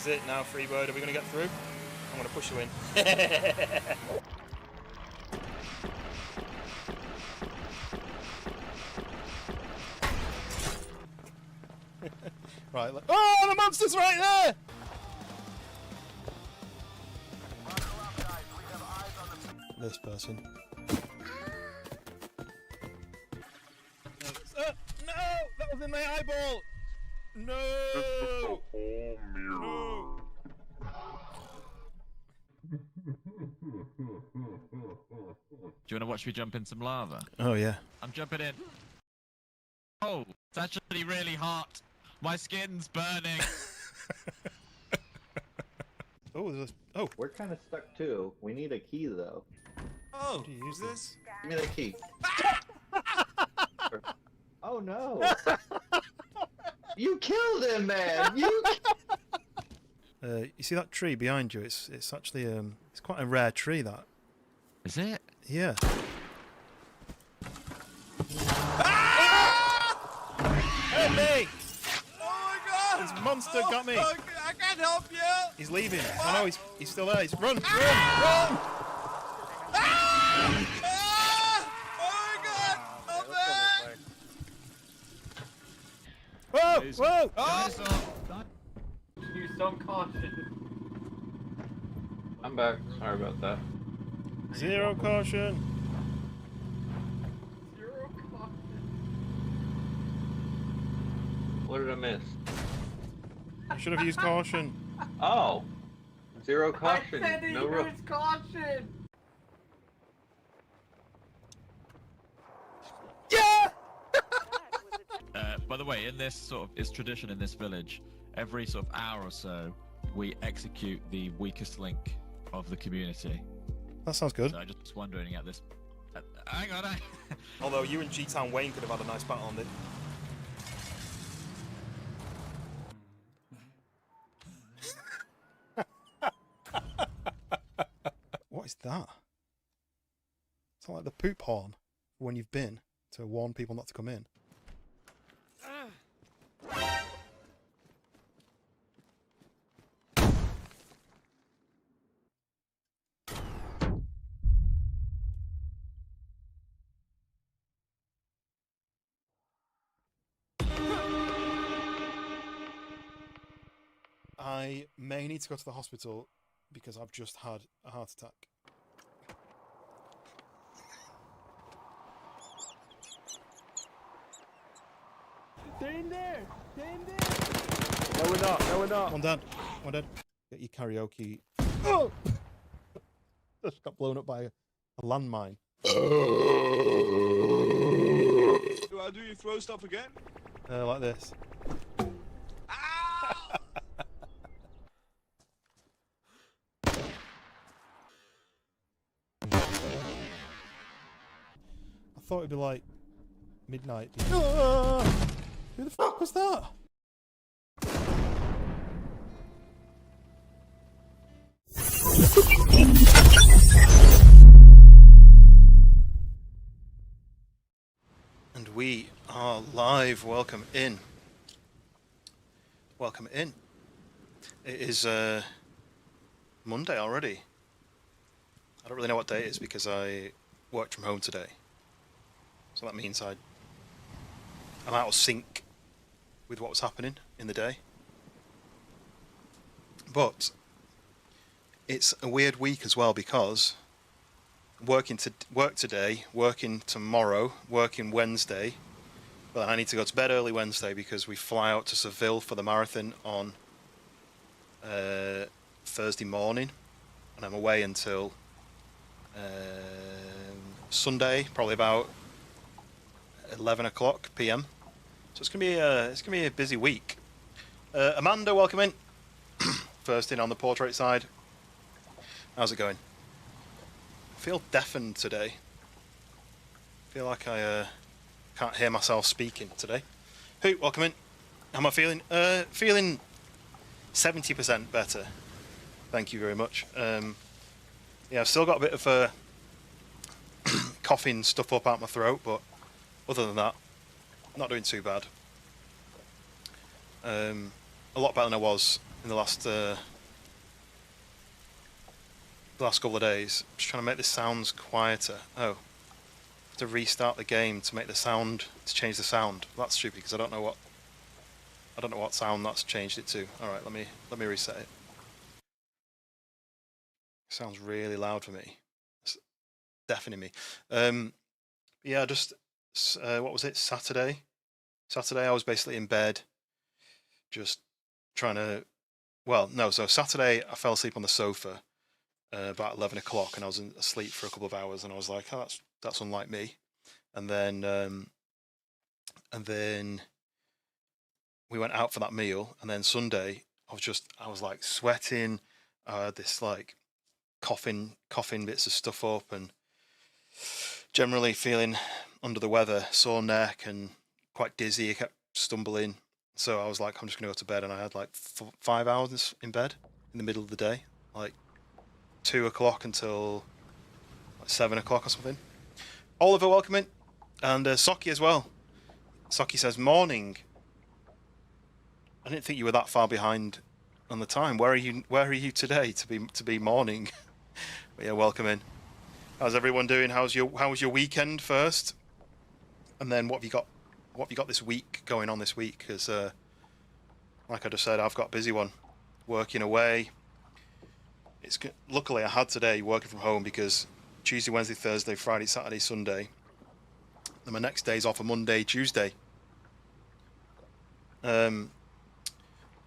is it now, Freebird. Are we going to get through? I'm going to push you in. Right. Oh, the monster's right there! This person. No! That was in my eyeball! No! No! Do you want to watch me jump in some lava? Oh, yeah. I'm jumping in. Oh, it's actually really hot. My skin's burning. Oh, We're kind of stuck too. We need a key though. Oh, do you use this? Give me the key. Oh no! You killed him, man! You see that tree behind you? It's actually it's quite a rare tree. That Is it? yeah. Help me! Oh my god! This monster got me. Fuck, I can't help you! He's leaving. I know he's still there. He's run! Ah! Oh my god! Help me! Whoa! Whoa! Oh! Use some caution. I'm back. Sorry about that. Zero caution. Zero caution. What did I miss? I should have used caution. Oh! Zero caution. I said he No ro- used caution. Yeah! By the way, in this sort of, it's tradition in this village, every sort of hour or so, we execute the weakest link of the community. That sounds good. So I just was wondering at this... hang on, Although you and G-Town Wayne could have had a nice battle on it. What is that? It's not like the poop horn when you've been to warn people not to come in. I may need to go to the hospital because I've just had a heart attack. Stay in there! Stay in there! No, we're not. No, we're not. One dead. One dead. Get your karaoke. Oh! Just got blown up by a landmine. Do I do you throw stuff again? Like this. Ow! I thought it'd be like midnight. Ah! Who the fuck was that? And we are live. Welcome in. Welcome in. It is Monday already. I don't really know what day it is because I worked from home today. So that means I'm out of sync with what was happening in the day. But it's a weird week as well because work today, working tomorrow, working Wednesday. But I need to go to bed early Wednesday because we fly out to Seville for the marathon on Thursday morning, and I'm away until Sunday, probably about 11 o'clock p.m. So it's gonna be a busy week. Amanda, welcome in. First in on the portrait side. How's it going? I feel deafened today. I feel like I can't hear myself speaking today. Who, welcome in. How am I feeling? Feeling 70% better. Thank you very much. Yeah, I've still got a bit of coughing stuff up out my throat, but other than that, not doing too bad. A lot better than I was in the last couple of days. I'm just trying to make the sounds quieter. Oh, I have to restart the game to make the sound, to change the sound. That's stupid because I don't know what sound that's changed it to. All right, let me reset it. Sounds really loud for me. It's deafening me. Yeah, just what was it? Saturday I was basically in bed, just trying to. Well, no. So Saturday I fell asleep on the sofa about 11 o'clock, and I was asleep for a couple of hours, and I was like, oh, that's unlike me. And then we went out for that meal, and then Sunday I was like sweating. I had this like coughing bits of stuff up, and generally feeling under the weather, sore neck, and quite dizzy. I kept stumbling, so I was like, I'm just gonna go to bed, and I had like 5 hours in bed in the middle of the day, like 2 o'clock until like 7 o'clock or something. Oliver, welcome in, and Socky as well. Socky says morning. I didn't think you were that far behind on the time. Where are you today to be morning? But yeah, welcome in. How's everyone doing? How was your weekend first? And then what have you got this week going on this week? Because like I just said, I've got a busy one, working away. Luckily I had today working from home because Tuesday, Wednesday, Thursday, Friday, Saturday, Sunday. Then my next day's off on Monday, Tuesday.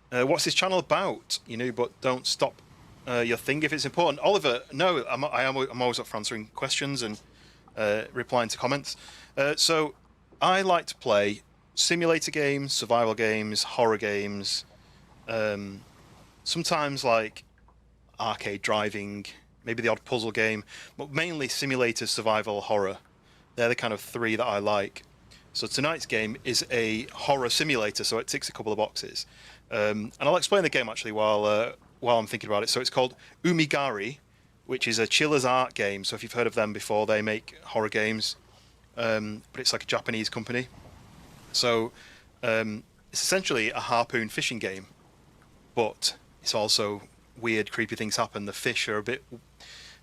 What's this channel about? But don't stop your thing if it's important. Oliver, no, I'm always up for answering questions and replying to comments. So I like to play simulator games, survival games, horror games, sometimes like arcade driving, maybe the odd puzzle game, but mainly simulator, survival, horror. They're the kind of three that I like. So tonight's game is a horror simulator, so it ticks a couple of boxes. And I'll explain the game actually while I'm thinking about it. So it's called UMIGARI, which is a Chiller's Art game. So if you've heard of them before, they make horror games, but it's like a Japanese company. So it's essentially a harpoon fishing game, but it's also weird, creepy things happen. The fish are a bit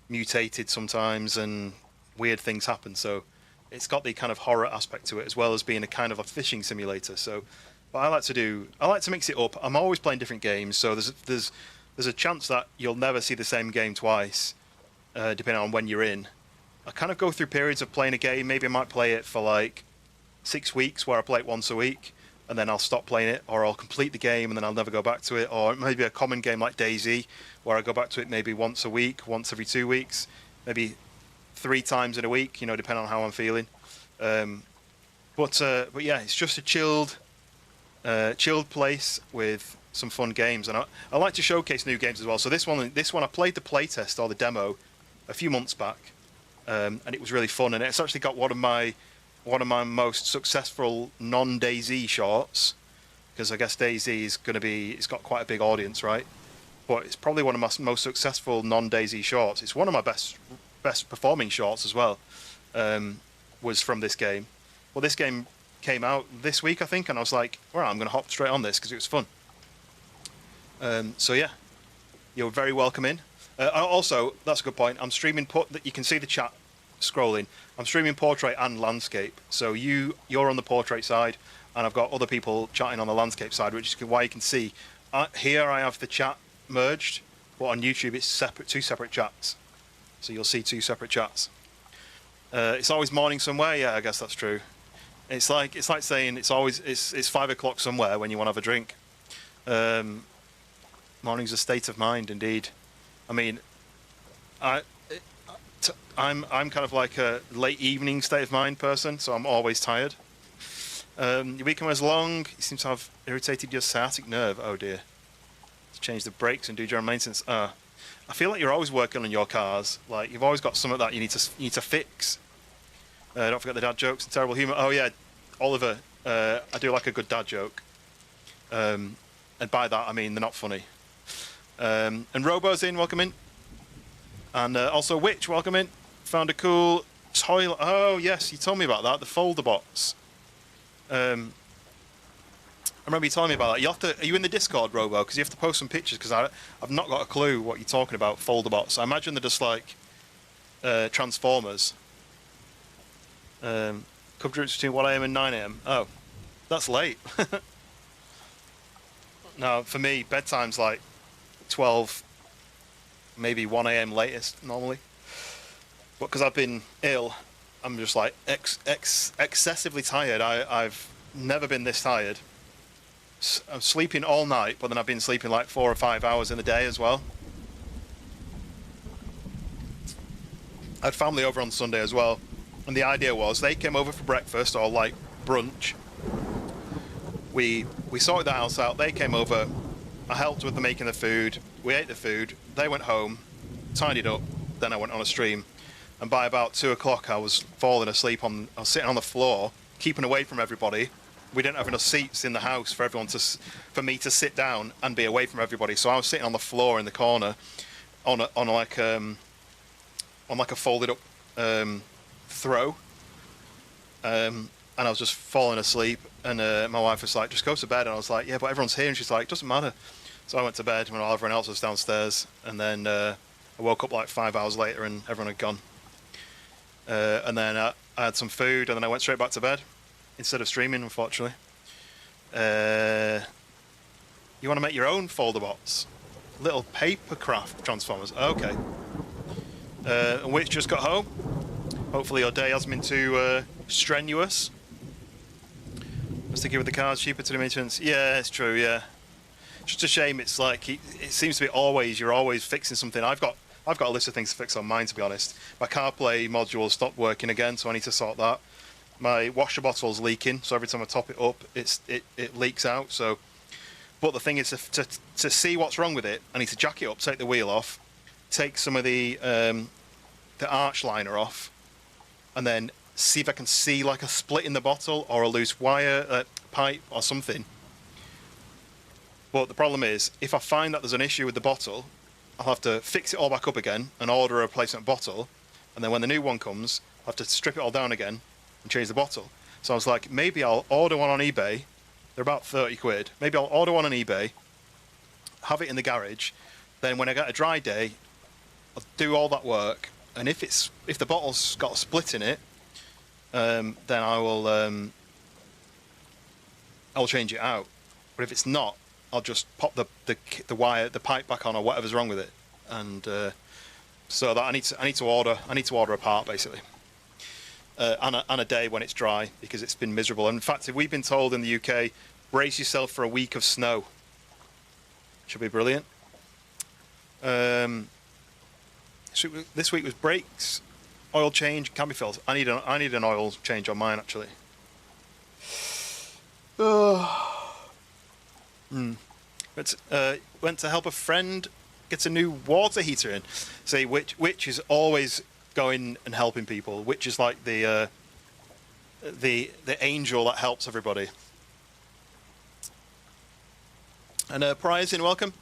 mutated sometimes, and weird things happen. So it's got the kind of horror aspect to it, as well as being a kind of a fishing simulator. So what I like to mix it up. I'm always playing different games, so there's a chance that you'll never see the same game twice, depending on when you're in. I kind of go through periods of playing a game. Maybe I might play it for like 6 weeks, where I play it once a week, and then I'll stop playing it, or I'll complete the game and then I'll never go back to it. Or maybe a common game like DayZ, where I go back to it maybe once a week, once every 2 weeks, maybe 3 times in a week, depending on how I'm feeling. But yeah, it's just a chilled place with some fun games, and I like to showcase new games as well. So this one I played the playtest or the demo a few months back, and it was really fun. And it's actually got one of my most successful non-DayZ shorts, because I guess DayZ it's got quite a big audience, right? But it's probably one of my most successful non-DayZ shorts. It's one of my best performing shorts as well. Was from this game. Well, this game came out this week, I think, and I was like, well, I'm going to hop straight on this because it was fun. So yeah, you're very welcome in. Also, that's a good point. I'm streaming. You can see the chat scrolling. I'm streaming portrait and landscape. So you're on the portrait side, and I've got other people chatting on the landscape side, which is why you can see here I have the chat merged, but on YouTube it's separate, 2 separate chats. So you'll see 2 separate chats. It's always morning somewhere. Yeah, I guess that's true. It's like saying it's 5 o'clock somewhere when you want to have a drink. Morning's a state of mind, indeed. I mean, I'm kind of like a late evening state of mind person, so I'm always tired. Your weekend was long. You seem to have irritated your sciatic nerve. Oh dear. To change the brakes and do general maintenance. I feel like you're always working on your cars. Like you've always got something that you need to fix. Don't forget the dad jokes and terrible humour. Oh yeah, Oliver, I do like a good dad joke. And by that I mean they're not funny. And Robo's in, welcome in. And also Witch, welcome in. Found a cool toilet. Oh yes, you told me about that. The folder box. remember you telling me about that. You have to. Are you in the Discord, Robo? Because you have to post some pictures. Because I've not got a clue what you're talking about. Folder bots. I imagine they're just like Transformers. Cover groups between 1 AM and 9 AM. Oh, that's late. No, for me, bedtime's like 12, maybe 1 AM latest normally. But because I've been ill, I'm just like excessively tired. I've never been this tired. I'm sleeping all night, but then I've been sleeping like 4 or 5 hours in the day as well. I had family over on Sunday as well, and the idea was they came over for breakfast or like brunch. We sorted the house out. They came over. I helped with the making the food. We ate the food. They went home, tidied up. Then I went on a stream, and by about 2 o'clock, I was falling asleep I was sitting on the floor, keeping away from everybody. We didn't have enough seats in the house for me to sit down and be away from everybody. So I was sitting on the floor in the corner, on like a folded up throw, and I was just falling asleep. And my wife was like, "Just go to bed." And I was like, "Yeah, but everyone's here." And she's like, "Doesn't matter." So I went to bed when everyone else was downstairs, and then I woke up like 5 hours later, and everyone had gone. And then I had some food, and then I went straight back to bed. Instead of streaming, unfortunately. You want to make your own folder bots? Little paper craft transformers. Okay. And Witch just got home. Hopefully your day hasn't been too strenuous. I was thinking with the cars cheaper to the maintenance. Yeah, it's true, yeah. Just a shame it's like, it seems to be you're always fixing something. I've got a list of things to fix on mine, to be honest. My CarPlay module stopped working again, so I need to sort that. My washer bottle's leaking, so every time I top it up, it leaks out. So, but the thing is, to see what's wrong with it, I need to jack it up, take the wheel off, take some of the arch liner off, and then see if I can see like a split in the bottle or a loose wire pipe or something. But the problem is, if I find that there's an issue with the bottle, I'll have to fix it all back up again and order a replacement bottle, and then when the new one comes, I'll have to strip it all down again and change the bottle. So I was like, maybe I'll order one on eBay. They're about 30 quid. Maybe I'll order one on eBay, have it in the garage, then when I get a dry day, I'll do all that work, and if the bottle's got a split in it, then I'll change it out. But if it's not, I'll just pop the wire, the pipe back on, or whatever's wrong with it, and so that I need to order a part basically. On a day when it's dry, because it's been miserable. And in fact, we've been told in the UK, brace yourself for a week of snow. Should be brilliant. This week was brakes, oil change, can be filled. I need an oil change on mine actually. But went to help a friend get a new water heater in. See, which is always going and helping people. Which is like the angel that helps everybody. And Priazin, welcome.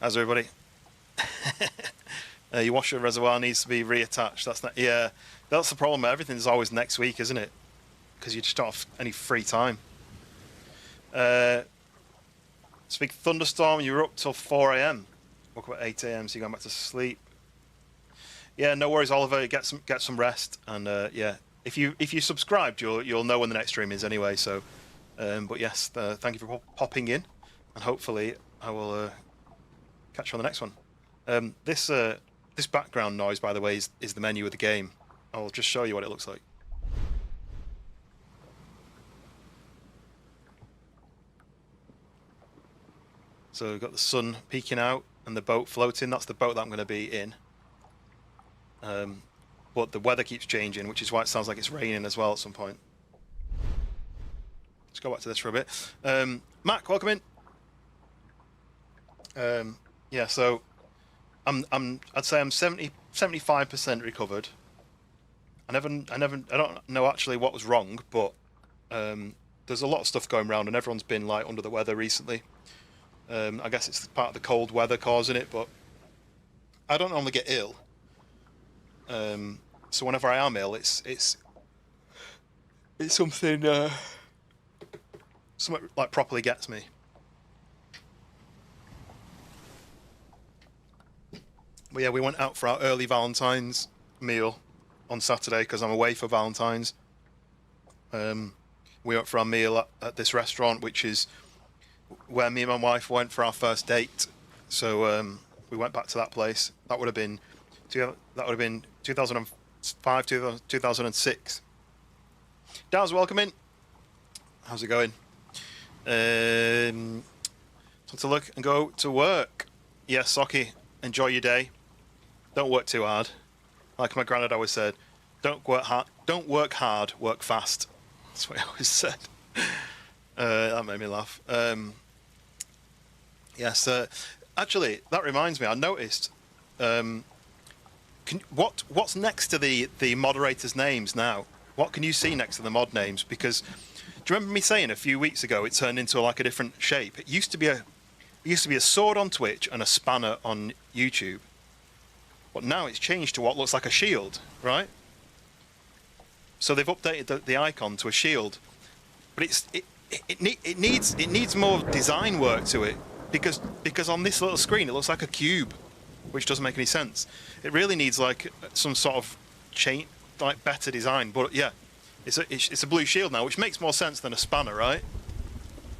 How's everybody? Your washer reservoir needs to be reattached. That's not. Yeah, that's the problem. Everything's always next week, isn't it? Because you just don't have any free time. Speak thunderstorm. You were up till 4 AM. Woke up at 8 AM, so you're going back to sleep. Yeah, no worries, Oliver. Get some rest, and yeah, if you subscribed, you'll know when the next stream is anyway. So, but yes, thank you for popping in, and hopefully I will catch you on the next one. This background noise, by the way, is the menu of the game. I'll just show you what it looks like. So we've got the sun peeking out and the boat floating. That's the boat that I'm going to be in. But the weather keeps changing, which is why it sounds like it's raining as well at some point. Let's go back to this for a bit. Mac, welcome in. Yeah, so I'd say I'm 75% recovered. I don't know actually what was wrong, but there's a lot of stuff going around, and everyone's been like under the weather recently. I guess it's part of the cold weather causing it, but I don't normally get ill. So whenever I am ill, it's something something like properly gets me. But yeah, we went out for our early Valentine's meal on Saturday because I'm away for Valentine's. We went for our meal at this restaurant, which is where me and my wife went for our first date. So we went back to that place. That would have been 2005, 2006. Daz, welcome in. How's it going? Time to look and go to work. Yes, Socky, enjoy your day. Don't work too hard. Like my granddad always said, don't work hard, work fast. That's what he always said. That made me laugh. Yes, actually, that reminds me, I noticed, what's next to the moderators' names now? What can you see next to the mod names? Because, do you remember me saying a few weeks ago it turned into like a different shape? It used to be a sword on Twitch and a spanner on YouTube. But now it's changed to what looks like a shield, right? So they've updated the icon to a shield, but it needs more design work to it because on this little screen it looks like a cube, which doesn't make any sense. It really needs like some sort of like better design. But yeah, it's a blue shield now, which makes more sense than a spanner, right?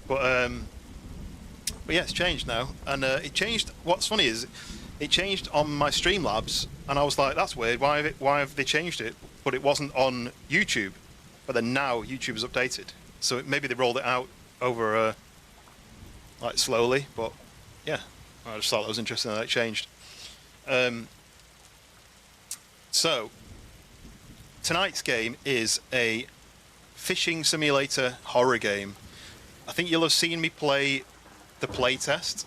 But yeah, it's changed now, and it changed. What's funny is it changed on my Streamlabs, and I was like, that's weird. Why have they changed it? But it wasn't on YouTube. But then now YouTube is updated, so maybe they rolled it out over like slowly. But yeah, I just thought that was interesting that it changed. So tonight's game is a fishing simulator horror game. I think you'll have seen me play the playtest,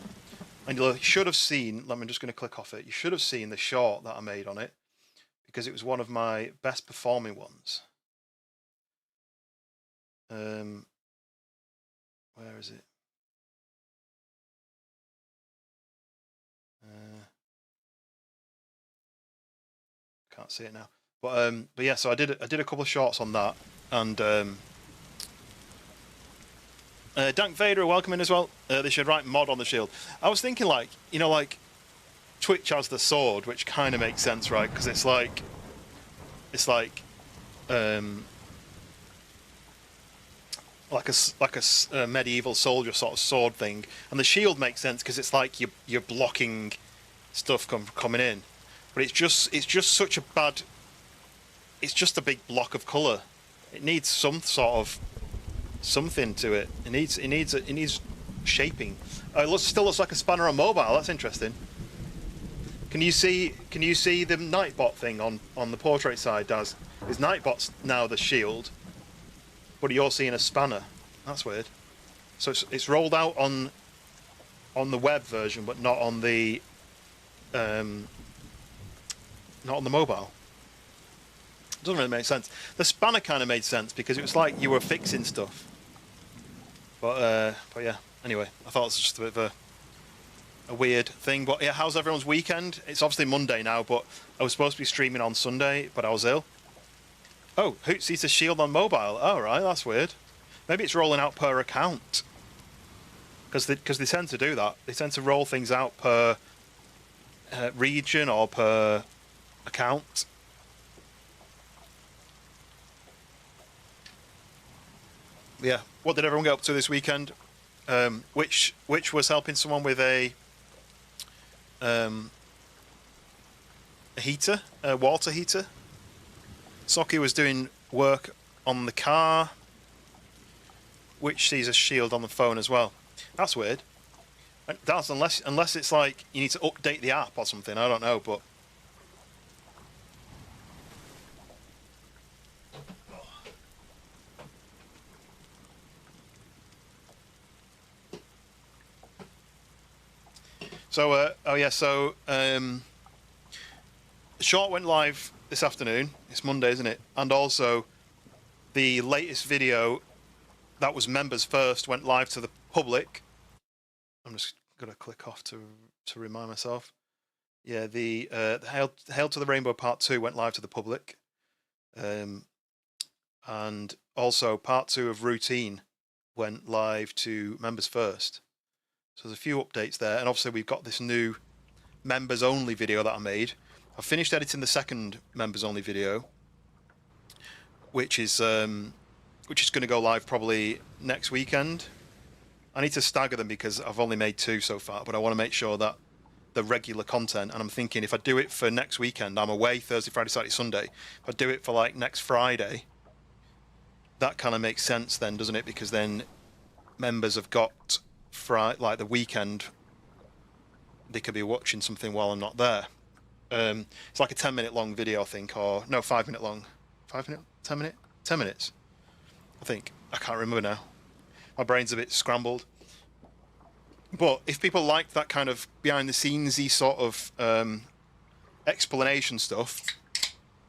and you should have seen. I'm just going to click off it. You should have seen the short that I made on it, because it was one of my best performing ones. Where is it? Can't see it now. But yeah, so I did a couple of shorts on that, and Dank Vader, welcome in as well. They should write mod on the shield. I was thinking, like, you know, like Twitch has the sword, which kind of makes sense, right? Because it's like a medieval soldier sort of sword thing, and the shield makes sense because it's like you're blocking stuff coming in. But it's just such a bad. It's just a big block of colour. It needs some sort of something to it. It needs shaping. It still looks like a spanner on mobile. That's interesting. Can you see the Nightbot thing on the portrait side, Daz? Is Nightbot's now the shield, but you're seeing a spanner. That's weird. So it's rolled out on the web version, but not on the mobile. It doesn't really make sense. The spanner kind of made sense because it was like you were fixing stuff. But yeah. Anyway, I thought it was just a bit of a weird thing. But yeah, how's everyone's weekend? It's obviously Monday now, but I was supposed to be streaming on Sunday, but I was ill. Oh, Hoots eats a shield on mobile. Oh, right, that's weird. Maybe it's rolling out per account. Because they tend to do that. They tend to roll things out per region or per account. Yeah. What did everyone get up to this weekend? Which was helping someone with a heater, a water heater. Socky was doing work on the car, which sees a shield on the phone as well. That's weird. That's unless it's like you need to update the app or something. I don't know, but. So, oh yeah, so Short went live this afternoon. It's Monday, isn't it? And also, the latest video that was members first went live to the public. I'm just going to click off to remind myself. Yeah, the Hail to the Rainbow Part 2 went live to the public. And also Part 2 of Routine went live to members first. So there's a few updates there, and obviously we've got this new members only video that I made. I've finished editing the second members only video, which is going to go live probably next weekend. I need to stagger them because I've only made 2 so far, but I want to make sure that the regular content, and I'm thinking if I do it for next weekend, I'm away Thursday, Friday, Saturday, Sunday. If I do it for like next Friday, that kind of makes sense then, doesn't it? Because then members have got like the weekend, they could be watching something while I'm not there. It's like a 10-minute long video, I think, or no, 5-minute long. 5 minute, 10 minute, 10 minutes. I think. I can't remember now. My brain's a bit scrambled. But if people like that kind of behind-the-scenesy sort of explanation stuff,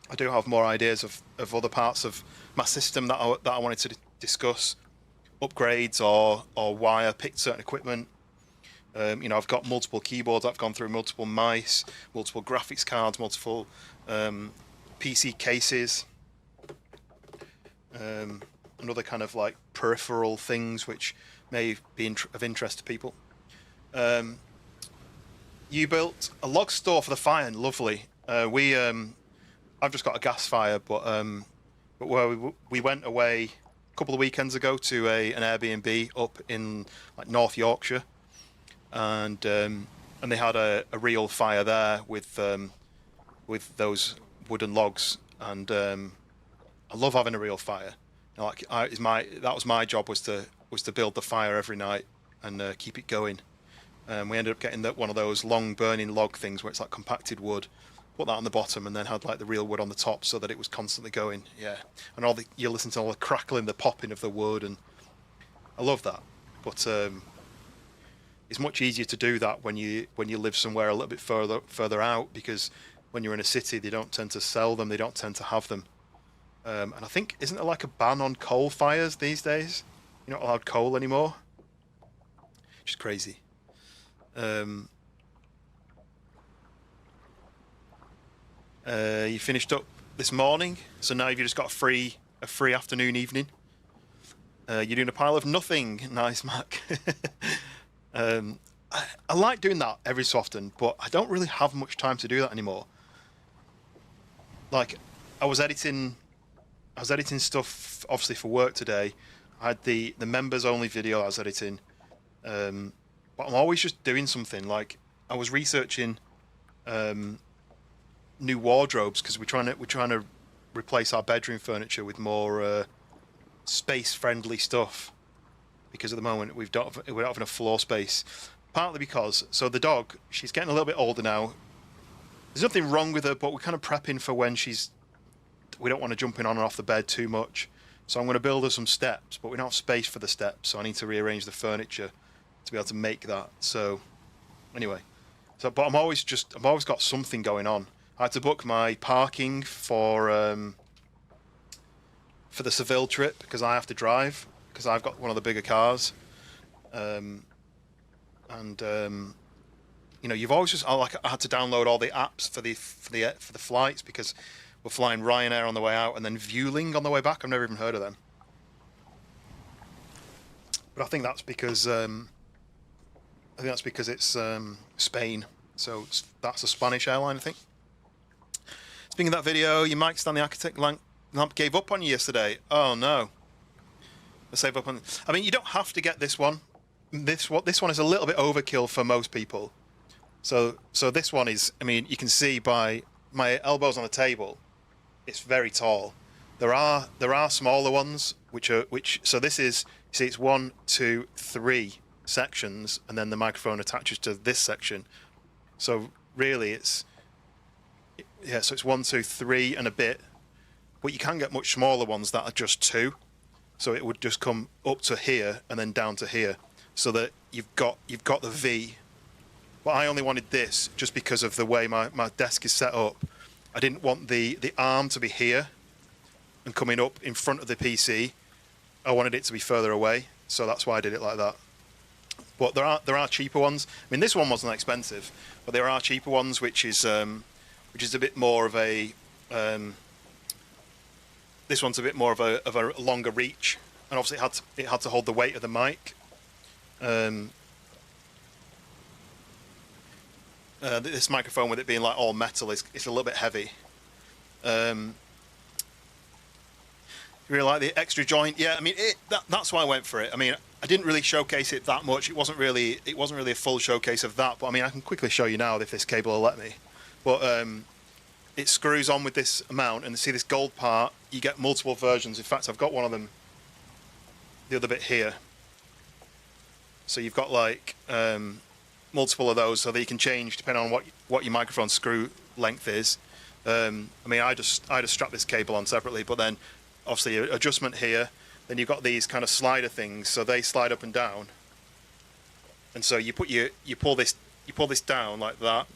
I do have more ideas of other parts of my system that I wanted to discuss, upgrades or why I picked certain equipment. You know, I've got multiple keyboards. I've gone through multiple mice, multiple graphics cards, multiple PC cases, and other kind of like peripheral things which may be of interest to people. You built a log store for the fire, lovely. I've just got a gas fire, but where we went away a couple of weekends ago to an Airbnb up in like North Yorkshire, and they had a real fire there with those wooden logs, and I love having a real fire. You know, like that was my job was to build the fire every night and keep it going. We ended up getting one of those long burning log things where it's like compacted wood. Put that on the bottom and then had like the real wood on the top so that it was constantly going. Yeah, and you listen to all the crackling, the popping of the wood, and I love that. But it's much easier to do that when you live somewhere a little bit further out, because when you're in a city they don't tend to sell them, they don't tend to have them. And I think, isn't there like a ban on coal fires these days? You're not allowed coal anymore. Which is crazy. You finished up this morning, so now you've just got a free afternoon, evening. You're doing a pile of nothing. Nice, Mac. I like doing that every so often, but I don't really have much time to do that anymore. Like, I was editing stuff obviously for work today. I had the members only video I was editing, but I'm always just doing something. Like, I was researching new wardrobes because we're trying to replace our bedroom furniture with more space friendly stuff, because at the moment we don't have enough floor space. Partly because, so the dog, she's getting a little bit older now. There's nothing wrong with her, but we're kind of prepping for when we don't want to jump in on and off the bed too much. So I'm going to build her some steps, but we don't have space for the steps, so I need to rearrange the furniture to be able to make that. So anyway, but I've always got something going on. I had to book my parking for the Seville trip because I have to drive, because I've got one of the bigger cars. You know, you've always just I had to download all the apps for the flights, because we're flying Ryanair on the way out and then Vueling on the way back. I've never even heard of them, but I think that's because it's Spain, so that's a Spanish airline, I think. Speaking of that video, your mic stand, the architect lamp gave up on you yesterday. Oh no. Let's save up on. I mean, you don't have to get this one. This one is a little bit overkill for most people. So this one is. I mean, you can see by my elbows on the table, it's very tall. There are smaller ones so this is, you see, it's 1, 2, 3 sections, and then the microphone attaches to this section. So really, so it's 1, 2, 3 and a bit. But you can get much smaller ones that are just 2. So it would just come up to here and then down to here, so that you've got the V. But I only wanted this just because of the way my desk is set up. I didn't want the arm to be here and coming up in front of the PC. I wanted it to be further away, so that's why I did it like that. But there are cheaper ones. I mean, this one wasn't expensive, but there are cheaper ones, which is a bit more of a. This one's a bit more of a longer reach, and obviously it had to hold the weight of the mic. This microphone, with it being like all metal, it's a little bit heavy. You really like the extra joint? Yeah, I mean that's why I went for it. I mean, I didn't really showcase it that much. It wasn't really a full showcase of that. But I mean, I can quickly show you now if this cable will let me. But it screws on with this amount, and see this gold part. You get multiple versions. In fact, I've got one of them. The other bit here. So you've got like multiple of those, so that you can change depending on what your microphone screw length is. I mean, I just strap this cable on separately, but then obviously adjustment here. Then you've got these kind of slider things, so they slide up and down. And so you pull this down like that,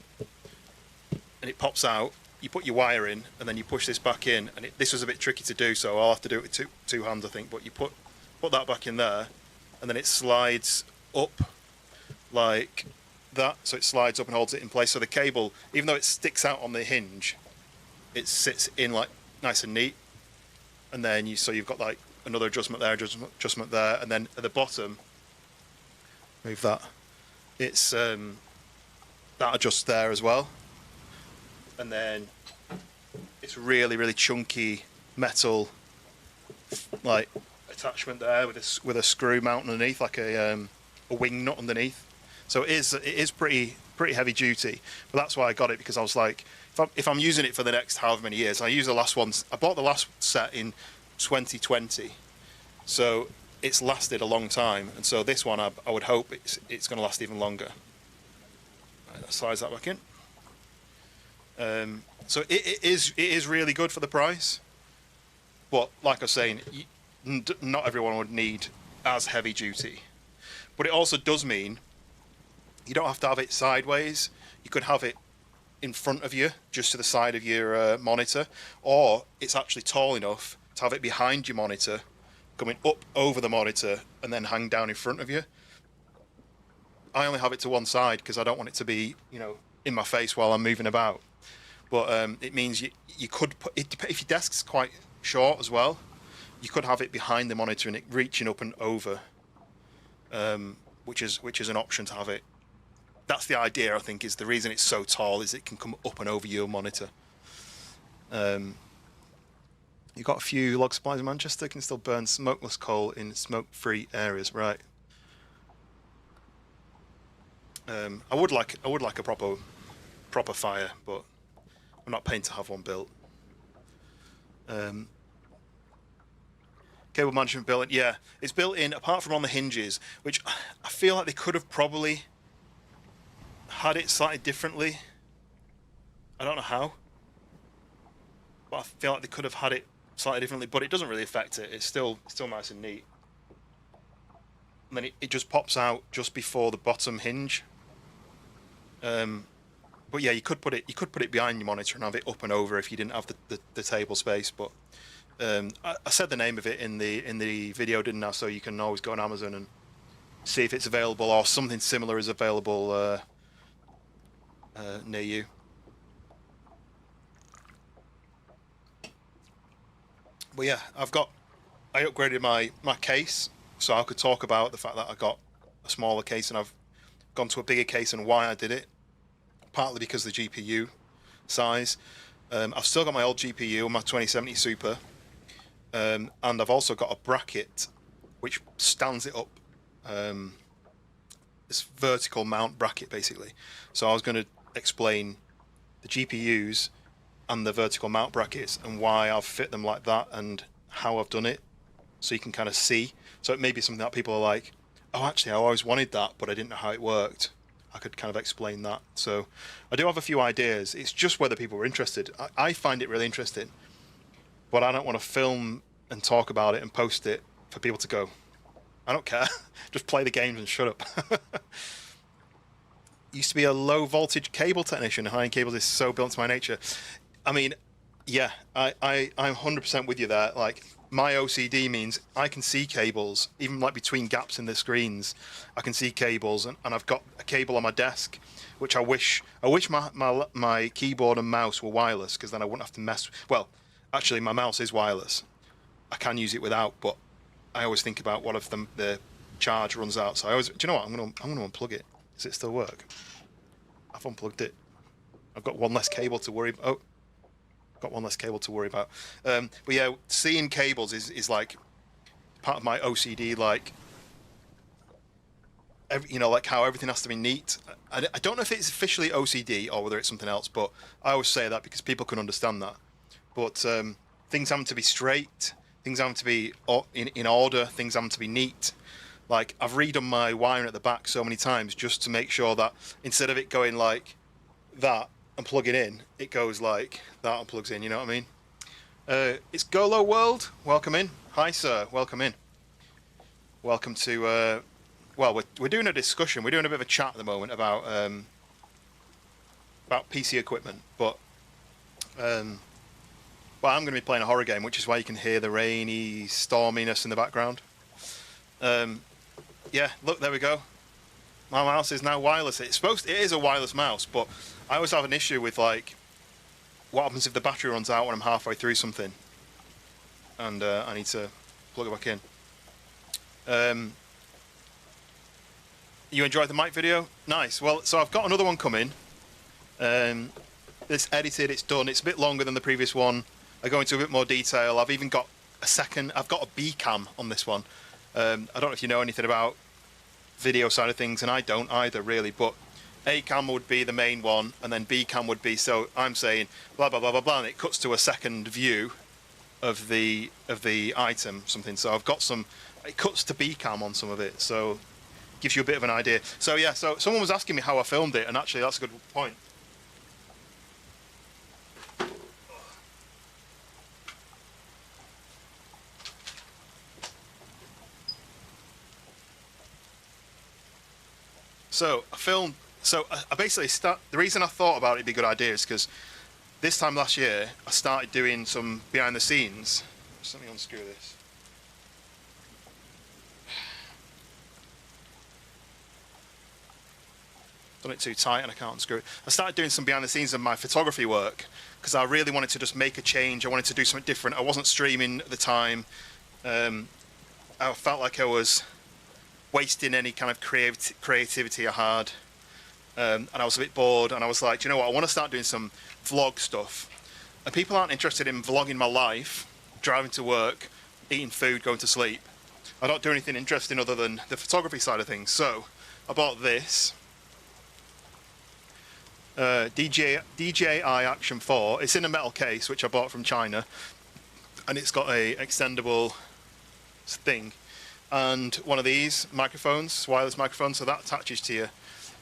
and it pops out. You put your wire in, and then you push this back in. And this was a bit tricky to do, so I'll have to do it with two hands, I think. But you put that back in there, and then it slides up like that. So it slides up and holds it in place. So the cable, even though it sticks out on the hinge, it sits in like nice and neat. And then you've got like another adjustment there, and then at the bottom, move that. It's that adjusts there as well. And then it's really, really chunky metal like attachment there with a screw mount underneath, like a wing nut underneath. So it is pretty heavy duty. But that's why I got it, because I was like, if I'm using it for the next however many years, I use the last one. I bought the last set in 2020, so it's lasted a long time. And so this one, I would hope it's going to last even longer. Right, let's size that back in. So it is really good for the price, but like I was saying, not everyone would need as heavy duty. But it also does mean you don't have to have it sideways. You could have it in front of you, just to the side of your monitor, or it's actually tall enough to have it behind your monitor, coming up over the monitor and then hang down in front of you. I only have it to one side because I don't want it to be, in my face while I'm moving about. But it means you could put it, if your desk's quite short as well, you could have it behind the monitor and it reaching up and over, which is an option to have it. That's the idea, I think, is the reason it's so tall is it can come up and over your monitor. You've got a few log supplies in Manchester, can still burn smokeless coal in smoke-free areas, right? I would like a proper fire, but I'm not paying to have one built. Cable management built in, yeah, it's built in apart from on the hinges, which I feel like they could have probably had it slightly differently. I don't know how, but I feel like they could have had it slightly differently, but it doesn't really affect it. It's still nice and neat. And then it just pops out just before the bottom hinge. But yeah, you could put it behind your monitor and have it up and over if you didn't have the table space. But I said the name of it in the video, didn't I? So you can always go on Amazon and see if it's available or something similar is available near you. But yeah, I upgraded my case, so I could talk about the fact that I got a smaller case and I've gone to a bigger case and why I did it. Partly because of the GPU size. I've still got my old GPU, my 2070 Super, and I've also got a bracket which stands it up. This vertical mount bracket, basically. So I was going to explain the GPUs and the vertical mount brackets and why I've fit them like that and how I've done it, so you can kind of see. So it may be something that people are like, oh, actually, I always wanted that, but I didn't know how it worked. I could kind of explain that. So I do have a few ideas. It's just whether people are interested. I find it really interesting, but I don't want to film and talk about it and post it for people to go, I don't care. Just play the games and shut up. Used to be a low voltage cable technician. High-end cables is so built into my nature. I mean, yeah, I'm 100% with you there. Like, my OCD means I can see cables, even like between gaps in the screens. I can see cables, and I've got a cable on my desk, which I wish my keyboard and mouse were wireless, because then I wouldn't have to mess. Well, actually, my mouse is wireless. I can use it without, but I always think about what if the charge runs out. So I always, do you know what? I'm gonna unplug it. Does it still work? I've unplugged it. I've got one less cable to worry about. Oh, got one less cable to worry about. But yeah, seeing cables is like part of my OCD. Like, like how everything has to be neat. I don't know if it's officially OCD or whether it's something else, but I always say that because people can understand that. But things having to be straight, things having to be in order, things having to be neat. Like, I've redone my wiring at the back so many times just to make sure that instead of it going like that and plugging in, it goes like that and plugs in, you know what I mean? It's Golo World, welcome in. Hi sir, welcome in. Welcome to, well, we're doing a discussion, we're doing a bit of a chat at the moment about PC equipment, but well, I'm going to be playing a horror game, which is why you can hear the rainy storminess in the background. Yeah, look, there we go. My mouse is now wireless. It is a wireless mouse, but I always have an issue with, like, what happens if the battery runs out when I'm halfway through something, and I need to plug it back in. You enjoyed the mic video? Nice. Well, so I've got another one coming. It's edited, it's done. It's a bit longer than the previous one. I go into a bit more detail. I've even got I've got a B cam on this one. I don't know if you know anything about video side of things, and I don't either really, but A cam would be the main one, and then B cam would be, so I'm saying blah blah blah blah blah, and it cuts to a second view of the item, something. So I've got it cuts to B cam on some of it, so gives you a bit of an idea. So yeah, so someone was asking me how I filmed it, and actually that's a good point. So I basically the reason I thought about it'd be a good idea is because this time last year I started doing some behind the scenes. Just let me unscrew this. Done it too tight and I can't unscrew it. I started doing some behind the scenes of my photography work because I really wanted to just make a change. I wanted to do something different. I wasn't streaming at the time. I felt like I was wasting any kind of creativity I had, and I was a bit bored, and I was like, you know what, I want to start doing some vlog stuff, and people aren't interested in vlogging my life, driving to work, eating food, going to sleep. I don't do anything interesting other than the photography side of things. So I bought this DJI Action 4. It's in a metal case which I bought from China, and it's got a extendable thing and one of these microphones, wireless microphones, so that attaches to you.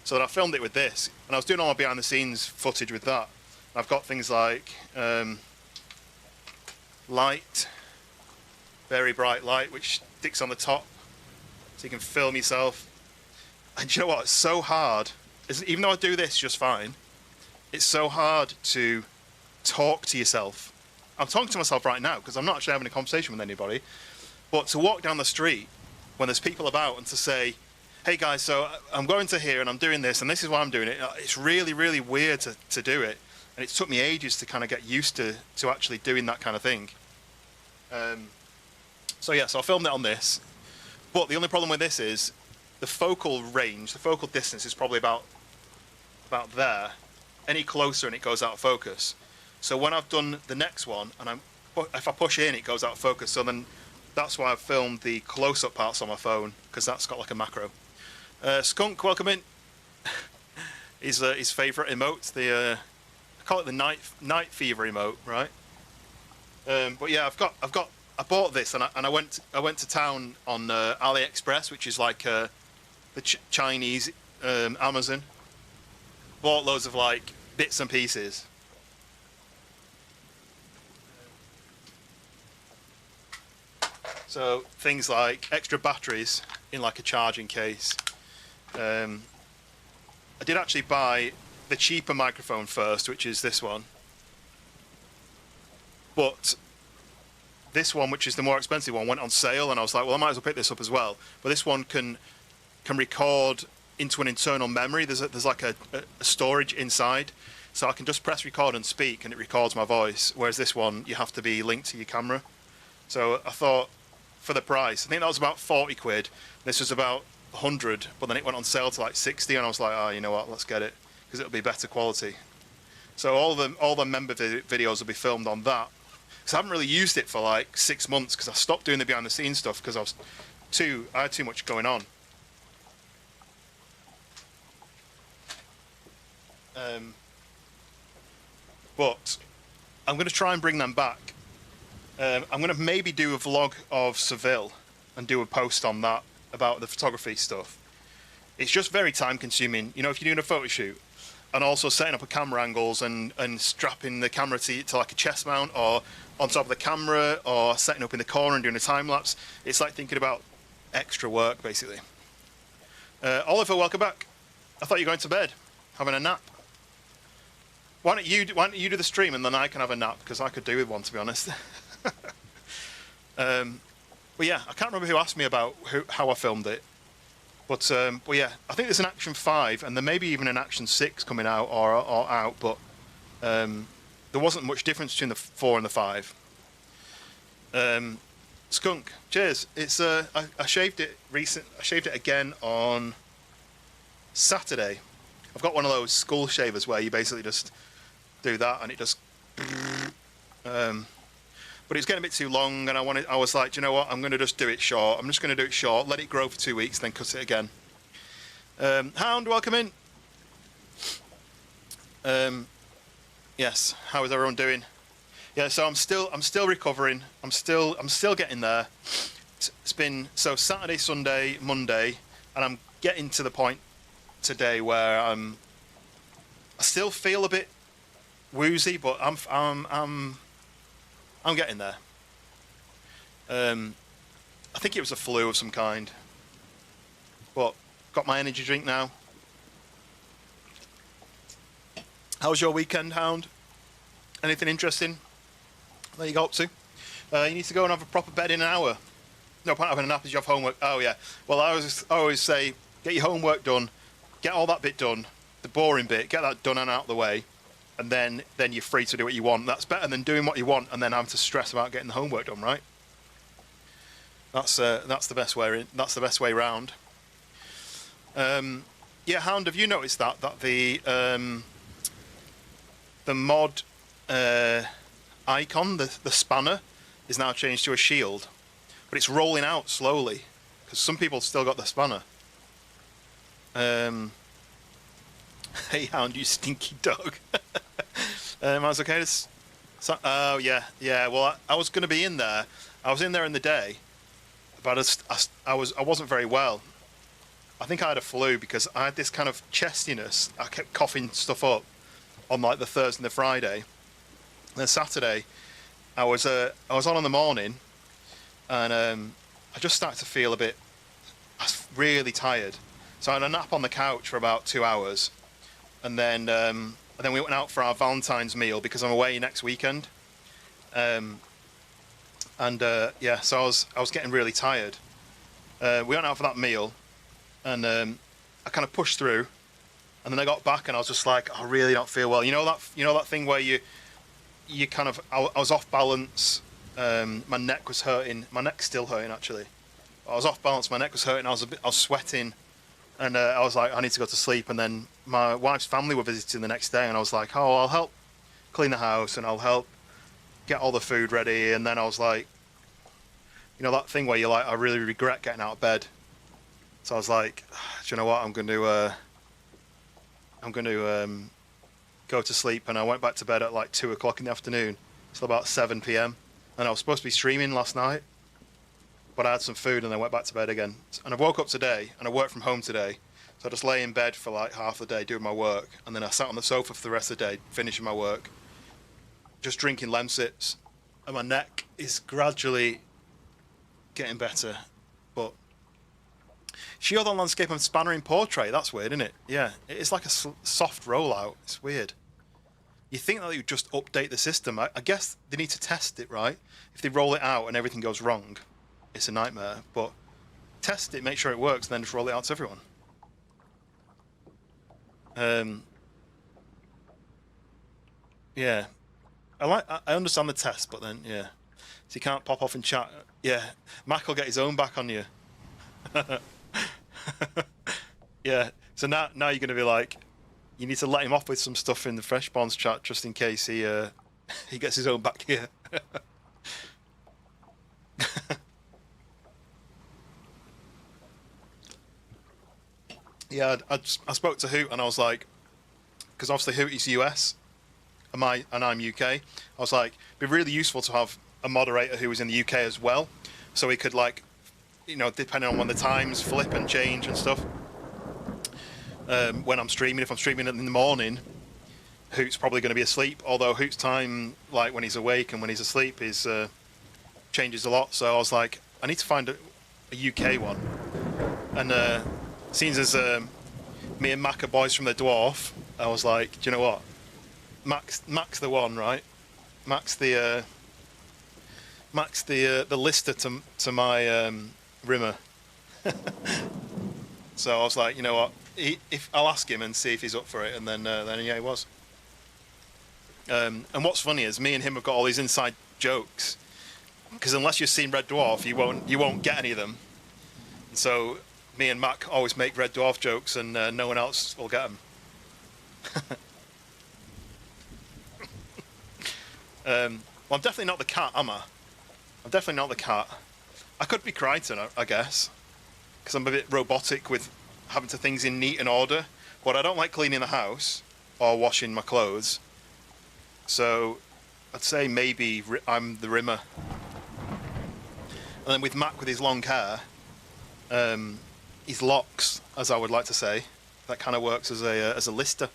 So that I filmed it with this, and I was doing all my behind the scenes footage with that. I've got things like light, very bright light, which sticks on the top, so you can film yourself. And you know what? It's so hard. Even though I do this just fine, it's so hard to talk to yourself. I'm talking to myself right now because I'm not actually having a conversation with anybody. But to walk down the street when there's people about and to say, hey guys, so I'm going to here and I'm doing this and this is why I'm doing it, it's really, really weird to do it. And it took me ages to kind of get used to actually doing that kind of thing. So yeah, so I filmed it on this. But the only problem with this is the focal range, the focal distance is probably about there. Any closer and it goes out of focus. So when I've done the next one, and if I push in, it goes out of focus. So then that's why I've filmed the close-up parts on my phone, because that's got like a macro. Skunk, welcome in. His favourite emote, I call it the night fever emote, right? But yeah, I bought this and I went to town on AliExpress, which is like the Chinese Amazon. Bought loads of like bits and pieces. So things like extra batteries in like a charging case. I did actually buy the cheaper microphone first, which is this one. But this one, which is the more expensive one, went on sale, and I was like, well, I might as well pick this up as well. But this one can record into an internal memory. There's like a storage inside, so I can just press record and speak, and it records my voice. Whereas this one, you have to be linked to your camera. So I thought, for the price. I think that was about 40 quid. This was about 100, but then it went on sale to like 60, and I was like, oh, you know what, let's get it, because it'll be better quality. So all the member videos will be filmed on that. Because I haven't really used it for like 6 months, because I stopped doing the behind the scenes stuff because I had too much going on. But I'm going to try and bring them back. I'm going to maybe do a vlog of Seville and do a post on that about the photography stuff. It's just very time consuming, you know, if you're doing a photo shoot and also setting up a camera angles and strapping the camera to like a chest mount or on top of the camera or setting up in the corner and doing a time lapse. It's like thinking about extra work basically. Oliver, welcome back. I thought you were going to bed, having a nap. Why don't you do the stream and then I can have a nap, because I could do with one, to be honest. But yeah, I can't remember who asked me about how I filmed it. But yeah, I think there's an Action 5 and there may be even an Action 6 coming out or out, but there wasn't much difference between the 4 and the 5. Skunk, cheers. It's I shaved it I shaved it again on Saturday. I've got one of those skull shavers where you basically just do that and it just but it's getting a bit too long, and I was like, do you know what, I'm going to just do it short. I'm just going to do it short, let it grow for 2 weeks, then cut it again. Hound, welcome in. Yes, how is everyone doing? Yeah, so I'm still recovering. I'm still getting there. It's been Saturday, Sunday, Monday, and I'm getting to the point today where I still feel a bit woozy, but I'm getting there. I think it was a flu of some kind. But got my energy drink now. How was your weekend, Hound? Anything interesting that you got up to? You need to go and have a proper bed in an hour. No point having a nap as you have homework. Oh yeah. Well, I always say, get your homework done, get all that bit done, the boring bit, get that done and out of the way. And then you're free to do what you want. That's better than doing what you want and then having to stress about getting the homework done, right? That's the best way. That's the best way round. Yeah, Hound, have you noticed that the mod icon, the spanner, is now changed to a shield, but it's rolling out slowly because some people still got the spanner. Hey, Hound, you stinky dog. I was okay. Oh yeah. Well, I was going to be in there. I was in there in the day, but I wasn't very well. I think I had a flu because I had this kind of chestiness. I kept coughing stuff up on like the Thursday and the Friday. And then Saturday, I was on in the morning, and I just started to feel a bit. I was really tired, so I had a nap on the couch for about 2 hours. And then we went out for our Valentine's meal because I'm away next weekend. Yeah, so I was getting really tired. We went out for that meal, and I kind of pushed through. And then I got back and I was just like, I really don't feel well. You know that thing where you kind of I was off balance. My neck was hurting. My neck's still hurting actually. I was off balance. My neck was hurting. I was sweating. And I was like, I need to go to sleep. And then my wife's family were visiting the next day, and I was like, oh, I'll help clean the house and I'll help get all the food ready. And then I was like, you know that thing where you're like, I really regret getting out of bed. So I was like, do you know what? I'm going to go to sleep. And I went back to bed at like 2 o'clock in the afternoon, till about 7 p.m. And I was supposed to be streaming last night, but I had some food and then went back to bed again. And I woke up today and I worked from home today. So I just lay in bed for like half the day doing my work. And then I sat on the sofa for the rest of the day, finishing my work, just drinking Lemsips. And my neck is gradually getting better. But Shield on Landscape and Spanner in Portrait, that's weird, isn't it? Yeah, it's like a soft rollout. It's weird. You think that you just update the system. I guess they need to test it, right? If they roll it out and everything goes wrong, it's a nightmare. But test it, make sure it works, and then just roll it out to everyone. Yeah, I understand the test, but then yeah, So you can't pop off and chat. Yeah, Mac will get his own back on you. Yeah. So now you're going to be like, you need to let him off with some stuff in the Fresh Bonds chat just in case he he gets his own back here. Yeah, I spoke to Hoot and I was like, because obviously Hoot is US and I'm UK. I was like, it'd be really useful to have a moderator who was in the UK as well, so he could, like, you know, depending on when the times flip and change and stuff. When I'm streaming, if I'm streaming in the morning, Hoot's probably going to be asleep. Although Hoot's time, like when he's awake and when he's asleep, is changes a lot. So I was like, I need to find a UK one. And seeing as me and Mac are boys from the Dwarf, I was like, do you know what? Mac's the one, right? Mac's the lister to my Rimmer. So I was like, you know what? If I'll ask him and see if he's up for it, and then yeah, he was. And what's funny is me and him have got all these inside jokes, because unless you've seen Red Dwarf, you won't get any of them. So me and Mac always make Red Dwarf jokes, and no one else will get them. Well, I'm definitely not the cat, am I? I'm definitely not the cat. I could be Crichton, I guess, because I'm a bit robotic with having to things in neat and order. But I don't like cleaning the house or washing my clothes. So I'd say maybe I'm the Rimmer. And then with Mac with his long hair, his locks, as I would like to say, that kind of works as a lister.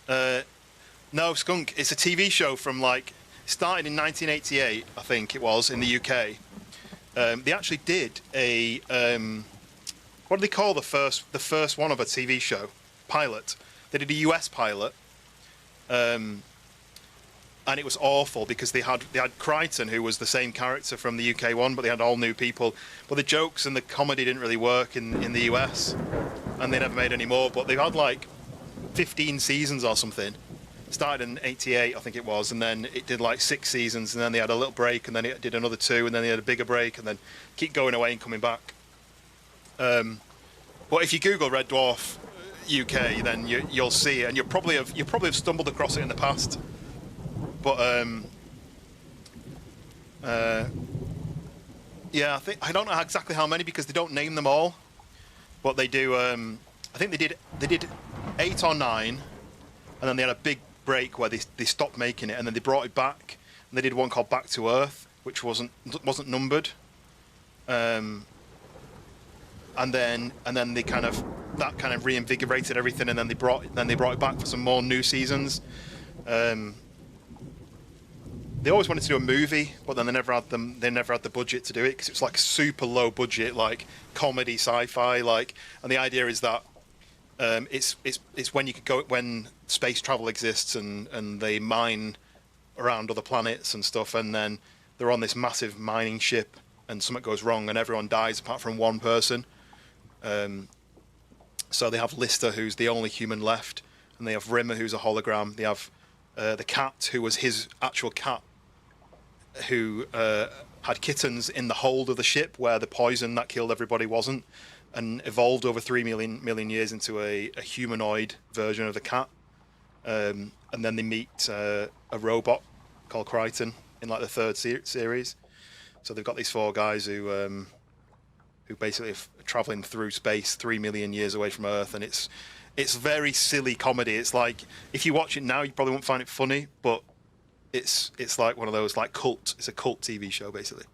No, Skunk. It's a TV show from, like, started in 1988, I think it was, in the UK. They actually did a what do they call the first one of a TV show? Pilot. They did a US pilot, and it was awful because they had Crichton, who was the same character from the UK one, but they had all new people. But the jokes and the comedy didn't really work in the US, and they never made any more. But they've had like 15 seasons or something. Started in '88, I think it was, and then it did like 6 seasons, and then they had a little break, and then it did another 2, and then they had a bigger break, and then keep going away and coming back. But if you Google Red Dwarf UK, then you'll see it, and you'll probably have stumbled across it in the past. But yeah, I don't know exactly how many because they don't name them all, but they do. I think they did 8 or 9, and then they had a big break where they stopped making it, and then they brought it back, and they did one called Back to Earth, which wasn't numbered. And then they kind of reinvigorated everything, and then they brought it back for some more new seasons. They always wanted to do a movie, but then they never had the budget to do it because it's like super low budget, like comedy, sci-fi, like. And the idea is that it's when you could go when space travel exists and they mine around other planets and stuff, and then they're on this massive mining ship, and something goes wrong and everyone dies apart from one person. So they have Lister, who's the only human left, and they have Rimmer, who's a hologram. They have the cat, who was his actual cat, who had kittens in the hold of the ship where the poison that killed everybody wasn't, and evolved over 3 million years into a humanoid version of the cat. And then they meet a robot called Crichton in like the 3rd series. So they've got these 4 guys who basically are traveling through space 3 million years away from Earth, and it's very silly comedy. It's like, if you watch it now, you probably won't find it funny, but it's like one of those, like, it's a cult TV show basically.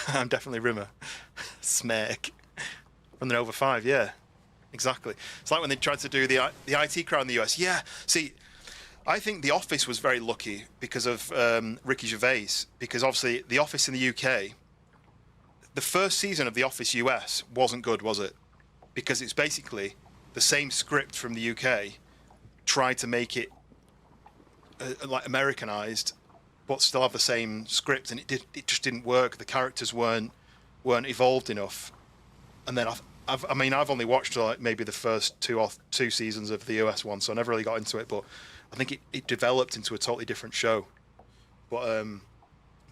I'm definitely Rimmer. Smack. From the Nova 5, yeah. Exactly. It's like when they tried to do the IT crowd in the US. Yeah, see, I think The Office was very lucky because of Ricky Gervais, because obviously The Office in the UK, the first season of The Office US wasn't good, was it? Because it's basically the same script from the UK, tried to make it like Americanized, but still have the same script, and it just didn't work. The characters weren't evolved enough. And then I've only watched like maybe the first 2 seasons of the US one, so I never really got into it. But I think it developed into a totally different show.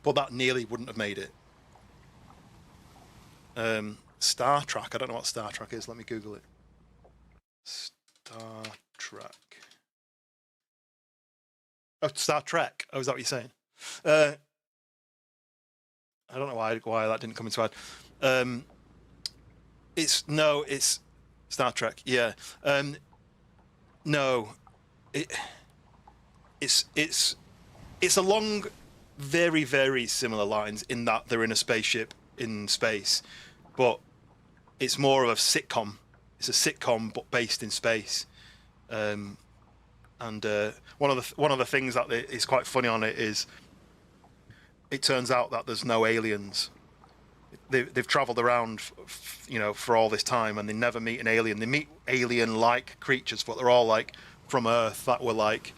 but that nearly wouldn't have made it. Star Trek. I don't know what Star Trek is. Let me Google it. Star Trek. Oh, Star Trek. Oh, is that what you're saying? I don't know why that didn't come into my head. It's Star Trek. Yeah. No. It's along very, very similar lines in that they're in a spaceship in space, but it's more of a sitcom. It's a sitcom but based in space. And one of the things that is quite funny on it is it turns out that there's no aliens. They've travelled around, for all this time, and they never meet an alien. They meet alien-like creatures, but they're all like from Earth that were like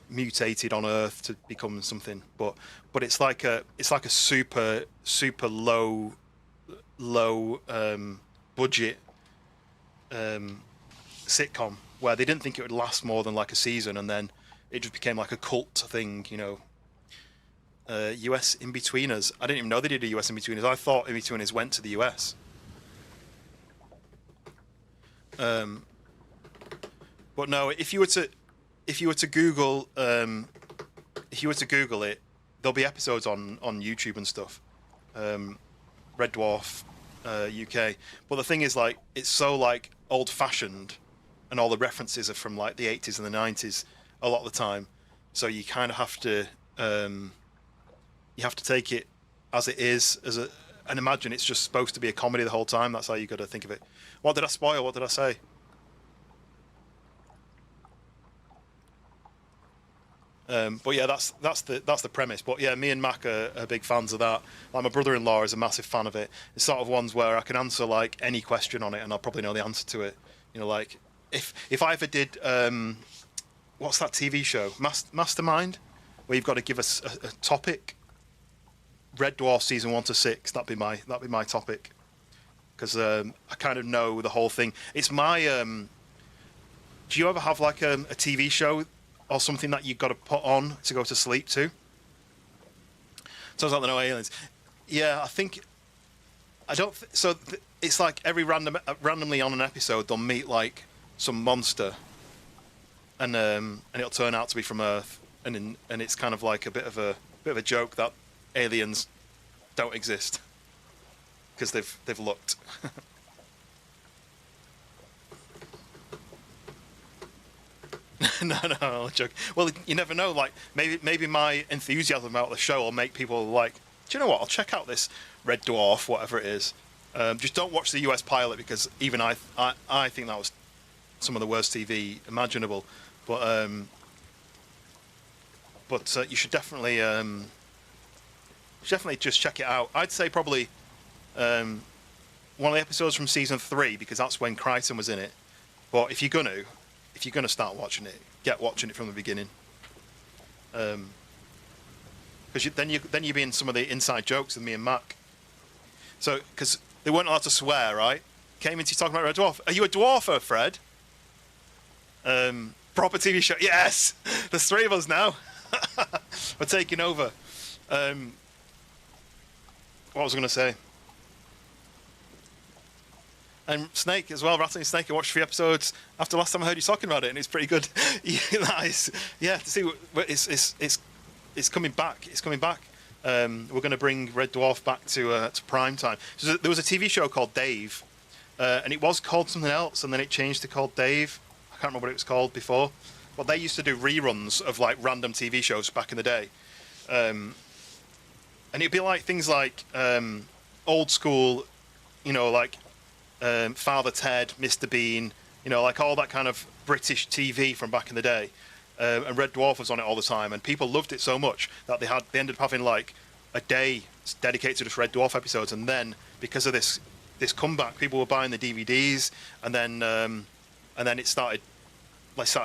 mutated on Earth to become something. But it's like a super low budget sitcom where they didn't think it would last more than like a season, and then it just became like a cult thing, US In-Betweeners. I didn't even know they did a US In-Betweeners. I thought In-Betweeners went to the US. But no, if you were to Google it, there'll be episodes on YouTube and stuff. Red Dwarf UK. But the thing is, like, it's so like old-fashioned, and all the references are from like the 80s and the 90s a lot of the time. So you kind of have to take it as it is, and imagine it's just supposed to be a comedy the whole time. That's how you got to think of it. What did I spoil? What did I say? But yeah, that's the premise. But yeah, me and Mac are big fans of that. Like, my brother-in-law is a massive fan of it. It's sort of ones where I can answer like any question on it, and I'll probably know the answer to it. Like if I ever did, what's that TV show, Mastermind, where you've got to give us a topic. Red Dwarf season 1 to 6. That'd be my topic, because I kind of know the whole thing. It's my. Do you ever have like a TV show or something that you've got to put on to go to sleep to? Turns out there are no aliens. Yeah, I think. I don't. It's like randomly on an episode they'll meet like some monster, and it'll turn out to be from Earth, and it's kind of like a bit of a joke that aliens don't exist because they've looked. No, joke. Well, you never know. Like maybe my enthusiasm about the show will make people like, do you know what? I'll check out this Red Dwarf, whatever it is. Just don't watch the US pilot, because even I think that was some of the worst TV imaginable. But you should definitely just check it out. I'd say probably one of the episodes from season 3, because that's when Crichton was in it. But if you're gonna start watching it, get watching it from the beginning. Because then you'll be in some of the inside jokes with me and Mac. So, because they weren't allowed to swear, right? Came into talking about Red Dwarf. Are you a dwarfer, Fred? Proper TV show. Yes, there's 3 of us now. We're taking over. What was I going to say? And Snake as well, Rattling Snake. I watched 3 episodes after last time I heard you talking about it, and it's pretty good. Nice. Yeah, to see it's coming back. It's coming back. We're going to bring Red Dwarf back to prime time. So there was a TV show called Dave, and it was called something else, and then it changed to called Dave. I can't remember what it was called before. But they used to do reruns of like random TV shows back in the day. And it'd be like things like old school, like Father Ted, Mr. Bean, like all that kind of British TV from back in the day. And Red Dwarf was on it all the time, and people loved it so much that they ended up having like a day dedicated to just Red Dwarf episodes. And then because of this comeback, people were buying the DVDs, and then it started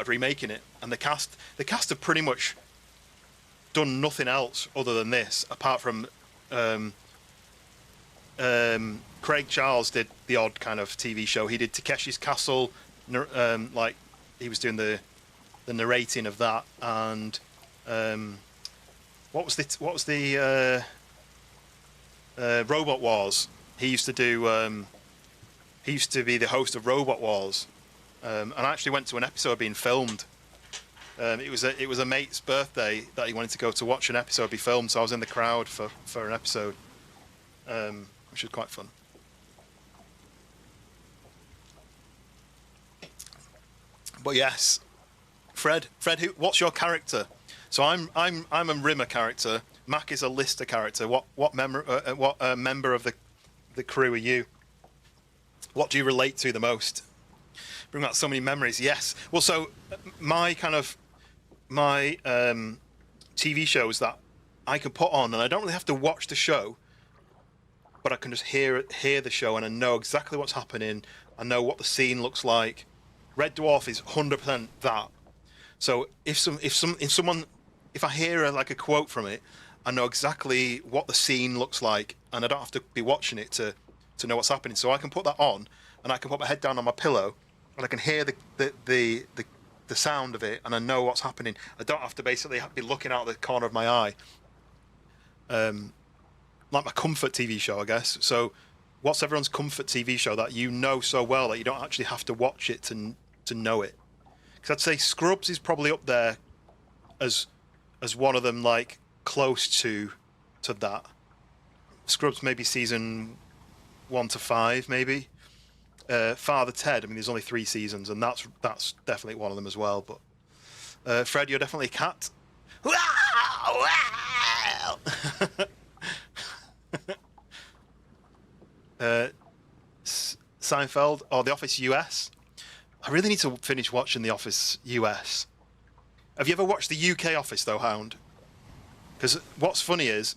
remaking it. And the cast have pretty much done nothing else other than this, apart from Craig Charles did the odd kind of TV show. He did Takeshi's Castle, like he was doing the narrating of that, and what was the Robot Wars? He used to do. He used to be the host of Robot Wars, and I actually went to an episode being filmed. It was a mate's birthday that he wanted to go to watch an episode be filmed, so I was in the crowd for an episode, which was quite fun. But yes, Fred, what's your character? So I'm a Rimmer character. Mac is a Lister character. What member of the crew are you? What do you relate to the most? Bring back so many memories. Yes. Well, so my TV shows that I can put on, and I don't really have to watch the show, but I can just hear the show, and I know exactly what's happening. I know what the scene looks like. Red Dwarf is 100% that. So if I hear a quote from it, I know exactly what the scene looks like, and I don't have to be watching it to know what's happening. So I can put that on, and I can put my head down on my pillow, and I can hear the sound of it, and I know what's happening. I don't have to basically be looking out the corner of my eye. Like my comfort TV show, I guess. So what's everyone's comfort TV show that you know so well that you don't actually have to watch it to know it? Because I'd say Scrubs is probably up there as one of them, like close to that. Scrubs maybe season 1 to 5 maybe. Father Ted, I mean, there's only 3 seasons, and that's definitely one of them as well. But Fred, you're definitely a cat. Seinfeld or The Office US. I really need to finish watching The Office US. Have you ever watched the UK Office though, Hound? Because what's funny is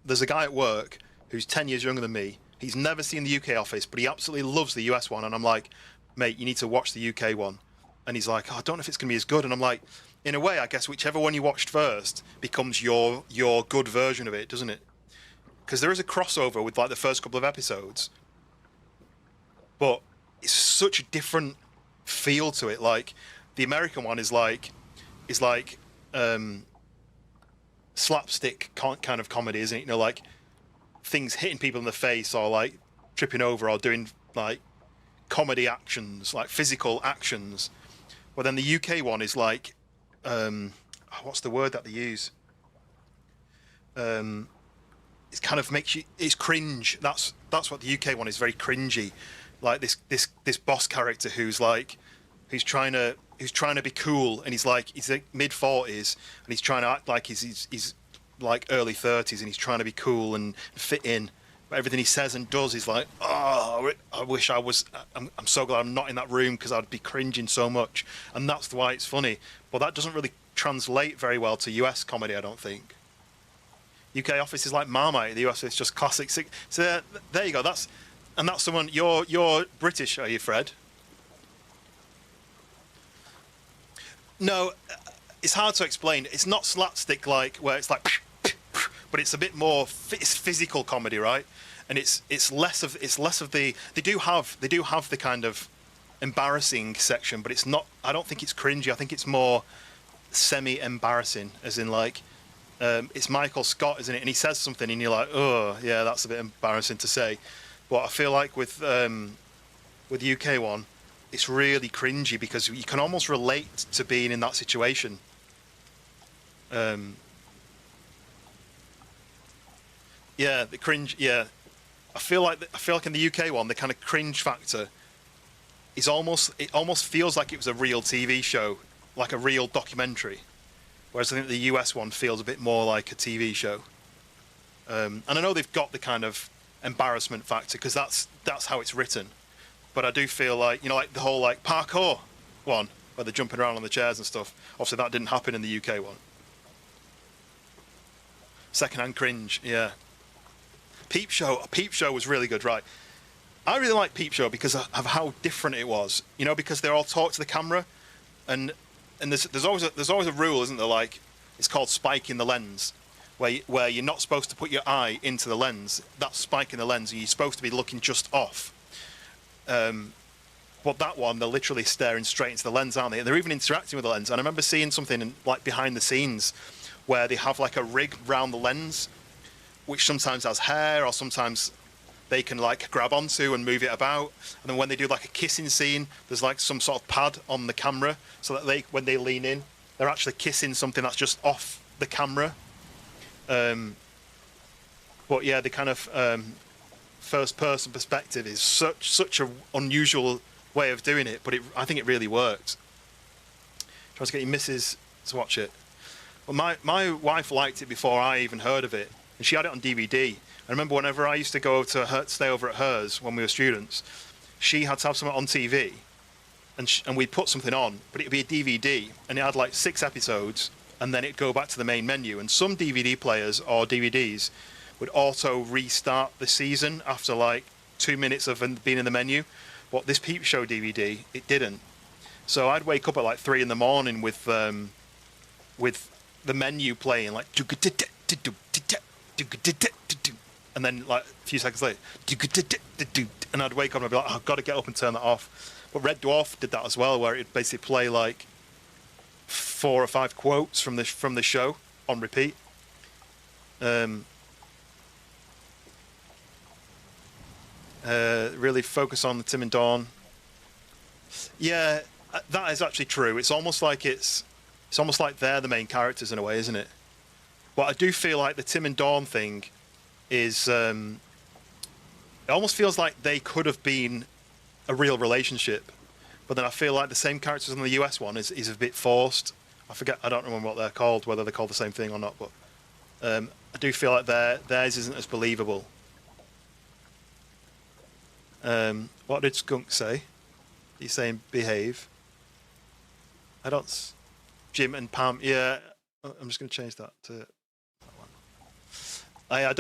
there's a guy at work who's 10 years younger than me. He's never seen the UK Office, but he absolutely loves the US one. And I'm like, mate, you need to watch the UK one. And he's like, oh, I don't know if it's going to be as good. And I'm like, in a way, I guess whichever one you watched first becomes your good version of it, doesn't it? Because there is a crossover with like the first couple of episodes, but it's such a different feel to it. Like the American one is like slapstick kind of comedy, isn't it? You know, like things hitting people in the face or like tripping over or doing like comedy actions, like physical actions. But then the UK one is like, what's the word that they use? It kind of makes you, it's cringe. That's what the UK one is, very cringy. Like this boss character who's trying to be cool, and he's like mid-40s, and he's trying to act like he's like early 30s, and he's trying to be cool and fit in. But everything he says and does is like, oh, I wish I was. I'm so glad I'm not in that room because I'd be cringing so much, and that's why it's funny. But that doesn't really translate very well to US comedy, I don't think. UK Office is like Marmite. The US is just classic. So there you go. That's someone. You're British, are you, Fred? No, it's hard to explain. It's not slapstick like where it's like, but it's a bit more. It's physical comedy, right? And it's less of the. They do have the kind of embarrassing section, but it's not. I don't think it's cringy. I think it's more semi-embarrassing, as in like. It's Michael Scott, isn't it? And he says something, and you're like, oh, yeah, that's a bit embarrassing to say. But I feel like with the UK one, it's really cringy because you can almost relate to being in that situation. Yeah, the cringe. Yeah, I feel like in the UK one, the kind of cringe factor is it almost feels like it was a real TV show, like a real documentary. Whereas I think the US one feels a bit more like a TV show. And I know they've got the kind of embarrassment factor because that's how it's written. But I do feel like, you know, like the whole like parkour one where they're jumping around on the chairs and stuff. Obviously that didn't happen in the UK one. Secondhand cringe, yeah. Peep Show was really good, right? I really like Peep Show because of how different it was. You know, because they all talk to the camera, and there's always a rule, isn't there? Like it's called spiking the lens, where you're not supposed to put your eye into the lens. That's spiking the lens, and you're supposed to be looking just off. But that one, they're literally staring straight into the lens, aren't they? And they're even interacting with the lens. And I remember seeing something like behind the scenes where they have like a rig round the lens, which sometimes has hair, or sometimes they can like grab onto and move it about. And then when they do like a kissing scene, there's like some sort of pad on the camera, so that they, when they lean in, they're actually kissing something that's just off the camera. But yeah, the kind of first-person perspective is such a unusual way of doing it, but I think it really worked. Trying to get your missus to watch it. But my wife liked it before I even heard of it, and she had it on DVD. I remember whenever I used to go to her, stay over at hers when we were students, she had to have something on TV, and we'd put something on, but it'd be a DVD, and it had like 6 episodes, and then it'd go back to the main menu. And some DVD players or DVDs would auto restart the season after like 2 minutes of being in the menu. But this Peep Show DVD, it didn't. So I'd wake up at like 3 in the morning with the menu playing, like, and then like a few seconds later, and I'd wake up and I'd be like, oh, I've got to get up and turn that off. But Red Dwarf did that as well, where it'd basically play like 4 or 5 quotes from the show on repeat. Really focus on the Tim and Dawn. Yeah, that is actually true. It's almost like they're the main characters in a way, isn't it? But I do feel like the Tim and Dawn thing is it almost feels like they could have been a real relationship, but then I feel like the same characters in the US one is a bit forced. I don't remember what they're called, whether they're called the same thing or not, but I do feel like theirs isn't as believable. What did Skunk say? He's saying behave. I don't. Jim and Pam. Yeah, I'm just going to change that to that one. I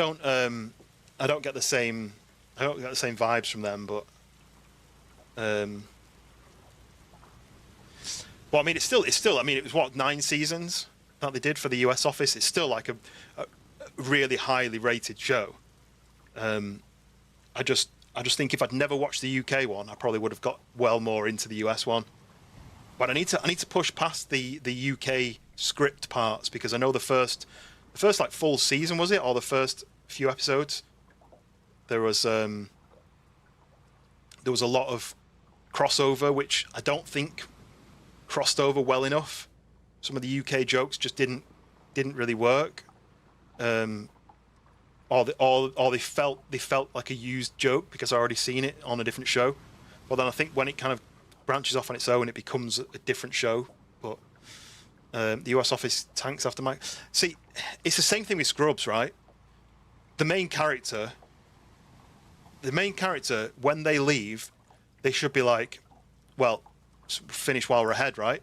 don't get the same. I don't get the same vibes from them, but. Well, I mean, it's still. I mean, it was what, 9 seasons that they did for the US office. It's still like a really highly rated show. I just think if I'd never watched the UK one, I probably would have got well more into the US one. But I need to push past the UK script parts, because I know the first like full season, was it, or the first few episodes, there was a lot of crossover, which I don't think crossed over well enough. Some of the UK jokes just didn't really work. Or they felt like a used joke because I already seen it on a different show. But then I think when it kind of branches off on its own, it becomes a different show. But the US office tanks after Mike. See, it's the same thing with Scrubs, right? The main character, when they leave, they should be like, well, finish while we're ahead, right?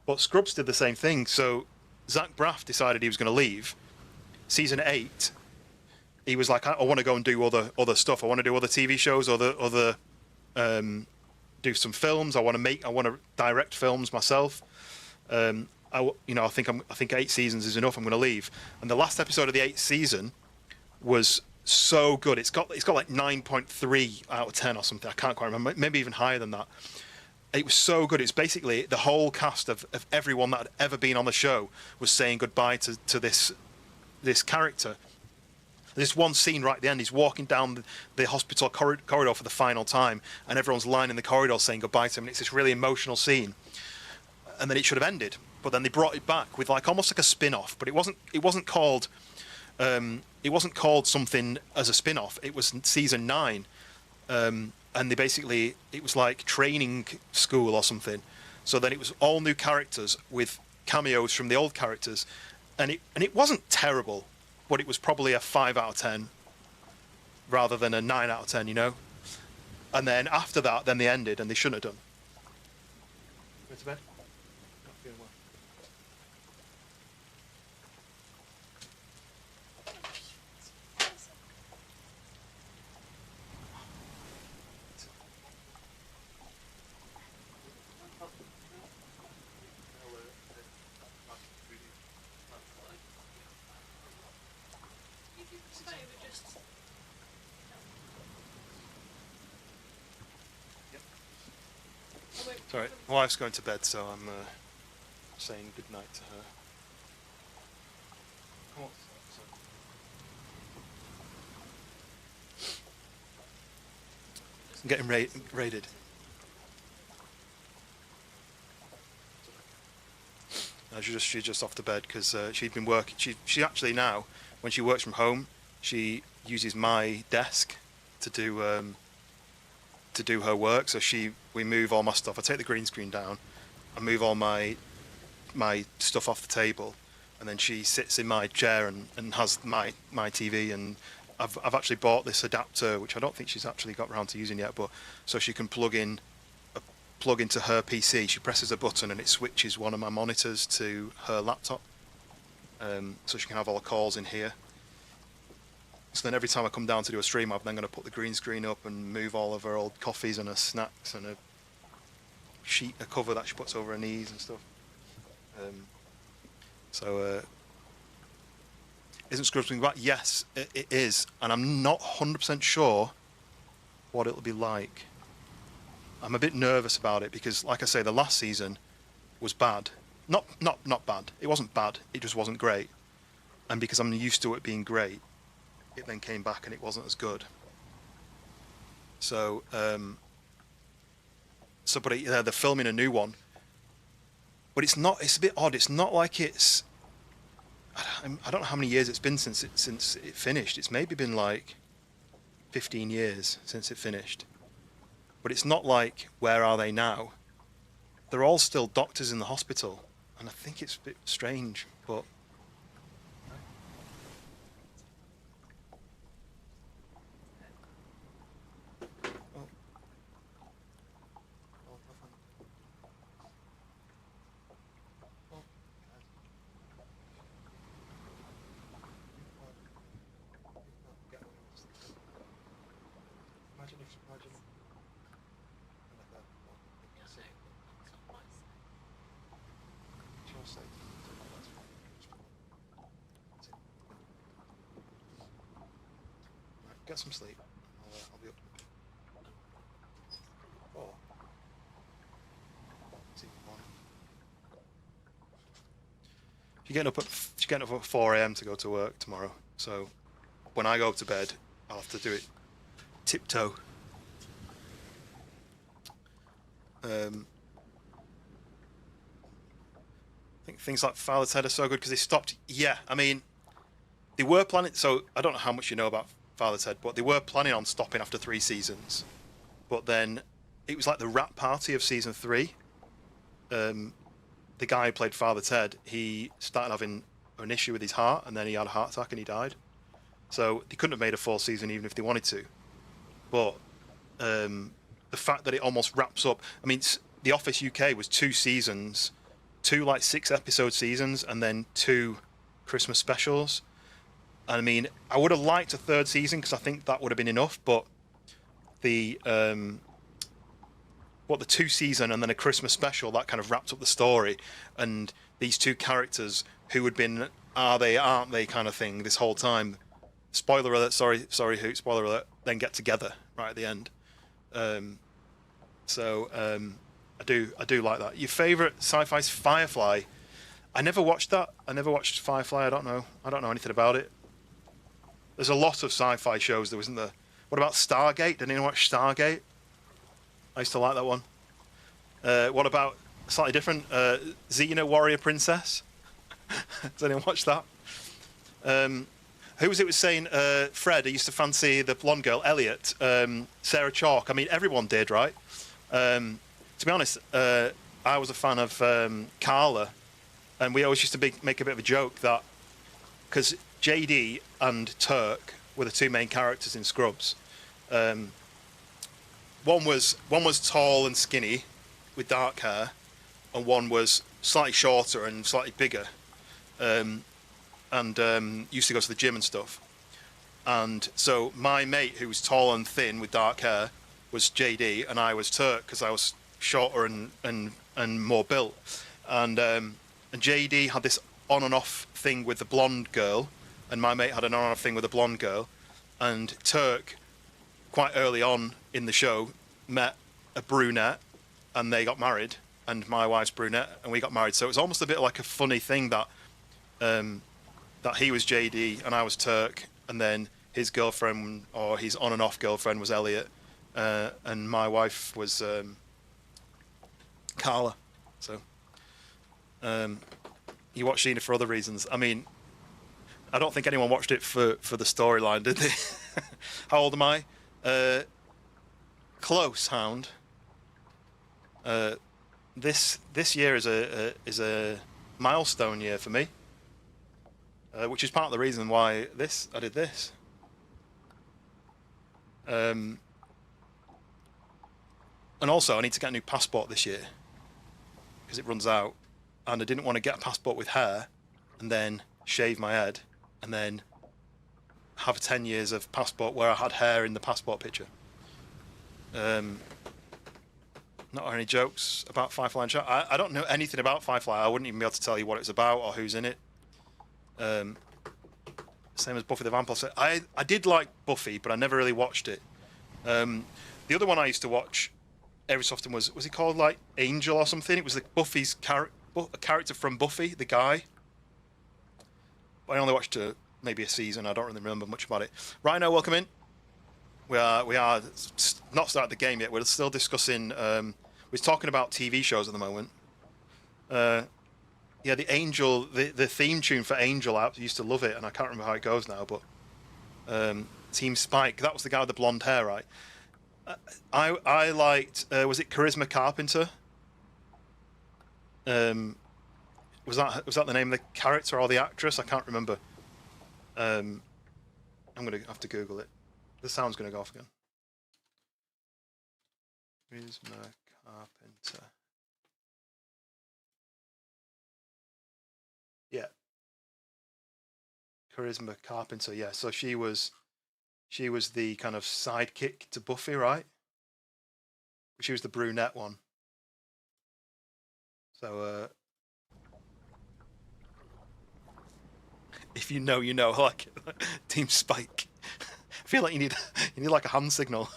But Scrubs did the same thing. So Zach Braff decided he was going to leave. Season 8, he was like, I want to go and do other stuff. I want to do other TV shows, other do some films. I want to direct films myself. I think 8 seasons is enough. I'm going to leave. And the last episode of the 8th season was so good. It's got like 9.3 out of 10 or something. I can't quite remember. Maybe even higher than that. It was so good. It's basically the whole cast of everyone that had ever been on the show was saying goodbye to this character. There's one scene right at the end. He's walking down the hospital corridor for the final time, and everyone's lining the corridor saying goodbye to him. And it's this really emotional scene. And then it should have ended, but then they brought it back with like almost like a spin-off. But it wasn't called something as a spin-off. It was season 9, and it was like training school or something. So then it was all new characters with cameos from the old characters, and it wasn't terrible. But it was probably a 5 out of 10 rather than a 9 out of 10, you know? And then after that, then they ended, and they shouldn't have done. Go to bed? Not feeling well. Sorry, my wife's going to bed, so I'm saying good night to her. I'm getting raided. She's just off to bed because she'd been working. She actually now, when she works from home, she uses my desk to do her work. So we move all my stuff. I take the green screen down, I move all my stuff off the table, and then she sits in my chair and has my TV. And I've actually bought this adapter, which I don't think she's actually got around to using yet, but so she can plug into her PC. She presses a button and it switches one of my monitors to her laptop, so she can have all the calls in here. So then every time I come down to do a stream, I'm then going to put the green screen up and move all of her old coffees and her snacks and a cover that she puts over her knees and stuff. Isn't Scrubs coming back? Yes, it is, and I'm not 100% sure what it'll be like. I'm a bit nervous about it because, like I say, the last season was bad. Not bad. It wasn't bad. It just wasn't great. And because I'm used to it being great, it then came back and it wasn't as good. So, but they're filming a new one. But it's not. It's a bit odd. It's not like it's. I don't know how many years it's been since it finished. It's maybe been like 15 years since it finished. But it's not like Where Are They Now? They're all still doctors in the hospital, and I think it's a bit strange, but. Get some sleep. I'll be up. Oh. She's getting up at 4 a.m. to go to work tomorrow. So when I go to bed, I'll have to do it tiptoe. I think things like Father's Head are so good because they stopped. Yeah, I mean, they were planning. So I don't know how much you know about Father's Head, but they were planning on stopping after 3 seasons. But then it was like the wrap party of season 3. The guy who played Father Ted, he started having an issue with his heart, and then he had a heart attack and he died. So they couldn't have made a 4th season even if they wanted to. But the fact that it almost wraps up. I mean, The Office UK was 2 seasons, 2 like 6-episode seasons, and then 2 Christmas specials. And I mean, I would have liked a 3rd season because I think that would have been enough. But the 2 season and then a Christmas special, that kind of wrapped up the story. And these 2 characters who had been are they, aren't they kind of thing this whole time. Spoiler alert! Sorry, Hoot. Spoiler alert! Then get together right at the end. I do like that. Your favourite sci-fi's Firefly. I never watched that. I never watched Firefly. I don't know anything about it. There's a lot of sci-fi shows there, isn't there? What about Stargate? Did anyone watch Stargate? I used to like that one. What about slightly different? Xena Warrior Princess? Does anyone watch that? Who was saying Fred? I used to fancy the blonde girl, Elliot, Sarah Chalke. I mean, everyone did, right? To be honest, I was a fan of Carla, and we always used to make a bit of a joke that because JD and Turk were the 2 main characters in Scrubs. One was tall and skinny with dark hair, and one was slightly shorter and slightly bigger, and used to go to the gym and stuff. And so my mate, who was tall and thin with dark hair, was JD, and I was Turk because I was shorter and more built. And JD had this on and off thing with the blonde girl, and my mate had an on and off thing with the blonde girl. And Turk, quite early on in the show, met a brunette, and they got married. And my wife's brunette, and we got married. So it was almost a bit like a funny thing that that he was JD and I was Turk, and then his girlfriend or his on and off girlfriend was Elliot, and my wife was Carla. So you watched Sheena for other reasons. I mean, I don't think anyone watched it for the storyline, did they? How old am I? Close, Hound. This year is a milestone year for me, which is part of the reason why I did this. And also, I need to get a new passport this year because it runs out, and I didn't want to get a passport with hair and then shave my head and then have 10 years of passport where I had hair in the passport picture. Not any jokes about Firefly and Chat. I don't know anything about Firefly. I wouldn't even be able to tell you what it's about or who's in it. Same as Buffy the Vampire Slayer. I did like Buffy, but I never really watched it. The other one I used to watch every so often was he called like Angel or something? It was like Buffy's a character from Buffy, the guy. But I only watched maybe a season. I don't really remember much about it. Rhino, welcome in. We are not started the game yet. We're still discussing. We're talking about TV shows at the moment. Yeah, the Angel, the theme tune for Angel, I used to love it, and I can't remember how it goes now. But Team Spike, that was the guy with the blonde hair, right? I liked. Was it Charisma Carpenter? Was that the name of the character or the actress? I can't remember. I'm gonna have to Google it. The sound's gonna go off again. Charisma Carpenter. Yeah. Charisma Carpenter. Yeah. So she was the kind of sidekick to Buffy, right? She was the brunette one. So if you know, you know. Like Team Spike. I feel like you need like a hand signal.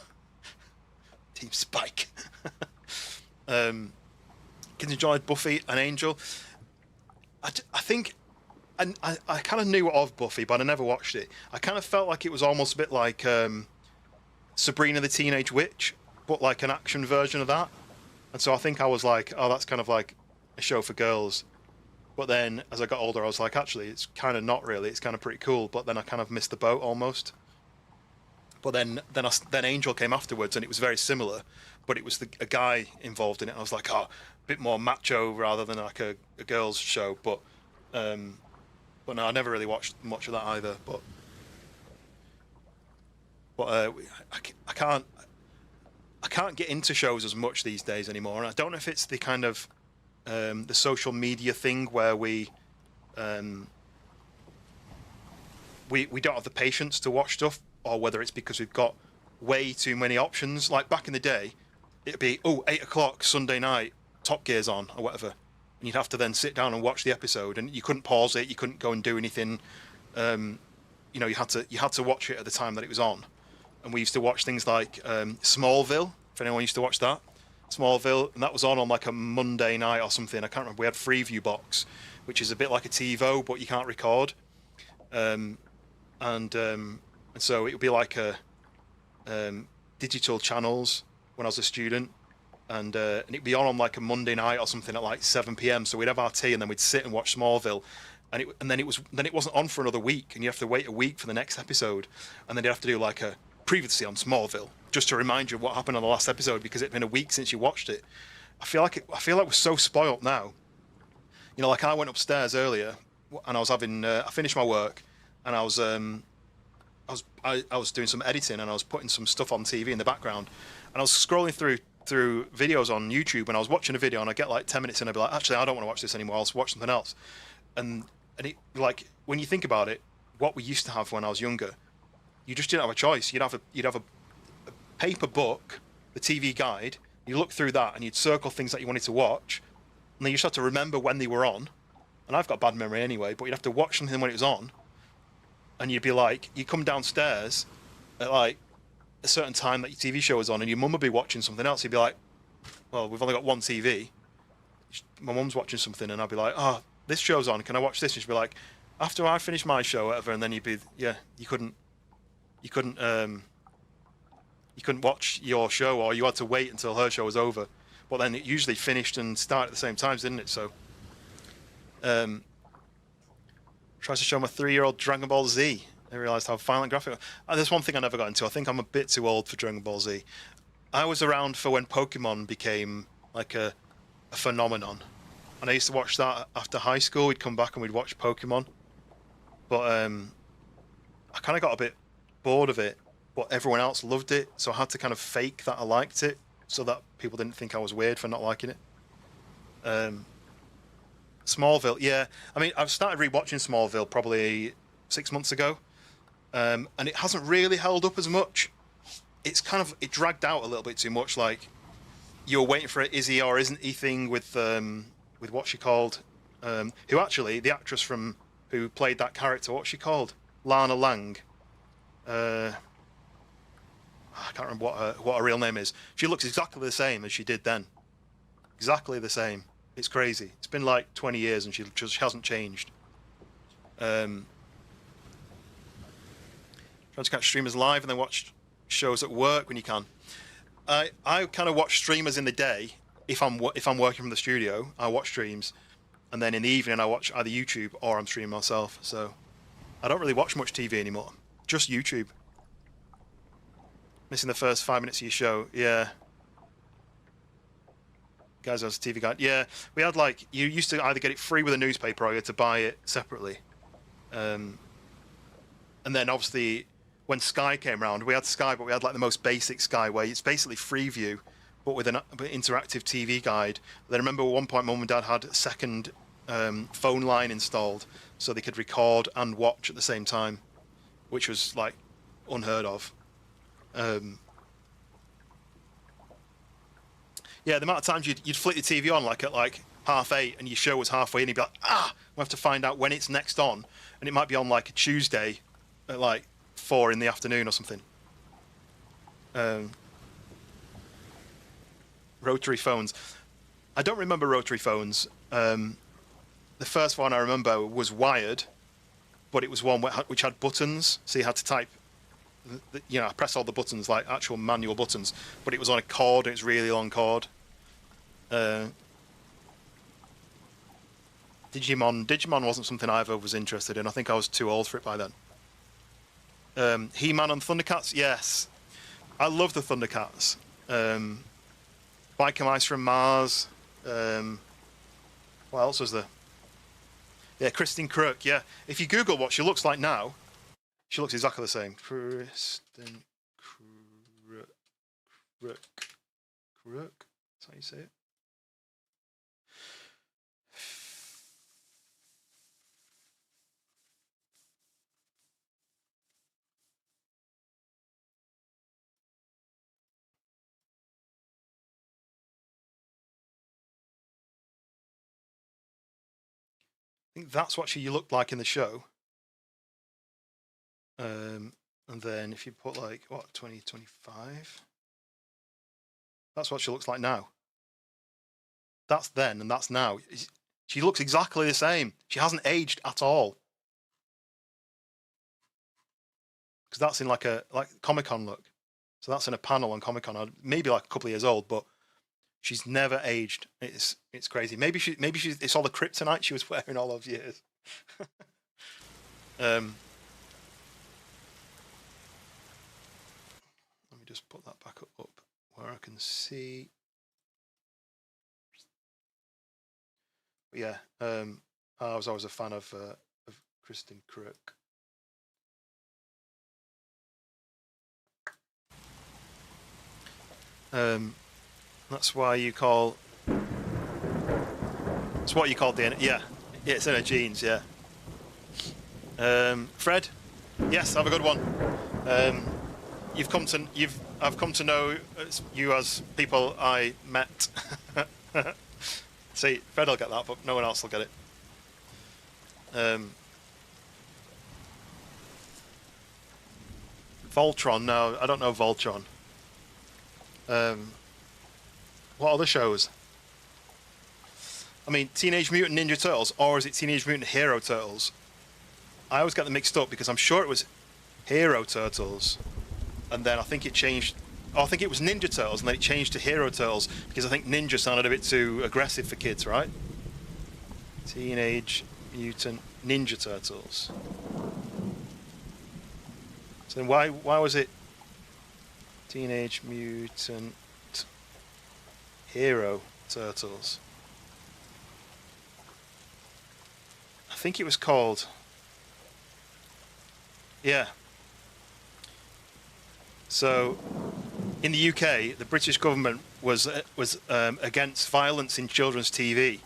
Team Spike. Can you enjoy Buffy and Angel? I think, and I kind of knew of Buffy, but I never watched it. I kind of felt like it was almost a bit like Sabrina the Teenage Witch, but like an action version of that. And so I think I was like, oh, that's kind of like a show for girls. But then as I got older, I was like, actually, it's kind of not really. It's kind of pretty cool. But then I kind of missed the boat almost. But then Angel came afterwards, and it was very similar, but it was a guy involved in it. I was like, oh, a bit more macho rather than like a girls' show. But no, I never really watched much of that either. But I can't get into shows as much these days anymore. And I don't know if it's the kind of the social media thing where we don't have the patience to watch stuff, or whether it's because we've got way too many options. Like back in the day, it'd be 8 o'clock Sunday night, Top Gear's on or whatever, and you'd have to then sit down and watch the episode, and you couldn't pause it, you couldn't go and do anything. You had to watch it at the time that it was on. And we used to watch things like Smallville, if anyone used to watch that. Smallville, and that was on like a Monday night or something. I can't remember. We had Freeview Box, which is a bit like a TiVo, but you can't record. And so it would be like digital channels when I was a student, and it'd be on like a Monday night or something at like 7 p.m. So we'd have our tea and then we'd sit and watch Smallville, and then it wasn't on for another week, and you have to wait a week for the next episode, and then you have to do like a previously on Smallville just to remind you of what happened on the last episode because it'd been a week since you watched it. I feel like we're so spoilt now. You know, like I went upstairs earlier and I was having I finished my work and I was doing some editing and I was putting some stuff on TV in the background, and I was scrolling through videos on YouTube, and I was watching a video and I get like 10 minutes in and I'd be like, actually I don't want to watch this anymore, I'll watch something else. And it, like, when you think about it, what we used to have when I was younger, you just didn't have a choice. You'd have a paper book, the TV guide, you look through that and you'd circle things that you wanted to watch, and then you just have to remember when they were on. And I've got bad memory anyway, but you'd have to watch something when it was on, and you'd be like, you come downstairs at like a certain time that your TV show was on, and your mum would be watching something else. You'd be like, well, we've only got one TV. My mum's watching something, and I'd be like, oh, this show's on, can I watch this? And she'd be like, after I finish my show, whatever. And then you'd be, yeah, you couldn't you couldn't watch your show, or you had to wait until her show was over. But then it usually finished and started at the same times, didn't it? So, tries to show my 3-year-old Dragon Ball Z. I realised how violent graphic. There's one thing I never got into. I think I'm a bit too old for Dragon Ball Z. I was around for when Pokemon became like a phenomenon, and I used to watch that after high school. We'd come back and we'd watch Pokemon, but I kind of got a bit bored of it. But everyone else loved it, so I had to kind of fake that I liked it, so that people didn't think I was weird for not liking it. Smallville, yeah. I mean, I've started rewatching Smallville probably 6 months ago, and it hasn't really held up as much. It's kind of, it dragged out a little bit too much. Like, you're waiting for an is he or isn't he thing with what's she called, who actually, the actress from who played that character, what's she called? Lana Lang. I can't remember what her real name is. She looks exactly the same as she did then. Exactly the same. It's crazy. It's been like 20 years and she hasn't changed. Trying to catch streamers live and then watch shows at work when you can. I kind of watch streamers in the day. If I'm working from the studio, I watch streams, and then in the evening I watch either YouTube or I'm streaming myself. So I don't really watch much TV anymore. Just YouTube. Missing the first 5 minutes of your show, yeah. Guys, as a TV guide, yeah. We had like, you used to either get it free with a newspaper or you had to buy it separately. And then obviously when Sky came around, we had Sky, but we had like the most basic Sky where it's basically Freeview, but with an interactive TV guide. Then I remember at one point Mum and Dad had a second phone line installed so they could record and watch at the same time, which was like unheard of. Yeah, the amount of times you'd flick the TV on like at like 8:30 and your show was halfway and you'd be like, we have to find out when it's next on, and it might be on like a Tuesday at like 4 in the afternoon or something. Rotary phones. I don't remember rotary phones. The first one I remember was wired, but it was one which had buttons, so you had to type, press all the buttons like actual manual buttons, but it was on a cord, and it's really long cord. Digimon wasn't something I ever was interested in. I think I was too old for it by then. He-Man and Thundercats, yes. I love the Thundercats. Biker Mice from Mars. What else was there? Yeah, Kristen Crook, yeah. If you Google what she looks like now, she looks exactly the same. Kristen Crook. Crook? That's how you say it? I think that's what she looked like in the show. And then if you put like, what, 2025? That's what she looks like now. That's then and that's now. She looks exactly the same. She hasn't aged at all. Because that's in like Comic-Con look. So that's in a panel on Comic-Con. Maybe like a couple of years old, but she's never aged. It's crazy. Maybe it's all the kryptonite she was wearing all those years. Let me just put that back up where I can see. But yeah, I was always a fan of Kristen Crook. That's why you call. It's what you call DNA. Yeah, it's in her genes. Yeah. Fred, yes, have a good one. I've come to know you as people I met. See, Fred will get that, but no one else will get it. Voltron, no, I don't know Voltron. What other shows? I mean, Teenage Mutant Ninja Turtles, or is it Teenage Mutant Hero Turtles? I always get them mixed up because I'm sure it was Hero Turtles, and then I think it changed I think it was Ninja Turtles, and then it changed to Hero Turtles because I think Ninja sounded a bit too aggressive for kids, right? Teenage Mutant Ninja Turtles. So then why was it Teenage Mutant Hero Turtles? I think it was called... Yeah. So, in the UK, the British government was against violence in children's TV.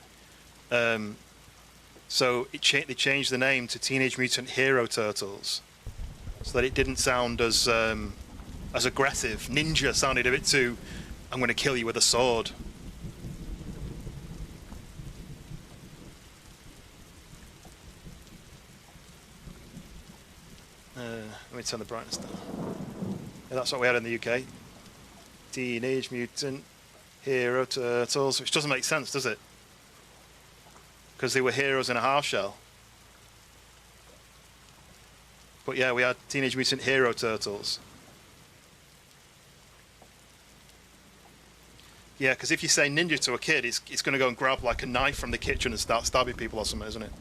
So they changed the name to Teenage Mutant Hero Turtles, so that it didn't sound as aggressive. Ninja sounded a bit too, I'm going to kill you with a sword. Let me turn the brightness down. Yeah, that's what we had in the UK. Teenage Mutant Hero Turtles, which doesn't make sense, does it? Because they were heroes in a half shell. But yeah, we had Teenage Mutant Hero Turtles. Yeah, because if you say ninja to a kid, it's going to go and grab like a knife from the kitchen and start stabbing people or something, isn't it?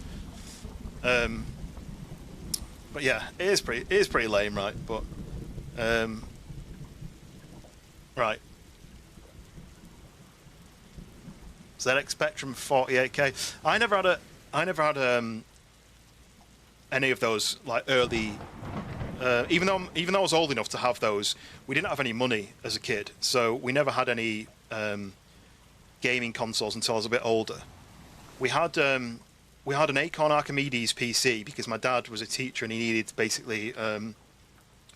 But yeah, it is pretty lame, right? But right. ZX Spectrum 48K. I never had any of those like early. Even though I was old enough to have those, we didn't have any money as a kid, so we never had any gaming consoles until I was a bit older. We had an Acorn Archimedes PC because my dad was a teacher and he needed basically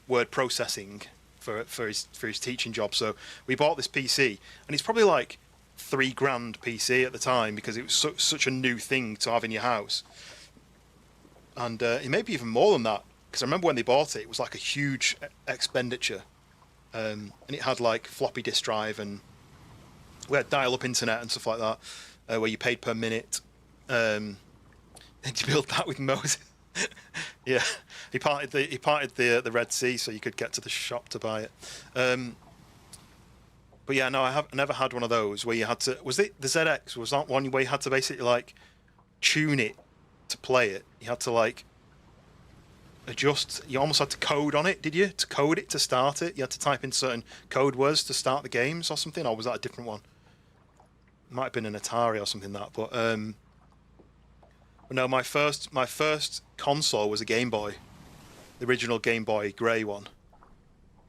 word processing for his teaching job. So we bought this PC, and it's probably like $3,000 PC at the time because it was such a new thing to have in your house. And it may be even more than that, because I remember when they bought it, it was like a huge expenditure. And it had like floppy disk drive, and we had dial-up internet and stuff like that, where you paid per minute. And you built that with Moses. Yeah, he parted the Red Sea so you could get to the shop to buy it. But yeah, no, I never had one of those where you had to. Was it the ZX? Was that one where you had to basically like tune it to play it? You had to like adjust. You almost had to code on it, did you? To code it to start it, you had to type in certain code words to start the games or something. Or was that a different one? It might have been an Atari or something like that. But no, my first console was a Game Boy, the original Game Boy Grey one.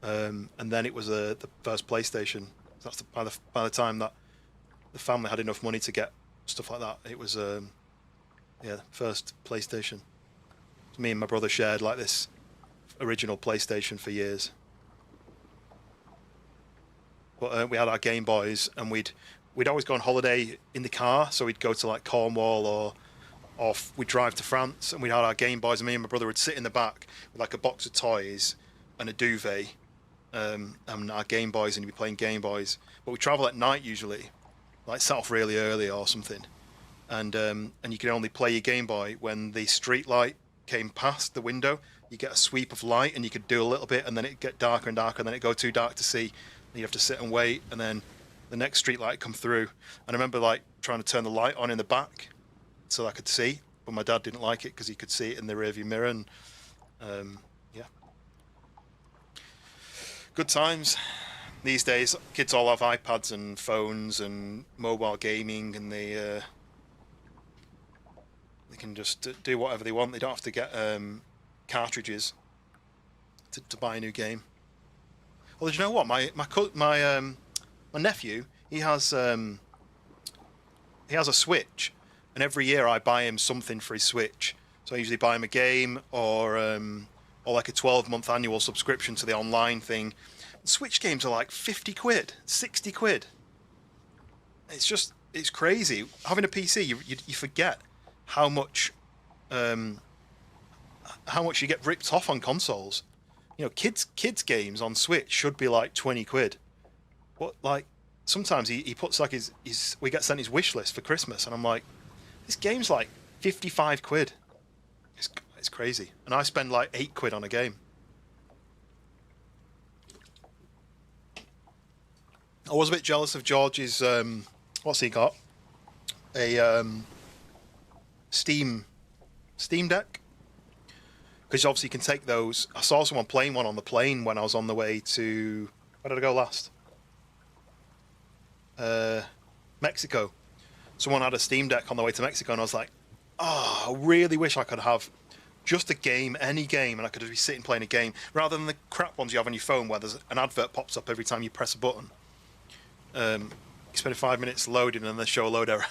And then it was the first PlayStation. That's by the time that the family had enough money to get stuff like that, it was first PlayStation. Me and my brother shared like this original PlayStation for years. But we had our Game Boys, and we'd always go on holiday in the car. So we'd go to like Cornwall or we'd drive to France, and we'd have our Game Boys, and me and my brother would sit in the back with like a box of toys and a duvet. And our Game Boys, and you'd be playing Game Boys. But we travel at night usually, like set off really early or something, and you could only play your Game Boy when the street light came past the window. You get a sweep of light, and you could do a little bit, and then it'd get darker and darker, and then it'd go too dark to see, and you'd have to sit and wait, and then the next street light come through. And I remember like trying to turn the light on in the back so I could see, but my dad didn't like it because he could see it in the rearview mirror, and yeah. Good times. These days, kids all have iPads and phones and mobile gaming, and they can just do whatever they want. They don't have to get cartridges to buy a new game. Well, did you know what? My nephew, he has a Switch, and every year I buy him something for his Switch. So I usually buy him a game or like a 12-month annual subscription to the online thing. Switch games are like 50 quid, 60 quid. It's crazy. Having a PC, you forget how much you get ripped off on consoles. You know, kids games on Switch should be like 20 quid. But like sometimes he puts like we get sent his wish list for Christmas, and I'm like, this game's like 55 quid. It's crazy. And I spend like 8 quid on a game. I was a bit jealous of George's. What's he got? A Steam Deck. Because obviously you can take those. I saw someone playing one on the plane when I was on the way to... Where did I go last? Mexico. Someone had a Steam Deck on the way to Mexico, and I was like, oh, I really wish I could have just a game, any game, and I could just be sitting playing a game, rather than the crap ones you have on your phone where there's an advert pops up every time you press a button. You spend 5 minutes loading and then show a load error.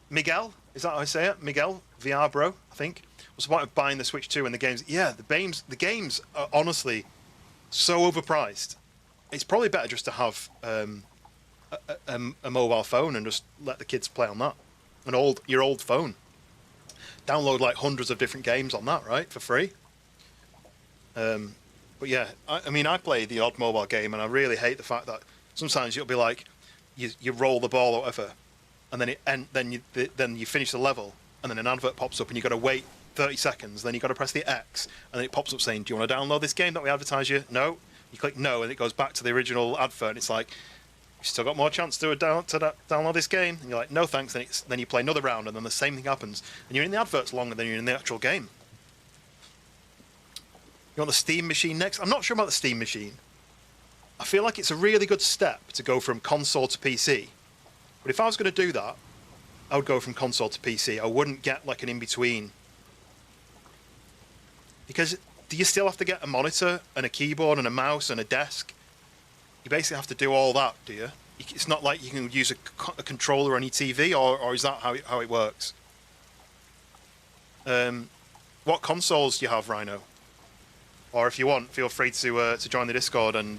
Miguel, is that how I say it? Miguel, VR bro, I think. What's the point of buying the Switch 2 and the games? Yeah, the games are honestly so overpriced. It's probably better just to have a mobile phone and just let the kids play on that. Your old phone. Download like hundreds of different games on that, right, for free. But yeah, I mean, I play the odd mobile game, and I really hate the fact that sometimes you'll be like, you roll the ball or whatever, and then you finish the level, and then an advert pops up, and you've got to wait 30 seconds. Then you've got to press the X, and then it pops up saying, "Do you want to download this game that we advertise you?" No. You click no, and it goes back to the original advert, and it's like, you've still got more chance to download this game. And you're like, no thanks, then you play another round, and then the same thing happens. And you're in the adverts longer than you're in the actual game. You want the Steam machine next? I'm not sure about the Steam machine. I feel like it's a really good step to go from console to PC. But if I was going to do that, I would go from console to PC. I wouldn't get like an in-between. Because do you still have to get a monitor and a keyboard and a mouse and a desk? You basically have to do all that, do you? It's not like you can use a controller on your TV, or is that how it works? What consoles do you have, Rhino? Or if you want, feel free to join the Discord and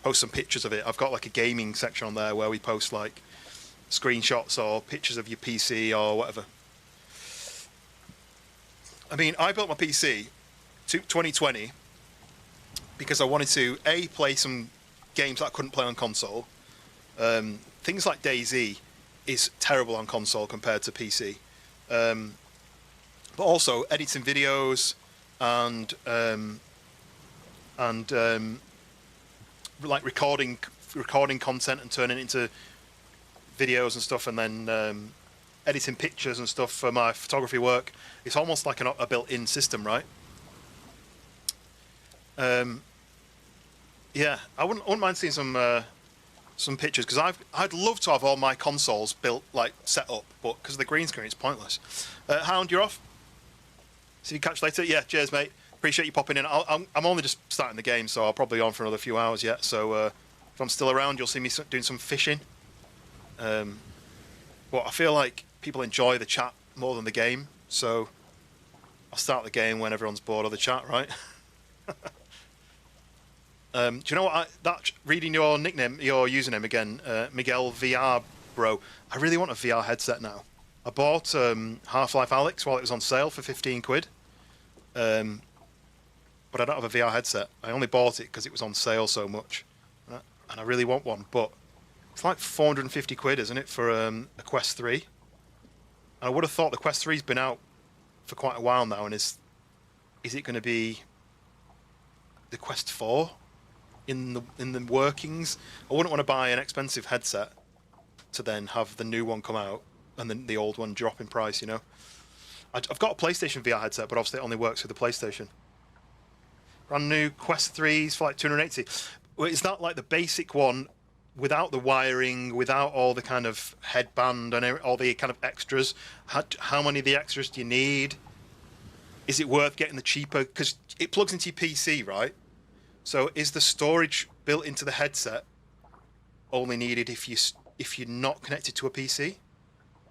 post some pictures of it. I've got like a gaming section on there where we post like screenshots or pictures of your PC or whatever. I mean, I built my PC 2020 because I wanted to play some games that I couldn't play on console. Things like DayZ is terrible on console compared to PC, but also editing videos and like recording content and turning it into videos and stuff, and then editing pictures and stuff for my photography work. It's almost like a built-in system, right? Yeah, I wouldn't mind seeing some pictures, because I'd love to have all my consoles built, like set up, but because of the green screen, it's pointless. Hound, you're off. See you catch later. Yeah, cheers, mate. Appreciate you popping in. I'm only just starting the game, so I'll probably be on for another few hours yet. So if I'm still around, you'll see me doing some fishing. But I feel like people enjoy the chat more than the game, so I'll start the game when everyone's bored of the chat, right? Do you know what? Reading your nickname, your username again, Miguel VR Bro. I really want a VR headset now. I bought Half-Life Alyx while it was on sale for 15 quid. But I don't have a VR headset. I only bought it because it was on sale so much. And I really want one, but it's like 450 quid, isn't it, for a Quest 3? And I would have thought the Quest 3's been out for quite a while now, and is it going to be the Quest 4 in the workings? I wouldn't want to buy an expensive headset to then have the new one come out and then the old one drop in price, you know? I've got a PlayStation VR headset, but obviously it only works with the PlayStation. Brand new Quest 3s for like 280. Is that like the basic one without the wiring, without all the kind of headband and all the kind of extras? How many of the extras do you need? Is it worth getting the cheaper? Because it plugs into your PC, right? So is the storage built into the headset only needed if you're not connected to a PC?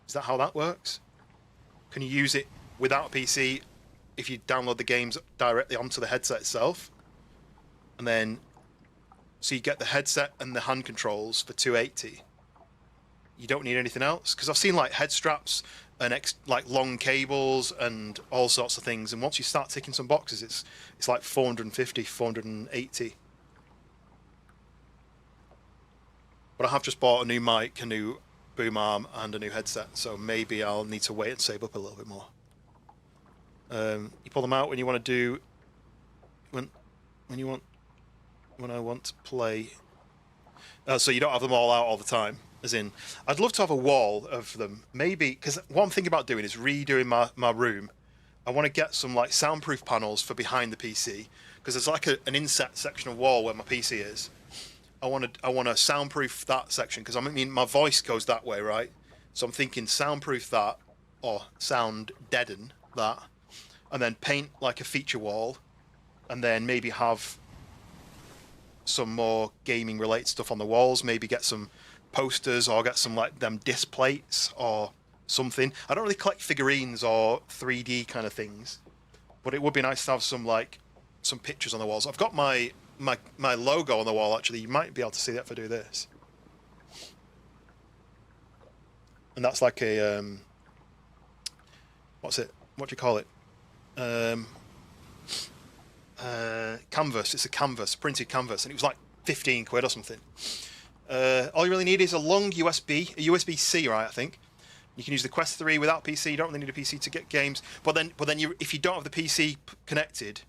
Is that how that works? Can you use it without a PC if you download the games directly onto the headset itself? And then, so you get the headset and the hand controls for 280. You don't need anything else? Because I've seen like head straps and like long cables and all sorts of things. And once you start ticking some boxes, it's like 450, 480. But I have just bought a new mic, a new boom arm, and a new headset. So maybe I'll need to wait and save up a little bit more. You pull them out when you want to do when when I want to play. So you don't have them all out all the time. As in, I'd love to have a wall of them. Maybe, because what I'm thinking about doing is redoing my room. I want to get some like soundproof panels for behind the PC, because there's like an inset section of wall where my PC is. I want to soundproof that section, because I mean my voice goes that way, right? So I'm thinking soundproof that, or sound deaden that, and then paint like a feature wall, and then maybe have some more gaming related stuff on the walls. Maybe get some posters, or get some like them disc plates or something. I don't really collect figurines or 3D kind of things, but it would be nice to have some like some pictures on the walls. I've got my logo on the wall actually. You might be able to see that if I do this, and that's like a what's it? What do you call it? Canvas. It's a canvas, printed canvas, and it was like 15 quid or something. All you really need is a long USB, a USB-C, right? I think you can use the Quest 3 without PC. You don't really need a PC to get games. But then if you don't have the PC connected,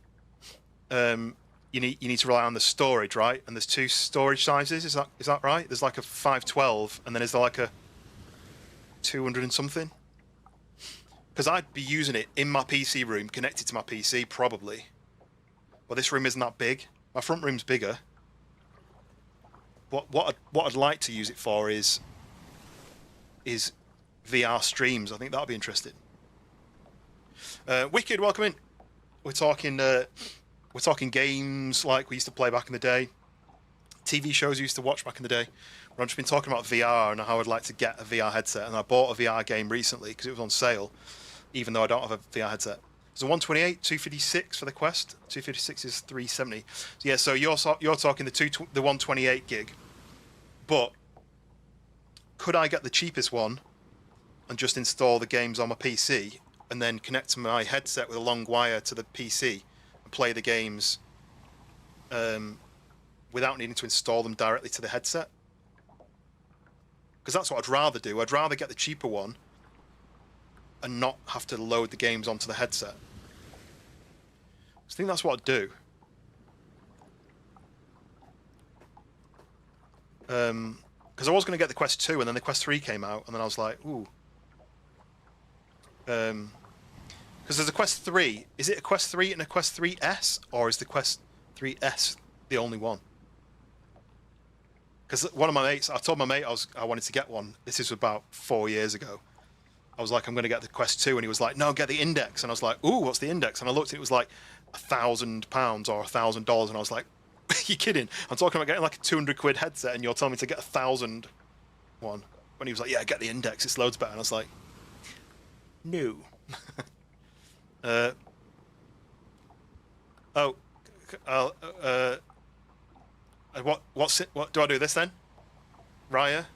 you need to rely on the storage, right? And there's two storage sizes. Is that right? There's like a 512, and then is there like a 200 and something? Because I'd be using it in my PC room, connected to my PC, probably. Well, this room isn't that big. My front room's bigger. What I'd like to use it for is VR streams. I think that'll be interesting. Wicked, welcome in. We're talking games like we used to play back in the day, TV shows we used to watch back in the day. I've just been talking about VR and how I'd like to get a VR headset, and I bought a VR game recently because it was on sale, even though I don't have a VR headset. It's a 128, 256 for the Quest. 256 is 370. So yeah, so you're talking the 128 gig, but could I get the cheapest one and just install the games on my PC and then connect to my headset with a long wire to the PC and play the games without needing to install them directly to the headset? Because that's what I'd rather do. I'd rather get the cheaper one and not have to load the games onto the headset. I think that's what I'd do. Because I was going to get the Quest 2, and then the Quest 3 came out, and then I was like, ooh. Because there's a Quest 3. Is it a Quest 3 and a Quest 3S, or is the Quest 3S the only one? Because one of my mates, I told my mate I wanted to get one. This is about 4 years ago. I was like, I'm going to get the Quest 2, and he was like, no, get the Index. And I was like, ooh, what's the Index? And I looked, and it was like £1,000 or $1,000, and I was like, are you kidding? I'm talking about getting like a 200 quid headset, and you're telling me to get 1,000 one. When he was like, yeah, get the Index, it's loads better. And I was like, no. What do I do this then? Raya?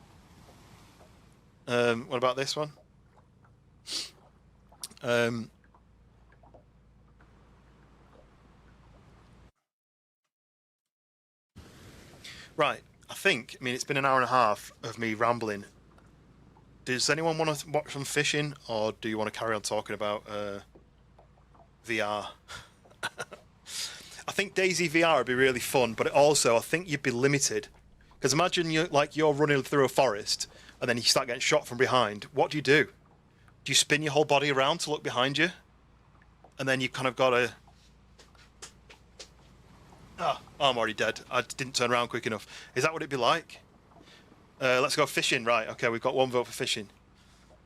What about this one? Right, I mean, it's been an hour and a half of me rambling. Does anyone want to watch some fishing, or do you want to carry on talking about VR? I think DayZ VR would be really fun, but also I think you'd be limited. Because imagine you're running through a forest, and then you start getting shot from behind. What do? Do you spin your whole body around to look behind you? And then you kind of got to... Oh, I'm already dead. I didn't turn around quick enough. Is that what it'd be like? Let's go fishing. Right, okay, we've got one vote for fishing.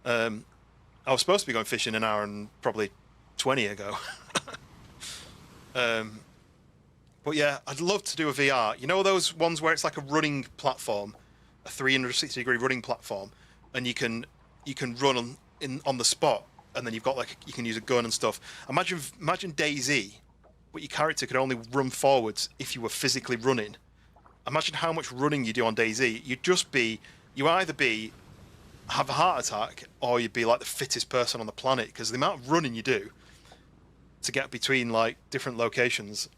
I was supposed to be going fishing an hour and probably 20 ago. But yeah, I'd love to do a VR. You know those ones where it's like a running platform, a 360-degree running platform, and you can run on the spot, and then you've got like you can use a gun and stuff. Imagine DayZ, but your character could only run forwards if you were physically running. Imagine how much running you do on DayZ. You either have a heart attack, or you'd be like the fittest person on the planet, because the amount of running you do to get between like different locations,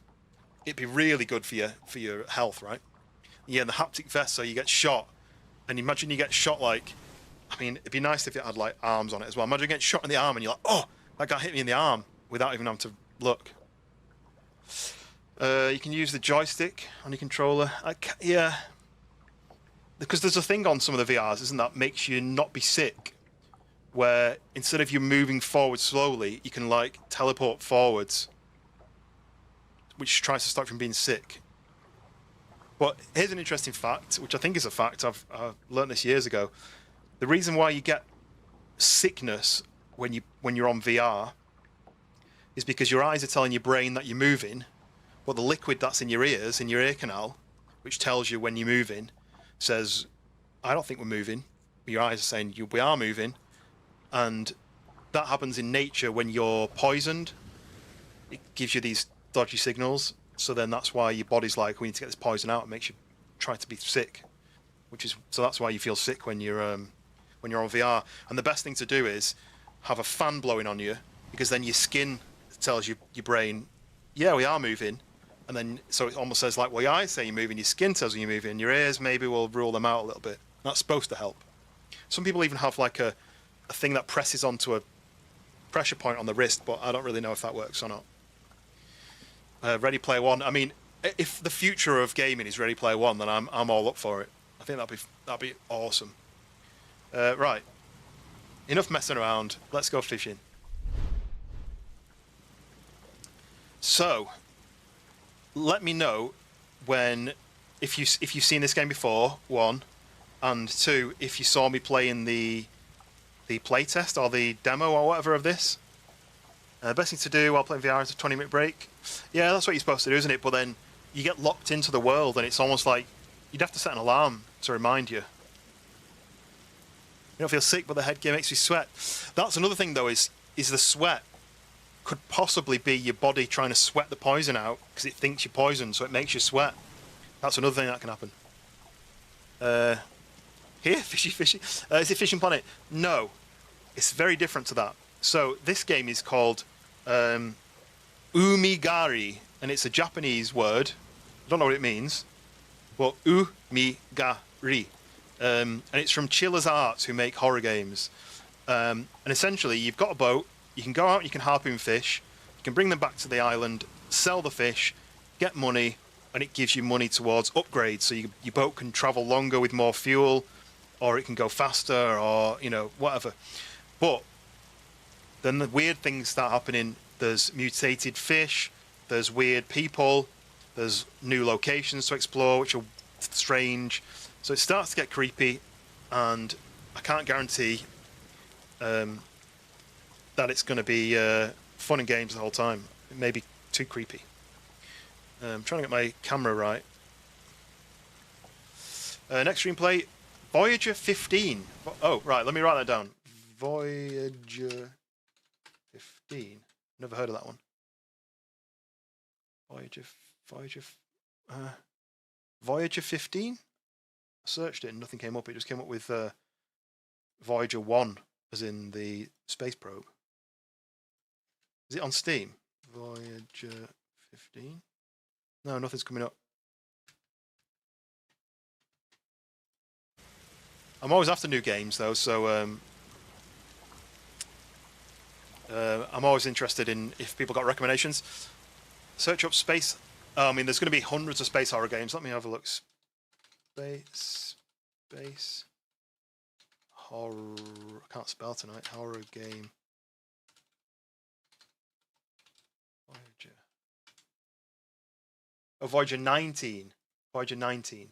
it'd be really good for your health, right? Yeah, and the haptic vest, so you get shot, and imagine you get shot like, I mean, it'd be nice if it had like arms on it as well. Imagine getting shot in the arm, and you're like, oh, that guy hit me in the arm, without even having to look. You can use the joystick on your controller. Yeah. Because there's a thing on some of the VRs, isn't that makes you not be sick, where instead of you moving forward slowly, you can like teleport forwards, which tries to stop you from being sick. But here's an interesting fact, which I think is a fact. I've learned this years ago. The reason why you get sickness when you're on VR is because your eyes are telling your brain that you're moving, but the liquid that's in your ears, in your ear canal, which tells you when you're moving, says, I don't think we're moving. Your eyes are saying we are moving. And that happens in nature when you're poisoned. It gives you these dodgy signals. So then that's why your body's like, we need to get this poison out. It makes you try to be sick. So that's why you feel sick when you're on VR. And the best thing to do is have a fan blowing on you, because then your skin tells your brain, yeah, we are moving. And then, so it almost says like, well, your eyes say you're moving, your skin tells you you're moving, your ears maybe will rule them out a little bit. That's supposed to help. Some people even have like a thing that presses onto a pressure point on the wrist, but I don't really know if that works or not. Ready Player One. I mean, if the future of gaming is Ready Player One, then I'm all up for it. I think that'd be awesome. Right. Enough messing around. Let's go fishing. So, let me know if you've seen this game before, 1, and 2, if you saw me playing the playtest or the demo or whatever of this. Best thing to do while playing VR is a 20-minute break. Yeah, that's what you're supposed to do, isn't it? But then you get locked into the world, and it's almost like you'd have to set an alarm to remind you. You don't feel sick, but the headgear makes you sweat. That's another thing, though, is the sweat could possibly be your body trying to sweat the poison out because it thinks you're poisoned, so it makes you sweat. That's another thing that can happen. Here, fishy. Is it Fishing Planet? No. It's very different to that. So this game is called UMIGARI, and it's a Japanese word. I don't know what it means, but UMIGARI. And it's from Chiller's Arts, who make horror games. And essentially, you've got a boat. You can go out, you can harpoon fish, you can bring them back to the island, sell the fish, get money, and it gives you money towards upgrades. So your boat can travel longer with more fuel, or it can go faster, or, you know, whatever. But then the weird things start happening. There's mutated fish, there's weird people, there's new locations to explore, which are strange. So it starts to get creepy, and I can't guarantee that it's going to be fun and games the whole time. It may be too creepy. I'm trying to get my camera right. Next screenplay, Voyager 15. Oh, right, let me write that down. Voyager 15. Never heard of that one. Voyager 15? I searched it and nothing came up. It just came up with Voyager 1, as in the space probe. Is it on Steam? Voyager 15? No, nothing's coming up. I'm always after new games, though, so I'm always interested in if people got recommendations. Search up space. I mean, there's going to be hundreds of space horror games. Let me have a look. Space horror. I can't spell tonight. Horror game. Voyager. Oh, Voyager 19. Voyager 19.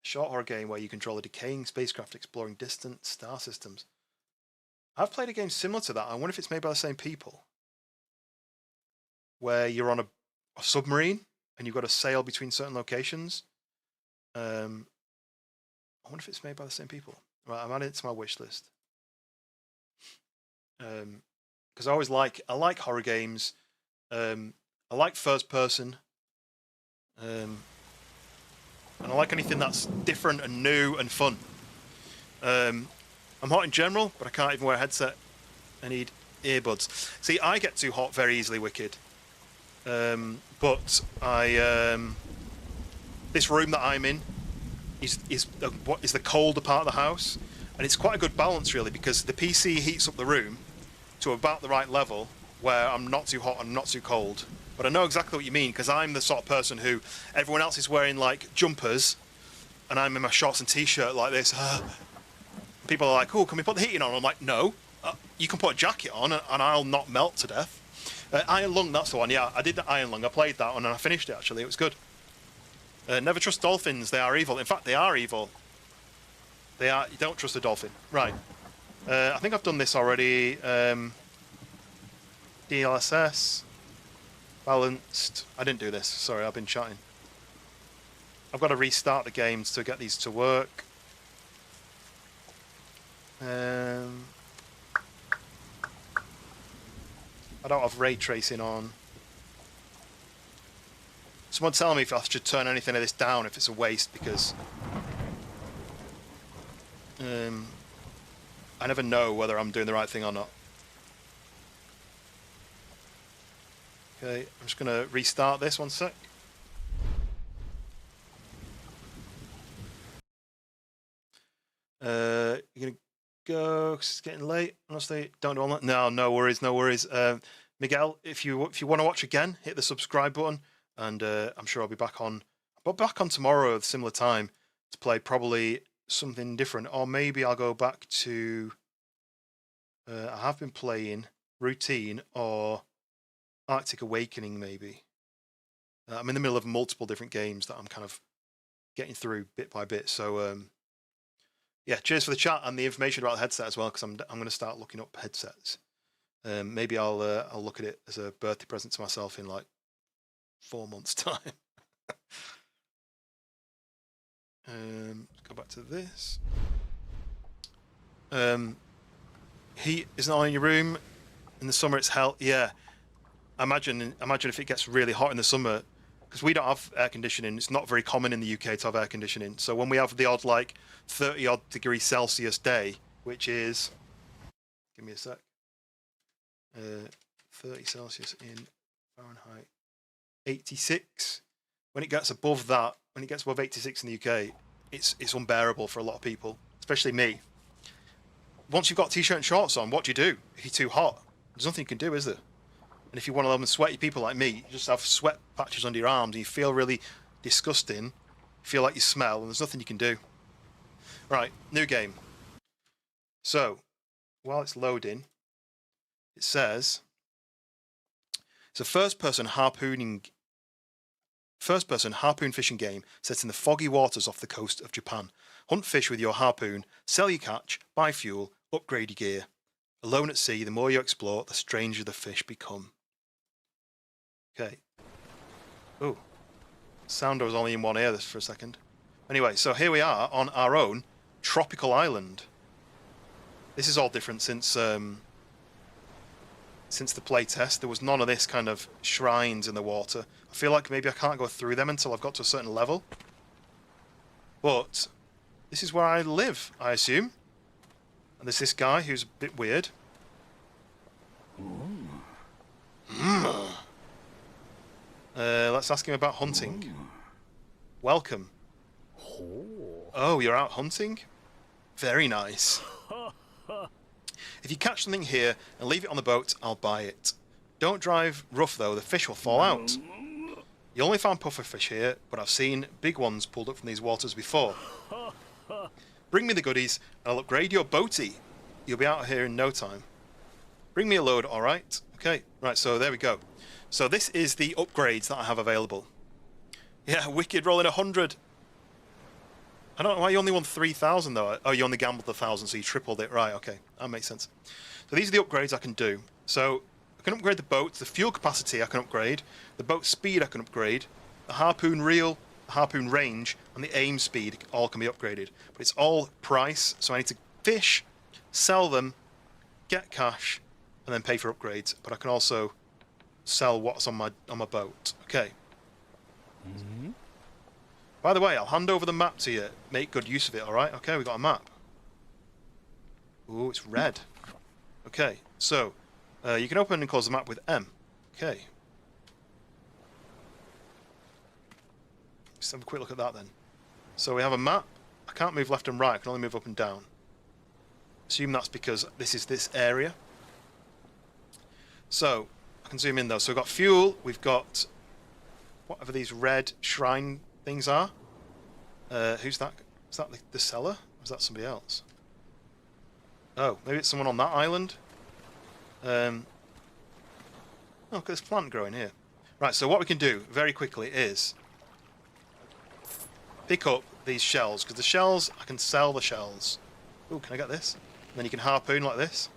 Short horror game where you control a decaying spacecraft exploring distant star systems. I've played a game similar to that. I wonder if it's made by the same people. Where you're on a submarine and you've got to sail between certain locations. I wonder if it's made by the same people. Right, I'm adding it to my wish list. Because I like horror games. I like first person. And I like anything that's different and new and fun. I'm hot in general, but I can't even wear a headset. I need earbuds. See, I get too hot very easily, Wicked. But this room that I'm in is the colder part of the house, and it's quite a good balance really, because the PC heats up the room to about the right level, where I'm not too hot and not too cold. But I know exactly what you mean, because I'm the sort of person who everyone else is wearing like jumpers, and I'm in my shorts and t-shirt like this. People are like, "Oh, can we put the heating on?" I'm like, "No, you can put a jacket on, and I'll not melt to death." Iron Lung, that's the one. Yeah, I did the Iron Lung. I played that one and I finished it. Actually, it was good. Never trust dolphins. They are evil. In fact, they are evil. They are. You don't trust a dolphin, right? I think I've done this already. DLSS. Balanced. I didn't do this. Sorry, I've been chatting. I've got to restart the games to get these to work. I don't have ray tracing on. Someone tell me if I should turn anything of this down, if it's a waste, because I never know whether I'm doing the right thing or not. Okay, I'm just going to restart this, one sec. You're going to go, 'cause it's getting late. Honestly, don't do all that. No, no worries, no worries. Miguel, if you want to watch again, hit the subscribe button, and I'm sure I'll be back on. I'll be back on tomorrow at a similar time to play probably something different, or maybe I'll go back to. I have been playing Routine or Arctic Awakening, maybe. I'm in the middle of multiple different games that I'm kind of getting through bit by bit. So yeah, cheers for the chat and the information about the headset as well, because I'm going to start looking up headsets. Maybe I'll look at it as a birthday present to myself in like 4 months' time. Let's go back to this. Heat isn't on in your room. In the summer, it's hell. Yeah. Imagine if it gets really hot in the summer, because we don't have air conditioning. It's not very common in the UK to have air conditioning. So when we have the odd like 30 odd degrees Celsius day, which is, give me a sec, 30 Celsius in Fahrenheit, 86. When it gets above that, when it gets above 86 in the UK, it's unbearable for a lot of people, especially me. Once you've got t-shirt and shorts on, what do you do if you're too hot? There's nothing you can do, is there? And if you're one of them sweaty people like me, you just have sweat patches under your arms and you feel really disgusting, you feel like you smell, and there's nothing you can do. Right, new game. So, while it's loading, it says it's a first-person harpoon fishing game set in the foggy waters off the coast of Japan. Hunt fish with your harpoon, sell your catch, buy fuel, upgrade your gear. Alone at sea, the more you explore, the stranger the fish become. Okay. Oh. Sounder was only in one ear for a second. Anyway, so here we are on our own tropical island. This is all different since the playtest. There was none of this kind of shrines in the water. I feel like maybe I can't go through them until I've got to a certain level. But this is where I live, I assume. And there's this guy who's a bit weird. Let's ask him about hunting. Welcome. Oh, you're out hunting? Very nice. If you catch something here and leave it on the boat, I'll buy it. Don't drive rough though, the fish will fall out. You only found pufferfish here, but I've seen big ones pulled up from these waters before. Bring me the goodies, and I'll upgrade your boatie. You'll be out here in no time. Bring me a load, alright? Okay, right, so there we go. So this is the upgrades that I have available. Yeah, wicked, rolling 100. I don't know why you only won 3,000 though. Oh, you only gambled 1,000, so you tripled it. Right, okay, that makes sense. So these are the upgrades I can do. So I can upgrade the boat, the fuel capacity I can upgrade, the boat speed I can upgrade, the harpoon reel, the harpoon range, and the aim speed all can be upgraded. But it's all price, so I need to fish, sell them, get cash, and then pay for upgrades. But I can also sell what's on my boat. Okay. By the way, I'll hand over the map to you. Make good use of it, alright? Okay, we got a map. Ooh, it's red. Okay, so you can open and close the map with M. Okay. Let's have a quick look at that then. So we have a map. I can't move left and right, I can only move up and down. Assume that's because this is this area. So, I can zoom in though. So we've got fuel, we've got whatever these red shrine things are. Who's that? Is that the seller? Or is that somebody else? Oh, maybe it's someone on that island. Oh, look at this plant growing here. Right, so what we can do very quickly is pick up these shells, because the shells, I can sell the shells. Ooh, can I get this? And then you can harpoon like this.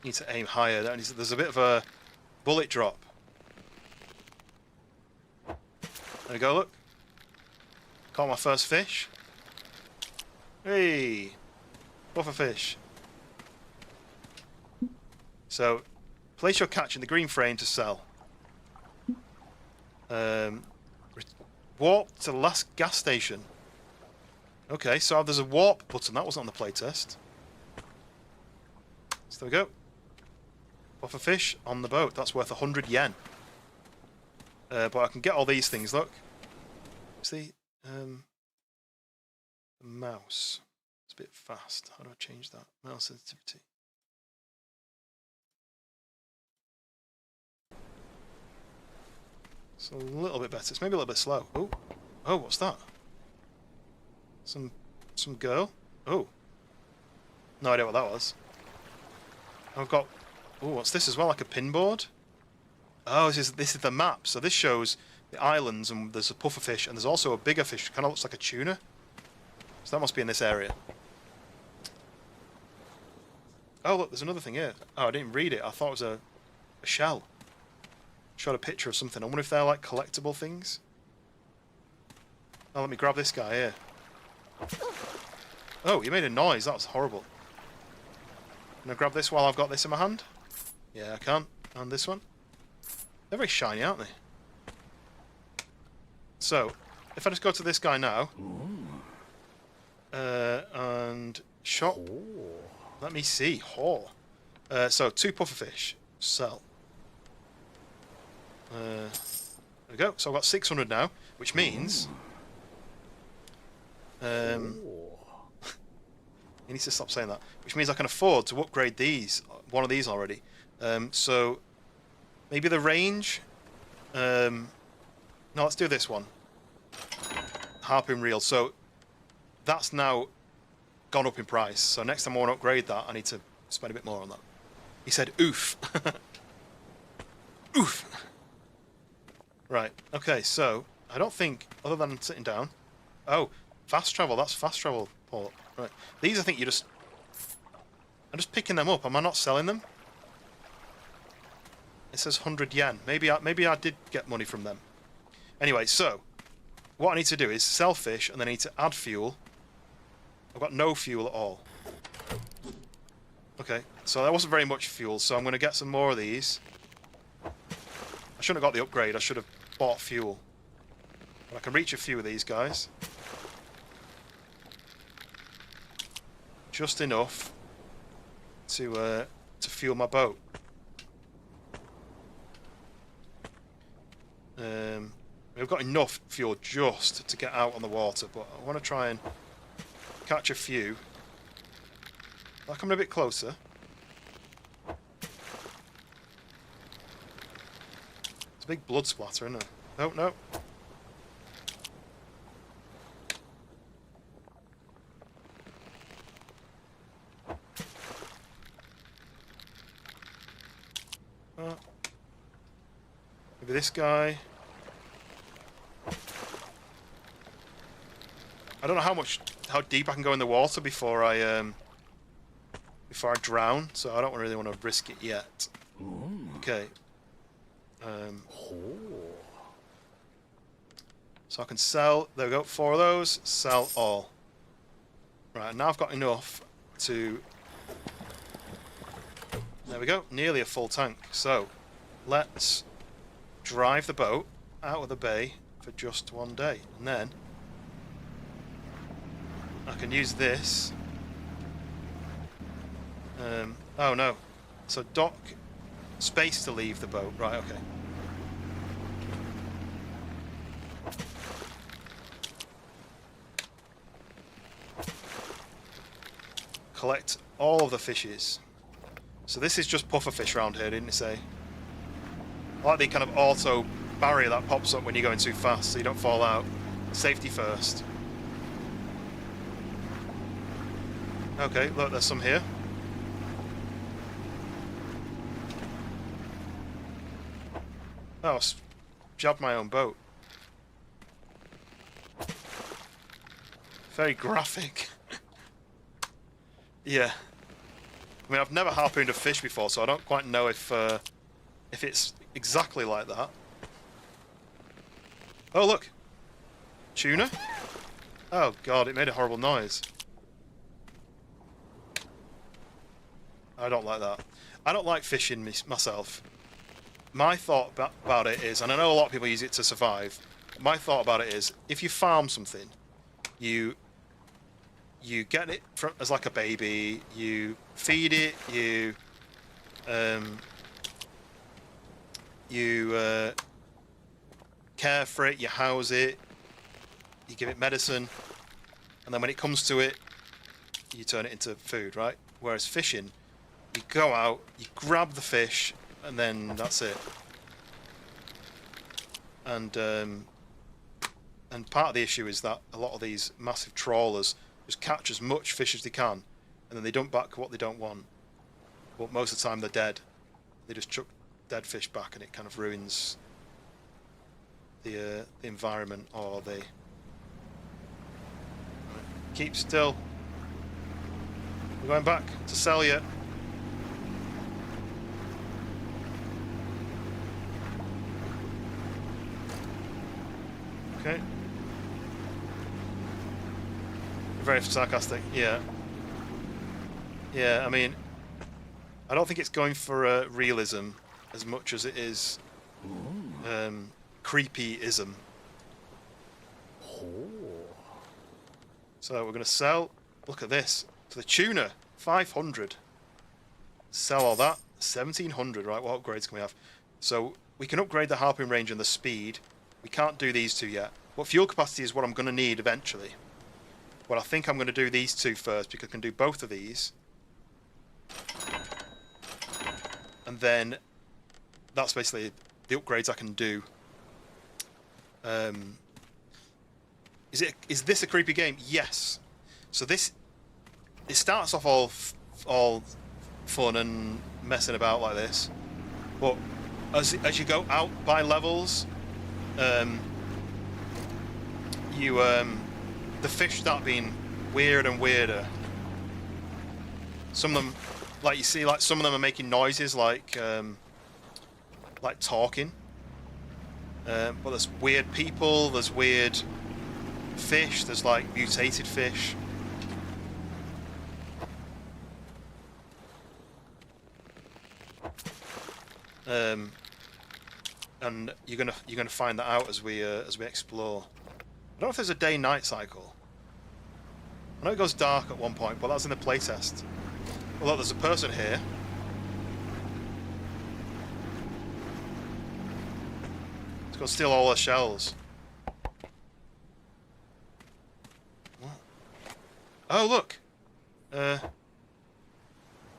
Need to aim higher. There's a bit of a bullet drop. There we go, look. Caught my first fish. Hey! Buffer fish. So, place your catch in the green frame to sell. Warp to the last gas station. Okay, so there's a warp button. That wasn't on the playtest. So there we go. Buffer fish on the boat. That's worth 100 yen. But I can get all these things, look. See? The mouse. It's a bit fast. How do I change that? Mouse sensitivity. It's a little bit better. It's maybe a little bit slow. Oh, oh, what's that? Some girl. Oh, no idea what that was. I've got. Oh, what's this as well? Like a pinboard. Oh, this is the map. So this shows the islands, and there's a pufferfish, and there's also a bigger fish. Kind of looks like a tuna. So that must be in this area. Oh, look, there's another thing here. Oh, I didn't read it. I thought it was a shell. Showed a picture of something. I wonder if they're like collectible things. Oh, let me grab this guy here. Oh, you made a noise. That was horrible. Can I grab this while I've got this in my hand? Yeah, I can. And this one. They're very shiny, aren't they? So, if I just go to this guy now. And shop. Let me see. Haul. So, 2 pufferfish. Sell. There we go. So I've got 600 now, which means you need to stop saying that. Which means I can afford to upgrade one of these already. So maybe the range. No, let's do this one. Harpoon reel. So that's now gone up in price. So next time I want to upgrade that, I need to spend a bit more on that. He said, "Oof." Oof. Right, okay, so, I don't think, other than sitting down... Oh, fast travel, that's fast travel port. Right, these I think I'm just picking them up, am I not selling them? It says 100 yen, maybe I did get money from them. Anyway, so, what I need to do is sell fish, and then I need to add fuel. I've got no fuel at all. Okay, so that wasn't very much fuel, so I'm going to get some more of these. I shouldn't have got the upgrade, I should have bought fuel. But I can reach a few of these guys. Just enough to fuel my boat. We've got enough fuel just to get out on the water, but I want to try and catch a few. I'm coming a bit closer. It's a big blood splatter, isn't it? Oh, no. Maybe this guy. I don't know how deep I can go in the water before I drown, so I don't really want to risk it yet. Okay. So I can sell, there we go, 4 of those, sell all. Right, now I've got enough to, there we go, nearly a full tank. So, let's drive the boat out of the bay for just 1 day. And then, I can use this. Oh no. So dock, space to leave the boat, right, okay. Collect all of the fishes. So this is just pufferfish around here, didn't you say? I like the kind of auto barrier that pops up when you're going too fast so you don't fall out. Safety first. Okay, look, there's some here. Oh, jabbed my own boat. Very graphic. Yeah. I mean, I've never harpooned a fish before, so I don't quite know if it's exactly like that. Oh, look. Tuna? Oh, God, it made a horrible noise. I don't like that. I don't like fishing myself. My thought about it is, and I know a lot of people use it to survive, my thought about it is, if you farm something, you get it as like a baby, you feed it, you care for it, you house it, you give it medicine, and then when it comes to it, you turn it into food, right? Whereas fishing, you go out, you grab the fish, and then that's it. And part of the issue is that a lot of these massive trawlers just catch as much fish as they can, and then they dump back what they don't want. But most of the time they're dead. They just chuck dead fish back, and it kind of ruins the environment, or they... Keep still. We're going back to sell you. Okay. Very sarcastic, yeah. Yeah, I mean, I don't think it's going for realism as much as it is creepy-ism. So we're going to sell, look at this, for the tuna, 500. Sell all that, 1700, right, what upgrades can we have? So we can upgrade the harpoon range and the speed. We can't do these two yet. But fuel capacity is what I'm going to need eventually. Well, I think I'm going to do these two first, because I can do both of these. And then that's basically the upgrades I can do. Is this a creepy game? Yes. So it starts off all fun and messing about like this, but as you go out by levels, the fish start being weird and weirder. Some of them, like you see, like some of them are making noises like talking. But there's weird people, there's weird fish, there's like mutated fish. And you're gonna find that out as we explore. I don't know if there's a day-night cycle. I know it goes dark at one point, but that's in the playtest. Well, look, there's a person here. Let's go steal all their shells. What? Oh, look! I'll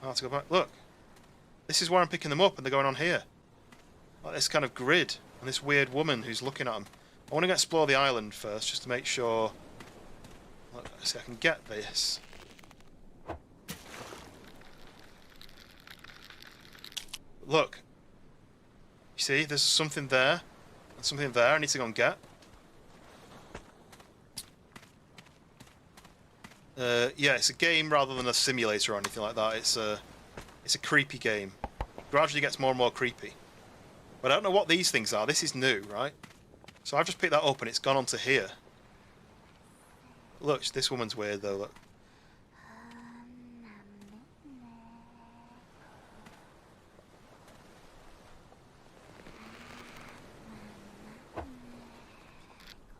have to go back. Look! This is where I'm picking them up, and they're going on here. Like this kind of grid, and this weird woman who's looking at them. I want to explore the island first, just to make sure... Look, see, I can get this. Look. You see, there's something there, and something there I need to go and get. Yeah, it's a game rather than a simulator or anything like that. It's a creepy game. It gradually gets more and more creepy. But I don't know what these things are. This is new, right? So I've just picked that up and it's gone onto here. Look, this woman's weird though, look.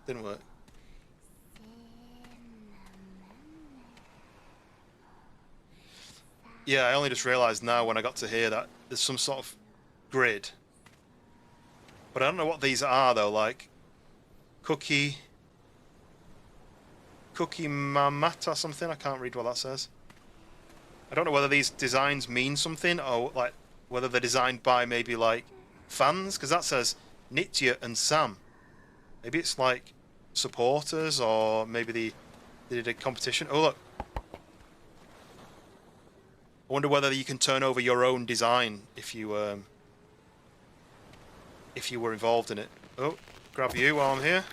Didn't work. Yeah, I only just realised now when I got to here that there's some sort of grid. But I don't know what these are though, like Cookie Mamat or something, I can't read what that says. I don't know whether these designs mean something, or like whether they're designed by maybe like fans, because that says Nitya and Sam. Maybe it's like supporters, or maybe they did a competition. Oh look. I wonder whether you can turn over your own design if you were involved in it. Oh, grab you while I'm here.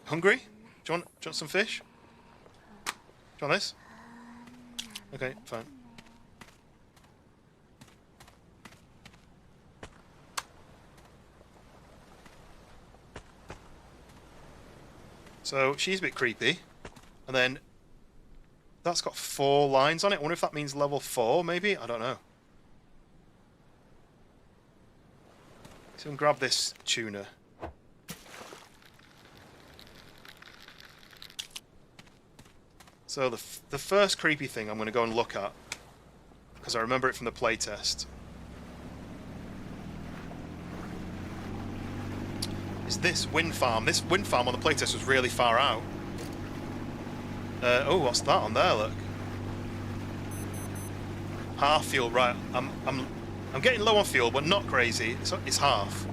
Hungry? Do you want some fish? Do you want this? Okay, fine. So she's a bit creepy, and then that's got 4 lines on it. I wonder if that means level 4, maybe? I don't know. So we can grab this tuna. So the first creepy thing I'm going to go and look at, because I remember it from the playtest, is this wind farm. This wind farm on the playtest was really far out. Oh, what's that on there? Look, half fuel. Right, I'm getting low on fuel, but not crazy. It's half.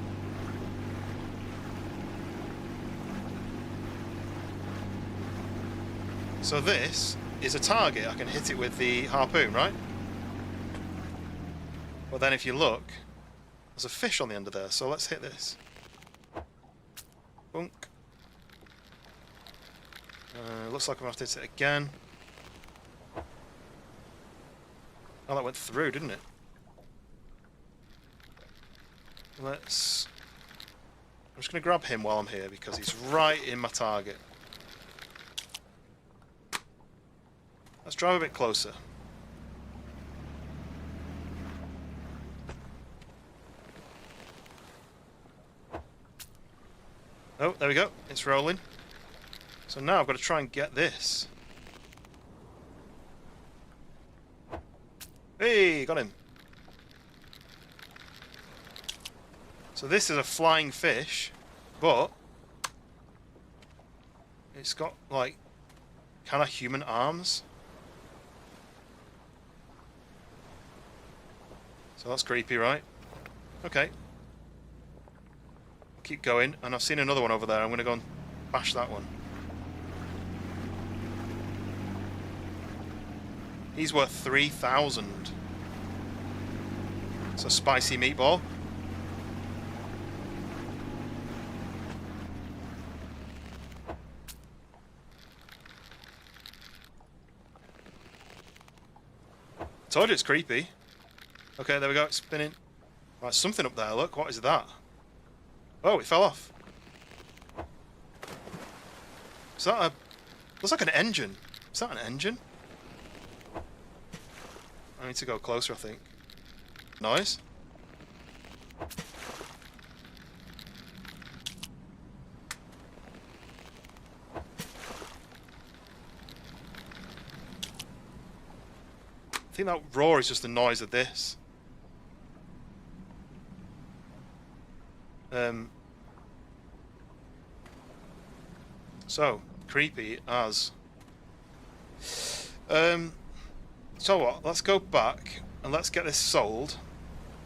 So this is a target. I can hit it with the harpoon, right? But then if you look, there's a fish on the end of there. So let's hit this. Bunk. Looks like I'm going to have to hit it again. Oh, that went through, didn't it? I'm just going to grab him while I'm here because he's right in my target. Let's drive a bit closer. Oh, there we go. It's rolling. So now I've got to try and get this. Hey, got him. So this is a flying fish, but it's got like kind of human arms. So that's creepy, right? Okay. Keep going, and I've seen another one over there. I'm going to go and bash that one. He's worth 3,000. It's a spicy meatball. Told you it's creepy. Okay, there we go, it's spinning. Right, something up there, look, what is that? Oh, it fell off. Is that a... looks like an engine. Is that an engine? I need to go closer, I think. Noise? I think that roar is just the noise of this. So creepy as. So what? Let's go back and let's get this sold,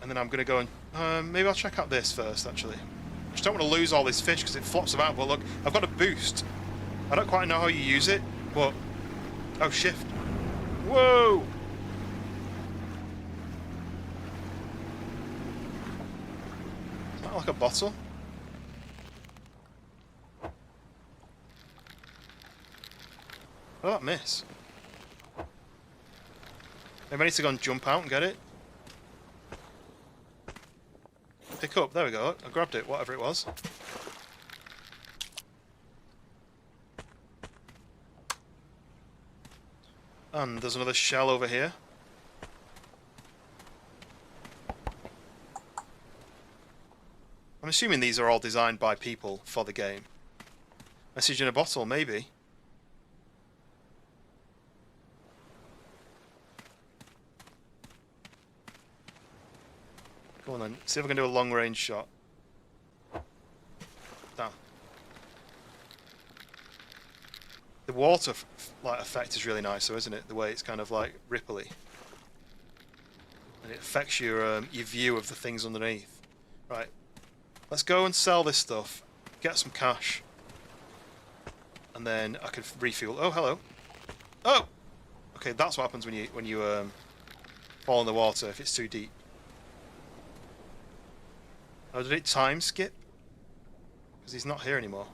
and then I'm gonna go and maybe I'll check out this first. Actually, I just don't want to lose all this fish because it flops about. But look, I've got a boost. I don't quite know how you use it, but oh, shift. Whoa! Is that like a bottle? What did that miss? Maybe I need to go and jump out and get it. Pick up, there we go. I grabbed it, whatever it was. And there's another shell over here. I'm assuming these are all designed by people for the game. Message in a bottle, maybe. Go on then, see if I can do a long range shot. Damn. water like effect is really nice, though, isn't it? The way it's kind of like ripply, and it affects your view of the things underneath. Right, let's go and sell this stuff, get some cash, and then I can refuel. Oh, hello. Oh, okay. That's what happens when you fall in the water if it's too deep. Oh, did it time skip? Because he's not here anymore.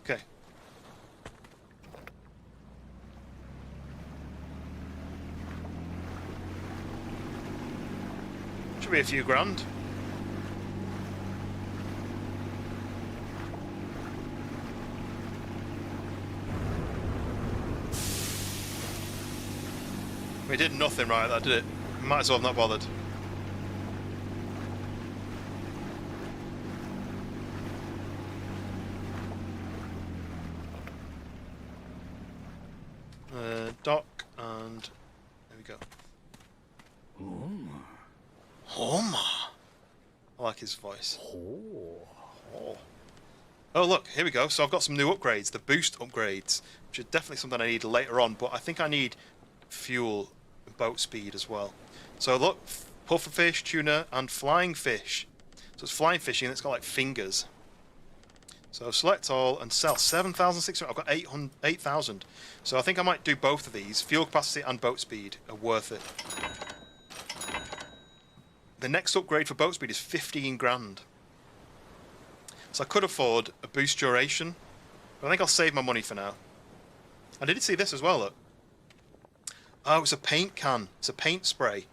Okay. Should be a few grand. We did nothing right there, did it? Might as well have not bothered. Dock, and there we go. Homer. I like his voice. Oh. Oh, look, here we go. So I've got some new upgrades, the boost upgrades, which are definitely something I need later on, but I think I need fuel and boat speed as well. So look, pufferfish, tuna, and flying fish. So it's flying fishing, and it's got like fingers. So select all and sell 7,600. I've got 8,000. So I think I might do both of these. Fuel capacity and boat speed are worth it. The next upgrade for boat speed is 15 grand. So I could afford a boost duration, but I think I'll save my money for now. I did see this as well, look. Oh, it's a paint can. It's a paint spray.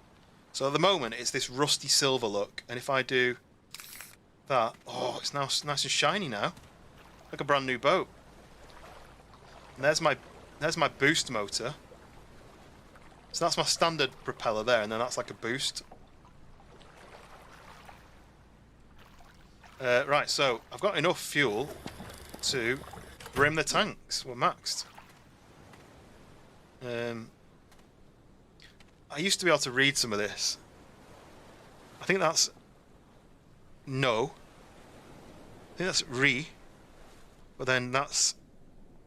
So at the moment, it's this rusty silver look. And if I do that, oh, it's now nice and shiny now. Like a brand new boat. And there's my boost motor. So that's my standard propeller there, and then that's like a boost. Right, so I've got enough fuel to brim the tanks. We're maxed. I used to be able to read some of this. I think that's no. I think that's re. But then that's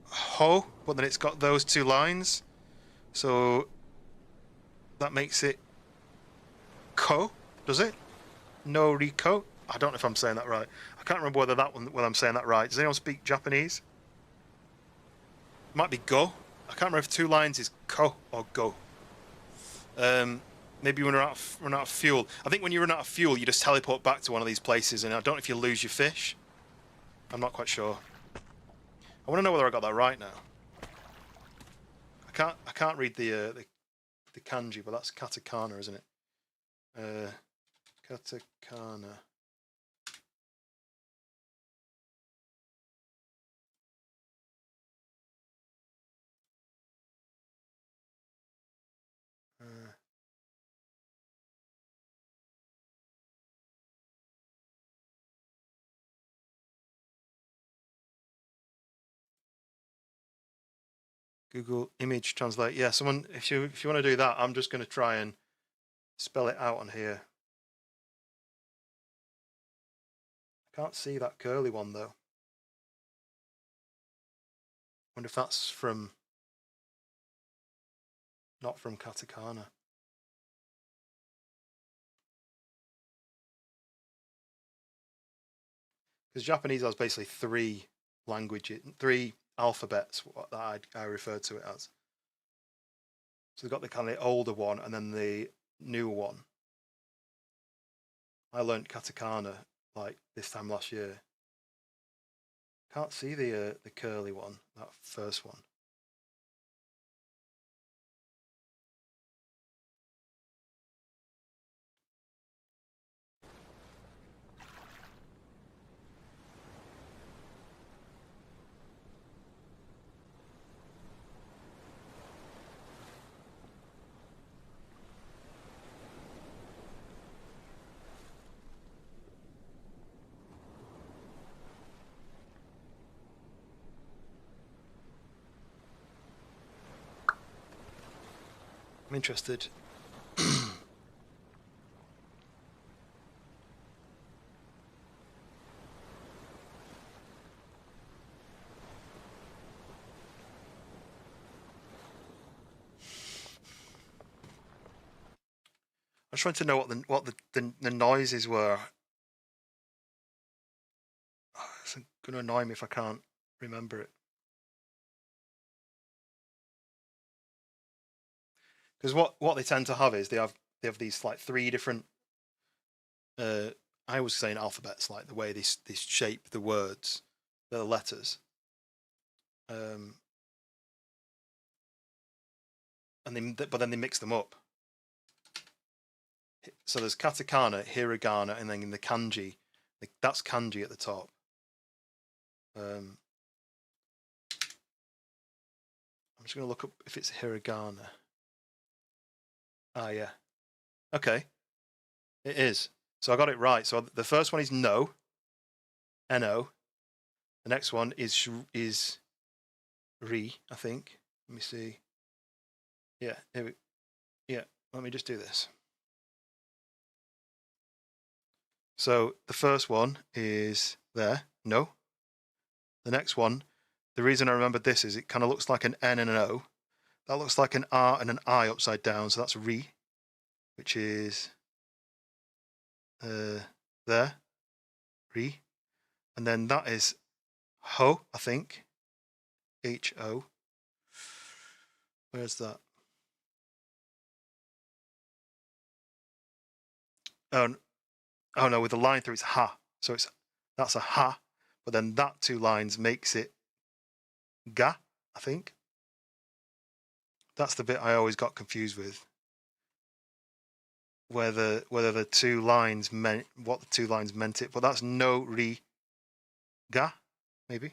ho. But then it's got those two lines. So that makes it ko, does it? No rico? I don't know if I'm saying that right. I can't remember whether I'm saying that right. Does anyone speak Japanese? It might be go. I can't remember if two lines is ko or go. Maybe when run out of fuel. I think when you run out of fuel, you just teleport back to one of these places, and I don't know if you lose your fish. I'm not quite sure. I want to know whether I got that right now. I can't read the kanji, but that's katakana, isn't it? Katakana. Google image translate. Yeah, someone, if you want to do that, I'm just going to try and spell it out on here. I can't see that curly one though. Wonder if that's from, not from katakana. Because Japanese has basically three alphabets that I refer to it as. So they've got the kind of older one and then the newer one. I learned katakana like this time last year. Can't see the curly one, that first one. I'm interested. just wanted to know what the noises were. Oh, it's going to annoy me if I can't remember it. Because what they tend to have is they have these like 3 different. I was saying alphabets, like the way they shape the words, the letters. And but then they mix them up. So there's katakana, hiragana, and then in the kanji, that's kanji at the top. I'm just going to look up if it's hiragana. Ah, yeah. Okay. It is. So I got it right. So the first one is no. N-O. The next one is ri, I think. Let me see. Yeah, let me just do this. So the first one is there, no. The next one, the reason I remembered this is it kind of looks like an N and an O. That looks like an R and an I upside down, so that's ri, which is there, ri. And then that is ho, I think, H-O. Where's that? Oh no, with the line through it's ha. So that's a ha, but then that 2 lines makes it ga, I think. That's the bit I always got confused with. Whether the 2 lines meant what the 2 lines meant it, but that's no ri ga, maybe.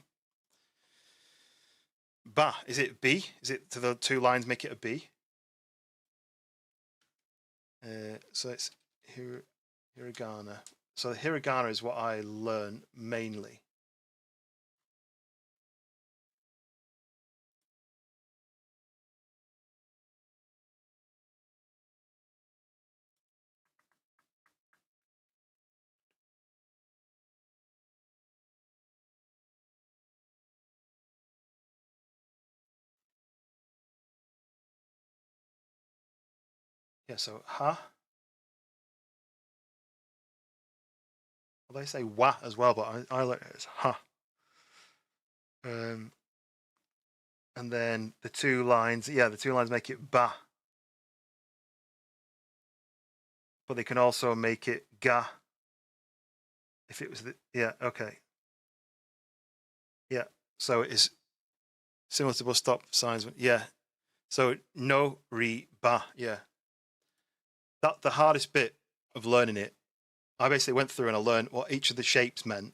Ba, is it B? Is it to the 2 lines make it a B? So it's hiragana. So the hiragana is what I learn mainly. Yeah, so ha. Well, they say wa as well, but I learn it as ha. And then the 2 lines, yeah, the 2 lines make it ba. But they can also make it ga. If it was yeah, okay. Yeah, so it is similar to bus stop signs. Yeah, so no, ri, ba, yeah. The hardest bit of learning it, I basically went through and I learned what each of the shapes meant.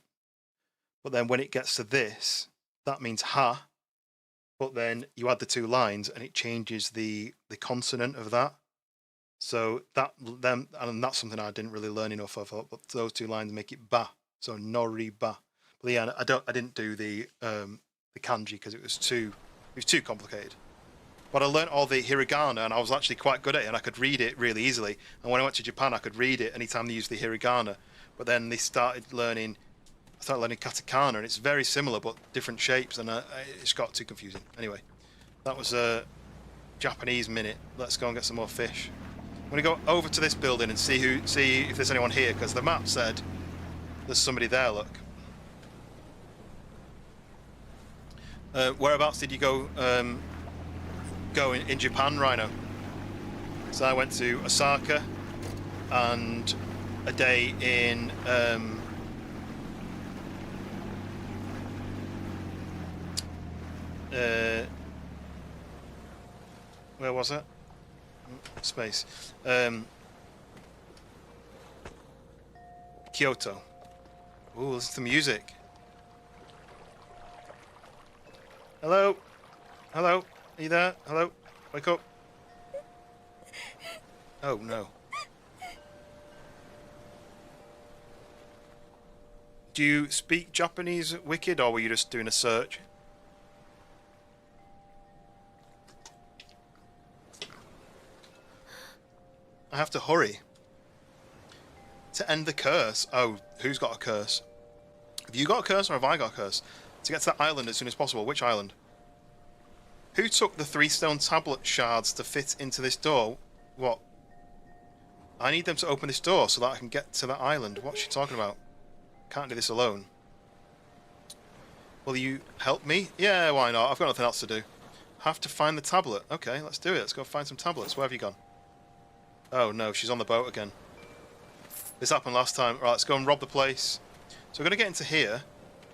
But then when it gets to this, that means ha. But then you add the 2 lines and it changes the consonant of that. So and that's something I didn't really learn enough of. But those 2 lines make it ba. So nori ba. But yeah, I didn't do the kanji because it was too complicated. But I learned all the hiragana and I was actually quite good at it and I could read it really easily. And when I went to Japan, I could read it anytime they used the hiragana. But then they started learning katakana and it's very similar but different shapes and it's got too confusing. Anyway, that was a Japanese minute. Let's go and get some more fish. I'm going to go over to this building and see if there's anyone here because the map said there's somebody there, look. Whereabouts did you go in Japan, Rhino? So I went to Osaka and a day in where was it? Space. Kyoto. Ooh, listen to music. Hello? Hello? Are you there? Hello? Wake up. Oh, no. Do you speak Japanese, Wicked, or were you just doing a search? I have to hurry. To end the curse. Oh, who's got a curse? Have you got a curse or have I got a curse? To get to that island as soon as possible. Which island? Who took the 3 stone tablet shards to fit into this door? What? I need them to open this door so that I can get to that island. What's she talking about? Can't do this alone. Will you help me? Yeah, why not? I've got nothing else to do. Have to find the tablet. Okay, let's do it. Let's go find some tablets. Where have you gone? Oh no, she's on the boat again. This happened last time. Right, let's go and rob the place. So we're going to get into here.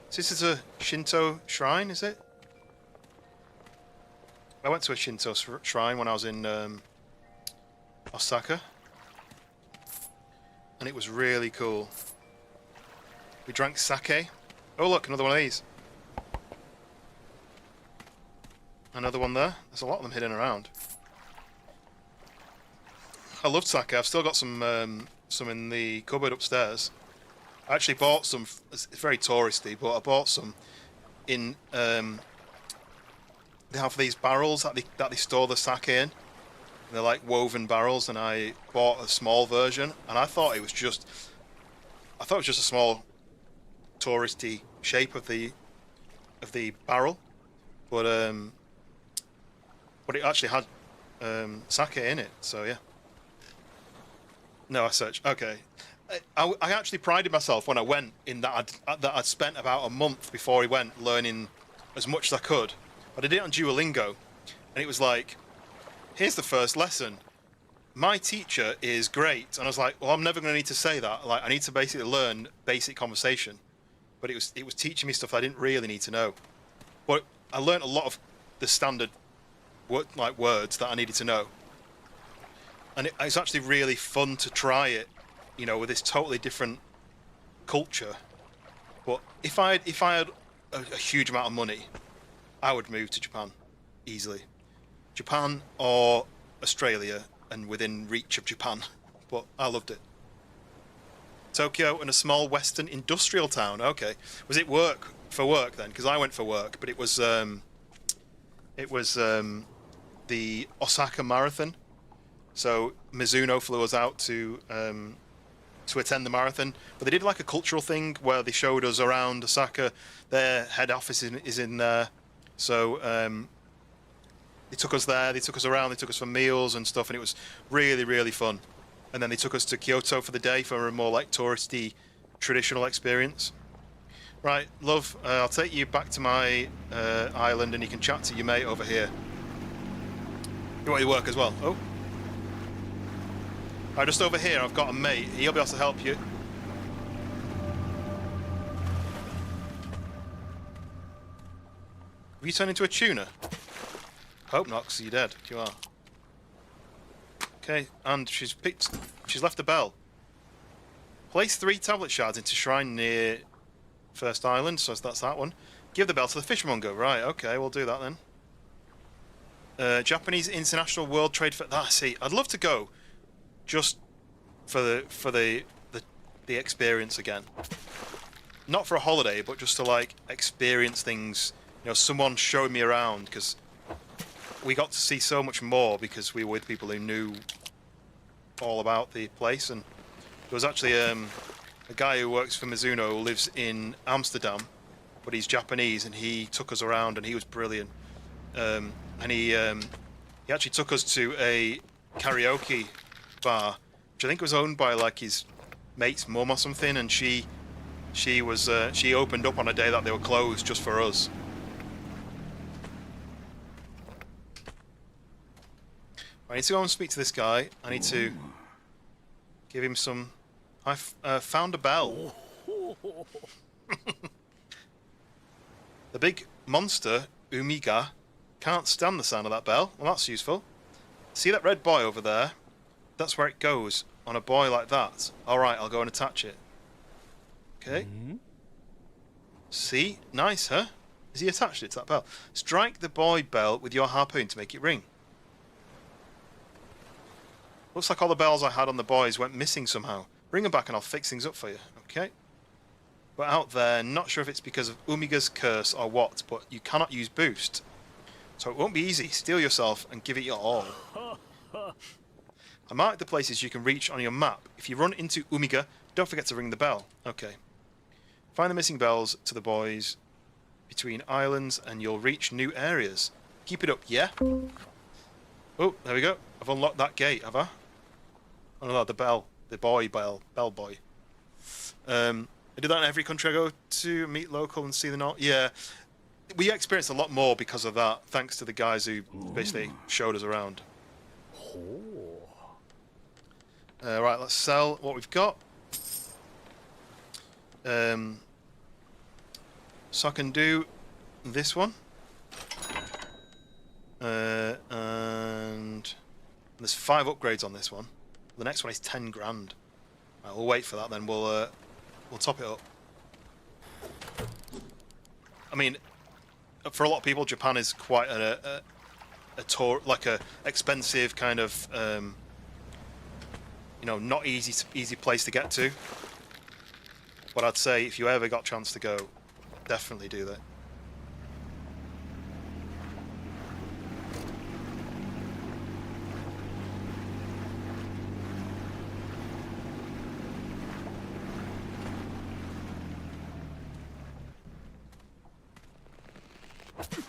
So this is a Shinto shrine, is it? I went to a Shinto shrine when I was in Osaka. And it was really cool. We drank sake. Oh look, another one of these. Another one there. There's a lot of them hidden around. I loved sake. I've still got some in the cupboard upstairs. I actually bought some. It's very touristy, but I bought some in. They have these barrels that they store the sake in. They're like woven barrels, and I bought a small version, and I thought it was just a small touristy shape of the barrel, but it actually had sake in it. So yeah. No, I searched. Okay, I actually prided myself when I went in that I'd spent about a month before I went learning as much as I could. But I did it on Duolingo, and it was like, here's the first lesson. My teacher is great, and I was like, well, I'm never going to need to say that. Like, I need to basically learn basic conversation. But it was teaching me stuff I didn't really need to know. But I learned a lot of the standard words that I needed to know. And it's actually really fun to try it, you know, with this totally different culture. But if I had a huge amount of money, I would move to Japan easily. Japan or Australia, and within reach of Japan. But I loved it. Tokyo and a small western industrial town. Okay, was it for work then? Because I went for work, but it was the Osaka Marathon. So Mizuno flew us out to attend the marathon. But they did like a cultural thing where they showed us around Osaka. Their head office is in there. So they took us there. They took us around. They took us for meals and stuff, and it was really, really fun. And then they took us to Kyoto for the day for a more like touristy, traditional experience. Right, love. I'll take you back to my island, and you can chat to your mate over here. You want your work as well? Oh. Right, just over here, I've got a mate. He'll be able to help you. Have you turned into a tuna? Hope not, because you're dead. You are. Okay, and she's left a bell. Place 3 tablet shards into shrine near First Island, so that's that one. Give the bell to the fishmonger. Right, okay, we'll do that then. Japanese International World Trade Fair. See, I'd love to go, just for the experience again. Not for a holiday, but just to like experience things. You know, someone showed me around, because we got to see so much more because we were with people who knew all about the place. And there was actually a guy who works for Mizuno who lives in Amsterdam, but he's Japanese, and he took us around, and he was brilliant. And he actually took us to a karaoke bar, which I think was owned by like his mate's mum or something, and she opened up on a day that they were closed just for us. I need to go and speak to this guy. I need to give him some. I found a bell. The big monster, Umiga, can't stand the sound of that bell. Well, that's useful. See that red buoy over there? That's where it goes, on a buoy like that. Alright, I'll go and attach it. Okay. See? Nice, huh? Has he attached it to that bell? Strike the buoy bell with your harpoon to make it ring. Looks like all the bells I had on the buoys went missing somehow. Bring them back and I'll fix things up for you. Okay. We're out there, not sure if it's because of Umiga's curse or what, but you cannot use boost. So it won't be easy. Steel yourself and give it your all. I marked the places you can reach on your map. If you run into Umiga, don't forget to ring the bell. Okay. Find the missing bells to the buoys between islands and you'll reach new areas. Keep it up, yeah? Oh, there we go. I've unlocked that gate, have I? Oh no, the boy bell boy. I do that in every country I go to, meet local and see the north. Yeah, we experienced a lot more because of that, thanks to the guys who basically showed us around. Right, let's sell what we've got. So I can do this one. And there's 5 upgrades on this one. The next one is 10 grand. Right, we'll wait for that then. We'll top it up. I mean, for a lot of people, Japan is quite a tour, like a expensive kind of, you know, not easy place to get to. But I'd say if you ever got a chance to go, definitely do that.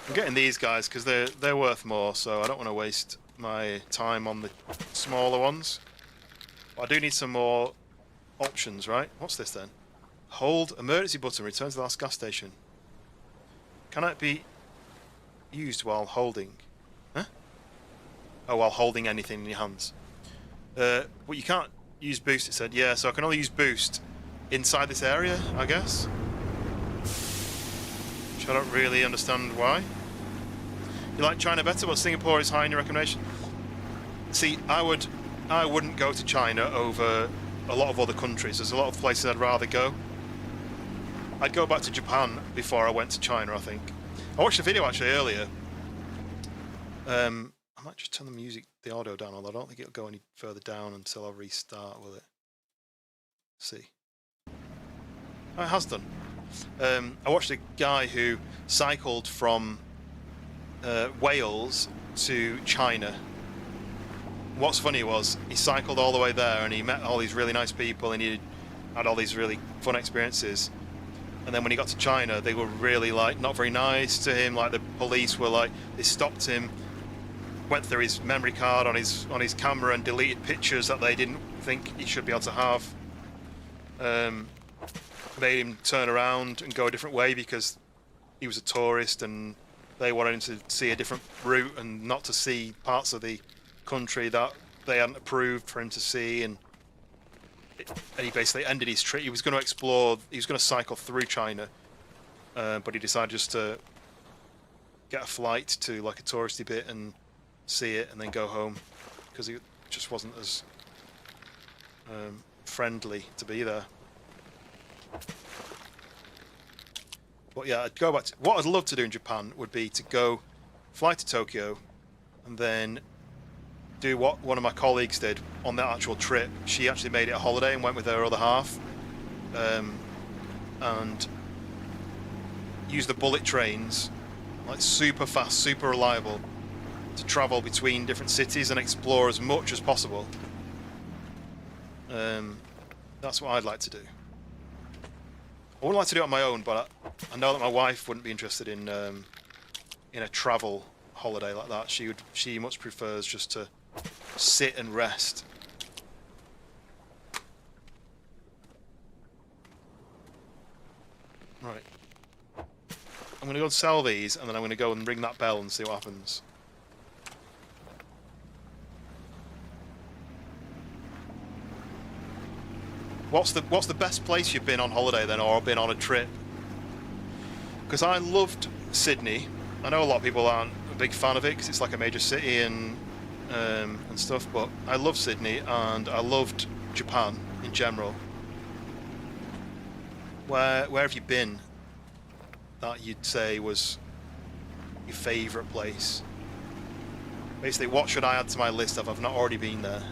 I'm getting these guys because they're worth more, so I don't want to waste my time on the smaller ones. But I do need some more options, right? What's this then? Hold emergency button, return to the last gas station. Can it be used while holding? Huh? Oh, while holding anything in your hands. Well, you can't use boost, it said. Yeah, so I can only use boost inside this area, I guess. Which I don't really understand why. You like China better, but Singapore is high in your recommendation. See, I wouldn't go to China over a lot of other countries. There's a lot of places I'd rather go. I'd go back to Japan before I went to China, I think. I watched a video actually earlier. I might just turn the audio down, although I don't think it'll go any further down until I restart with it. See. Oh, it has done. I watched a guy who cycled from Wales to China. What's funny was he cycled all the way there and he met all these really nice people and he had all these really fun experiences. And then when he got to China, they were really like not very nice to him. Like the police were like, they stopped him, went through his memory card on his camera and deleted pictures that they didn't think he should be able to have. Made him turn around and go a different way because he was a tourist and they wanted him to see a different route and not to see parts of the country that they hadn't approved for him to see. And he basically ended his trip. He was going to explore, he was going to cycle through China, but he decided just to get a flight to like a touristy bit and see it and then go home because it just wasn't as friendly to be there. But yeah, I'd go back to, what I'd love to do in Japan would be to go fly to Tokyo and then do what one of my colleagues did on that actual trip. She actually made it a holiday and went with her other half, and use the bullet trains, like super fast, super reliable, to travel between different cities and explore as much as possible. That's what I'd like to do. I wouldn't like to do it on my own, but I know that my wife wouldn't be interested in a travel holiday like that. She much prefers just to sit and rest. Right. I'm going to go and sell these, and then I'm going to go and ring that bell and see what happens. What's the best place you've been on holiday then, or been on a trip? Because I loved Sydney. I know a lot of people aren't a big fan of it because it's like a major city and stuff, but I love Sydney and I loved Japan in general. Where have you been that you'd say was your favourite place? Basically, what should I add to my list if I've not already been there?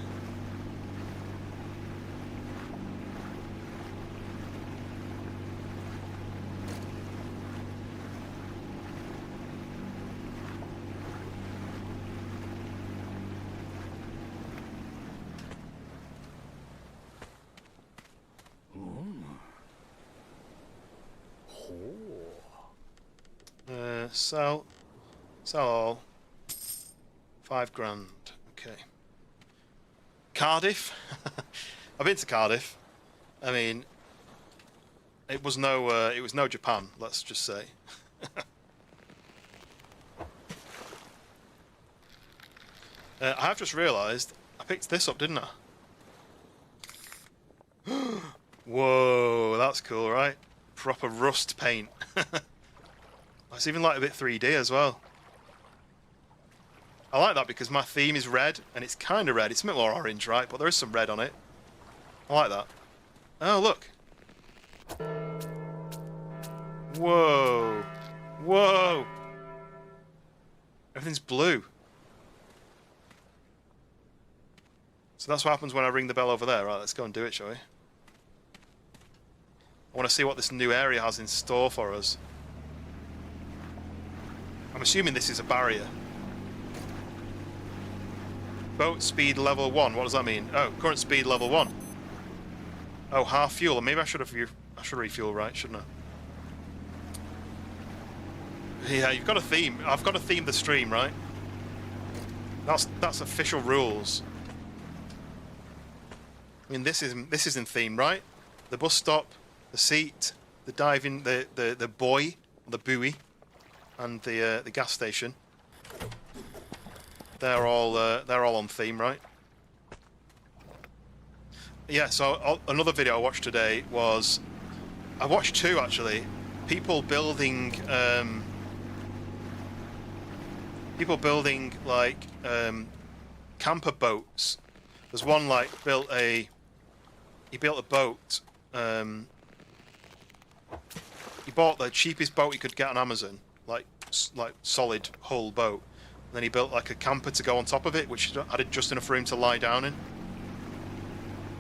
Sell all. 5 grand. Okay. Cardiff. I've been to Cardiff. I mean, it was no Japan. Let's just say. I have just realised I picked this up, didn't I? Whoa, that's cool, right? Proper rust paint. It's even like a bit 3D as well. I like that because my theme is red, and it's kind of red. It's a bit more orange, right? But there is some red on it. I like that. Oh, look. Whoa. Whoa. Everything's blue. So that's what happens when I ring the bell over there. Right, let's go and do it, shall we? I want to see what this new area has in store for us. I'm assuming this is a barrier. Boat speed level 1. What does that mean? Oh, current speed level 1. Oh, half fuel. Maybe I should refuel, right? Shouldn't I? Yeah, you've got a theme. I've got to theme the stream, right? That's official rules. I mean, this is in theme, right? The bus stop, the seat, the diving, the buoy, the buoy, and the gas station. They're all on theme, right? Yeah. So another video I watched today was, I watched two actually. People building like camper boats. There's one like he built a boat. He bought the cheapest boat he could get on Amazon, like solid hull boat. And then he built like a camper to go on top of it, which had just enough room to lie down in.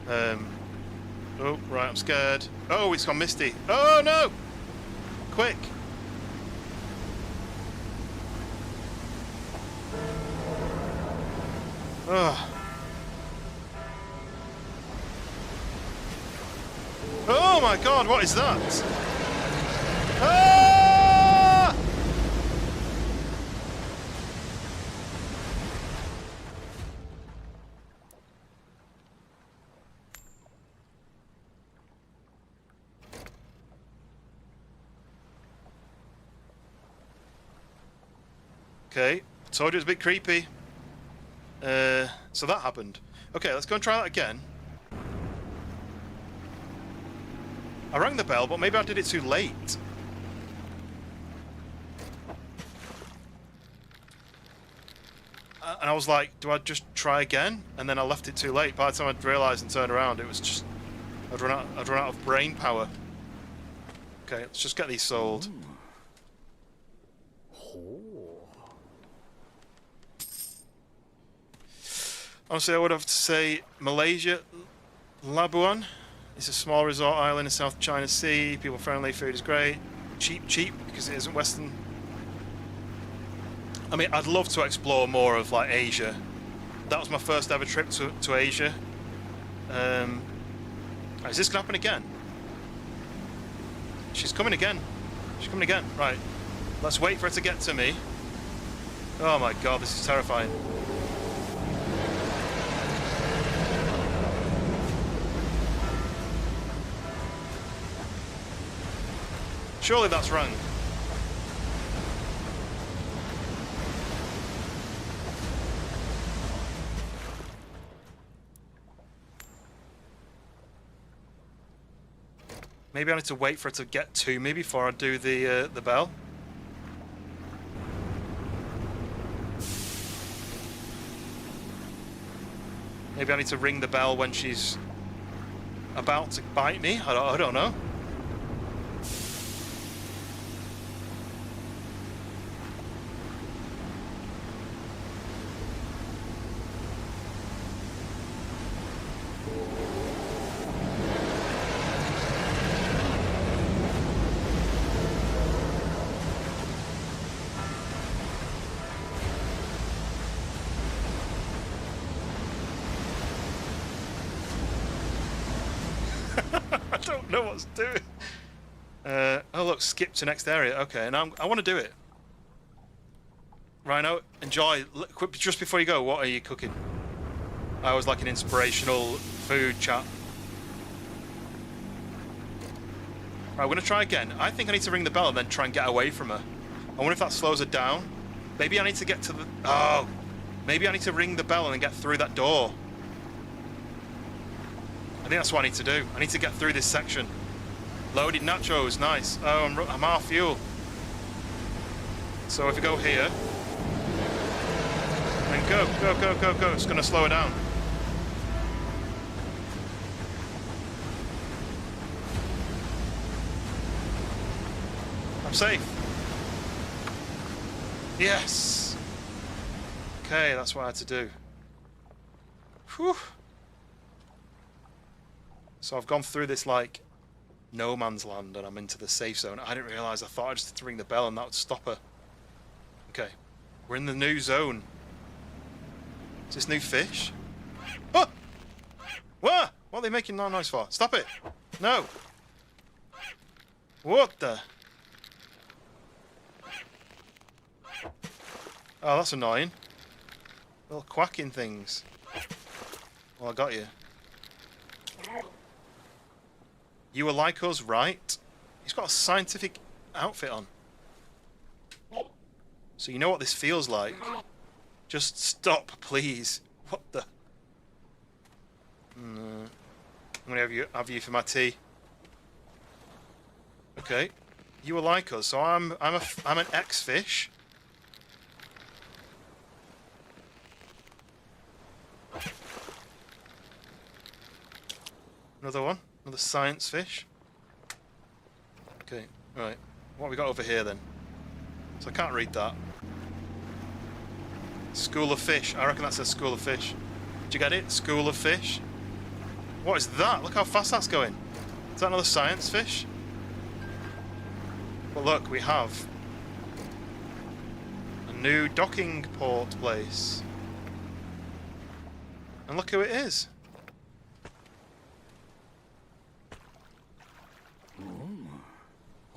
Oh, right, I'm scared. Oh, it's gone misty. Oh no! Quick! Oh. Oh my god, what is that? Ah! Okay, I told you it was a bit creepy. So that happened. Okay, let's go and try that again. I rang the bell, but maybe I did it too late. And I was like, do I just try again? And then I left it too late. By the time I'd realised and turned around, it was just... I'd run out of brain power. Okay, let's just get these sold. Honestly, I would have to say Malaysia, Labuan. It's a small resort island in South China Sea. People friendly, food is great. Cheap, because it isn't Western. I mean, I'd love to explore more of like Asia. That was my first ever trip to Asia. Is this gonna happen again? She's coming again. She's coming again. Right. Let's wait for her to get to me. Oh my god, this is terrifying. Surely that's wrong. Maybe I need to wait for it to get to me before I do the bell. Maybe I need to ring the bell when she's about to bite me. I don't know. I don't know what to do. Oh look, skip to next area. Okay, and I want to do it. Rhino, enjoy. Just before you go, what are you cooking? I was like an inspirational food chat. Right, we're gonna try again. I think I need to ring the bell and then try and get away from her. I wonder if that slows her down. Maybe I need to get to the... Oh! Maybe I need to ring the bell and then get through that door. I think that's what I need to do. I need to get through this section. Loaded nachos, nice. Oh, I'm half fuel. So if we go here... And go, go, go, go, go. It's gonna slow her down. I'm safe. Yes. Okay, that's what I had to do. Whew. So I've gone through this like no man's land and I'm into the safe zone. I didn't realise. I thought I just had to ring the bell and that would stop her. Okay, we're in the new zone. Is this new fish? Oh! What? What are they making that noise for? Stop it! No! What the? Oh, that's annoying. Little quacking things. Well, I got you. You were like us, right? He's got a scientific outfit on. So you know what this feels like. Just stop, please. What the? I'm gonna have you for my tea. Okay. You were like us, so I'm an ex-fish. Another one. Another science fish. Okay, right. What have we got over here then? So I can't read that. School of fish. I reckon that says school of fish. Did you get it? School of fish. What is that? Look how fast that's going. Is that another science fish? But look, we have a new docking port place. And look who it is.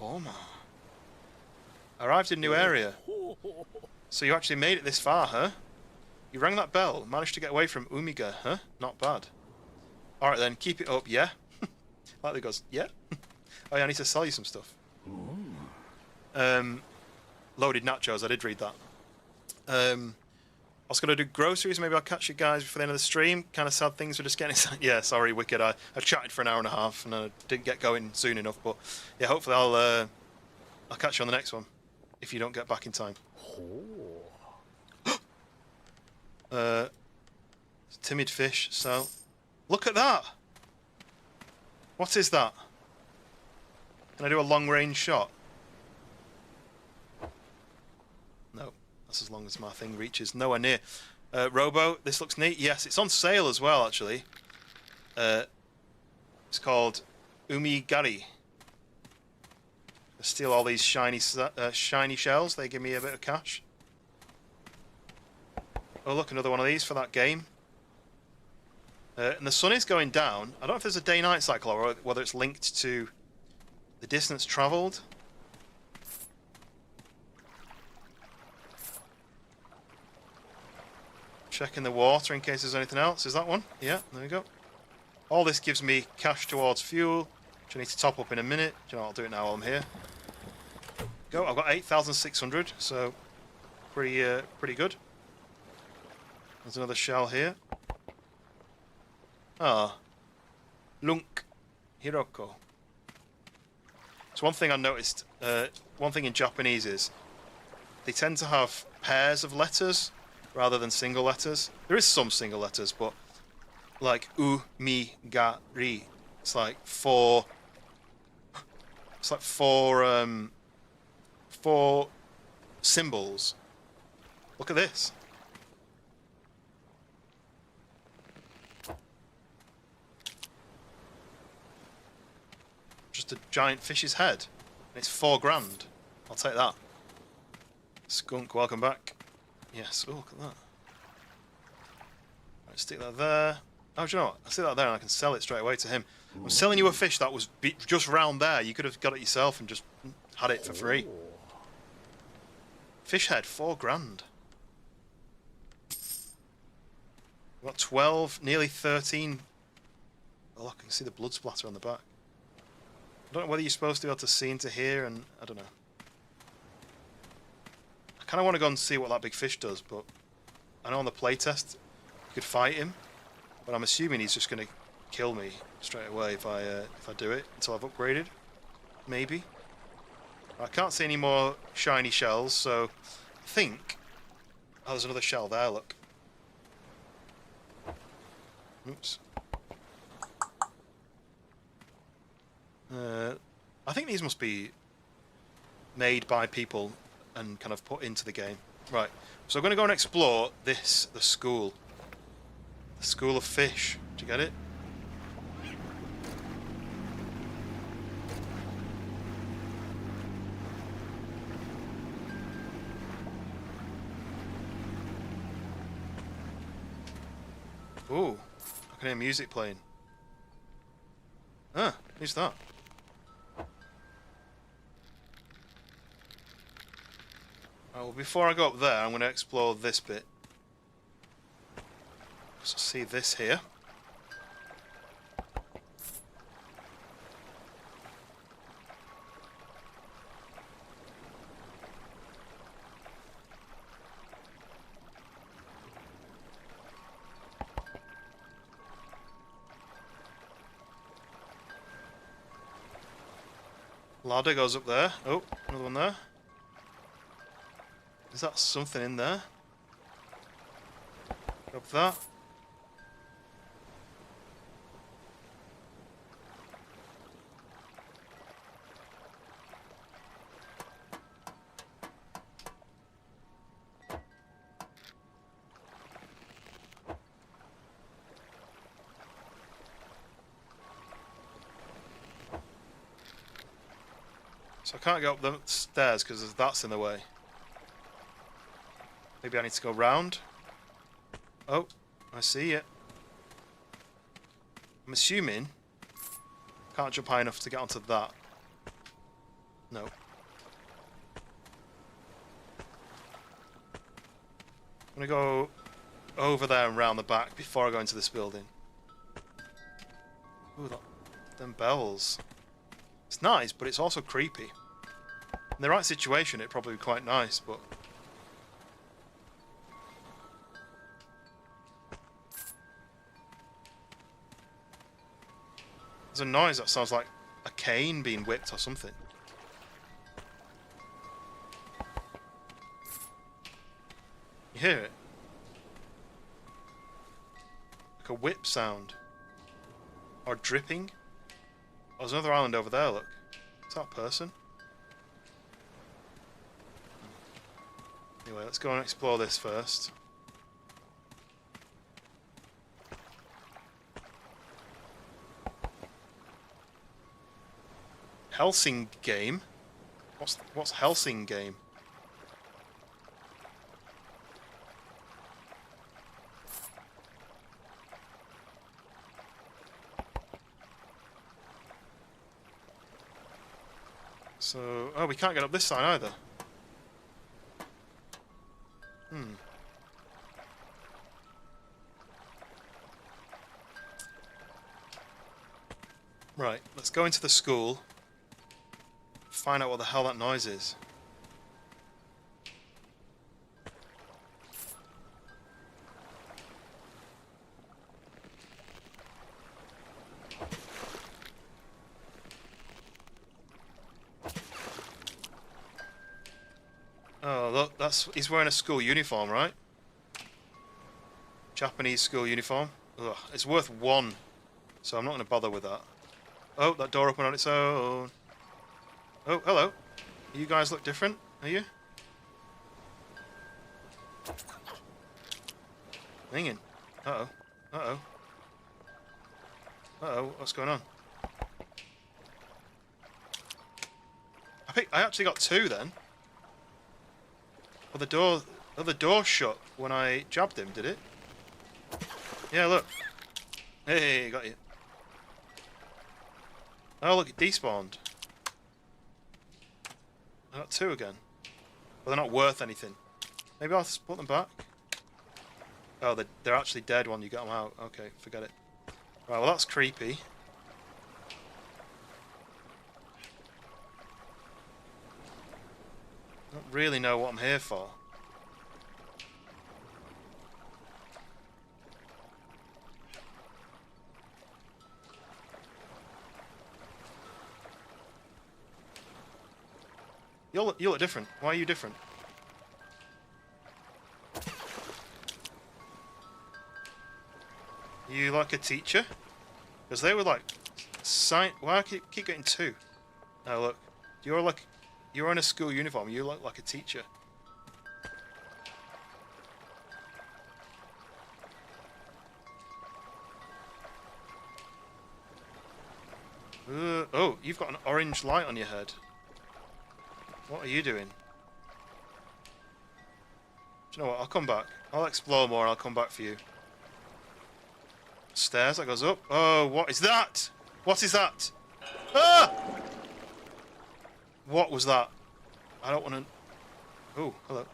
Oh my. Arrived in new area. So you actually made it this far, huh? You rang that bell, managed to get away from UMIGARI, huh? Not bad. Alright then, keep it up, yeah? Like they goes, yeah? Oh yeah, I need to sell you some stuff. Loaded nachos, I did read that. I was going to do groceries, maybe I'll catch you guys before the end of the stream. Kind of sad things were just getting... Yeah, sorry, Wicked. I chatted for an hour and a half and I didn't get going soon enough, but yeah, hopefully I'll catch you on the next one, if you don't get back in time. Timid fish, so... Look at that! What is that? Can I do a long-range shot? No, that's as long as my thing reaches. Nowhere near. Robo, this looks neat. Yes, it's on sale as well, actually. It's called UMIGARI. I steal all these shiny shells. They give me a bit of cash. Oh, look, another one of these for that game. And the sun is going down. I don't know if there's a day-night cycle or whether it's linked to the distance travelled. Checking the water in case there's anything else. Is that one? Yeah, there we go. All this gives me cash towards fuel, which I need to top up in a minute. Do you know what, I'll do it now while I'm here. Go, I've got 8,600, so pretty good. There's another shell here. Ah, Lunk Hiroko. So one thing I noticed, one thing in Japanese is they tend to have pairs of letters rather than single letters. There is some single letters, but like UMIGARI, it's like four symbols. Look at this. Just a giant fish's head. And it's £4 grand. I'll take that. Skunk, welcome back. Yes, oh, look at that. Right, stick that there. Oh, do you know what? I'll stick that there and I can sell it straight away to him. I'm selling you a fish that was just round there. You could have got it yourself and just had it for free. Fish head, £4 grand. We've got 12, nearly 13. Oh, look, I can see the blood splatter on the back. I don't know whether you're supposed to be able to see into here, and I don't know. I kind of want to go and see what that big fish does, but I know on the playtest you could fight him, but I'm assuming he's just going to kill me straight away if I do it until I've upgraded. Maybe. I can't see any more shiny shells, so I think... Oh, there's another shell there, look. Oops. I think these must be made by people and kind of put into the game. Right, so I'm going to go and explore this, the school. The School of Fish. Did you get it? Ooh, I can hear music playing. Ah, who's that? Oh, well, before I go up there, I'm going to explore this bit. So see this here. Ladder goes up there. Oh, another one there. Is that something in there? Grab that. So I can't go up the stairs because that's in the way. Maybe I need to go round. Oh, I see it. I'm assuming I can't jump high enough to get onto that. No. I'm gonna go over there and round the back before I go into this building. Ooh, them bells. It's nice, but it's also creepy. In the right situation, it'd probably be quite nice, but... There's a noise that sounds like a cane being whipped or something. You hear it? Like a whip sound. Or dripping. Oh, there's another island over there, look. Is that a person? Anyway, let's go and explore this first. Helsing game? What's Helsing game? So, oh, we can't get up this side either. Right, let's go into the school. Find out what the hell that noise is. Oh, look, he's wearing a school uniform, right? Japanese school uniform. Ugh, it's worth 1, so I'm not going to bother with that. Oh, that door opened on its own. Oh, hello. You guys look different, are you? Hanging. Uh-oh. Uh-oh. Uh-oh, what's going on? I actually got 2 then. Well, the door shut when I jabbed him, did it? Yeah, look. Hey, got you. Oh, look, it despawned. I got 2 again. But they're not worth anything. Maybe I'll just put them back. Oh, they're actually dead when you get them out. Okay, forget it. Right, well that's creepy. I don't really know what I'm here for. You look different. Why are you different? You like a teacher? Because they were like, why I keep getting two? Oh look, you're in a school uniform. You look like a teacher. Oh, you've got an orange light on your head. What are you doing? Do you know what? I'll come back. I'll explore more and I'll come back for you. Stairs that goes up. Oh, what is that? What is that? Ah! What was that? I don't want to. Oh, hello.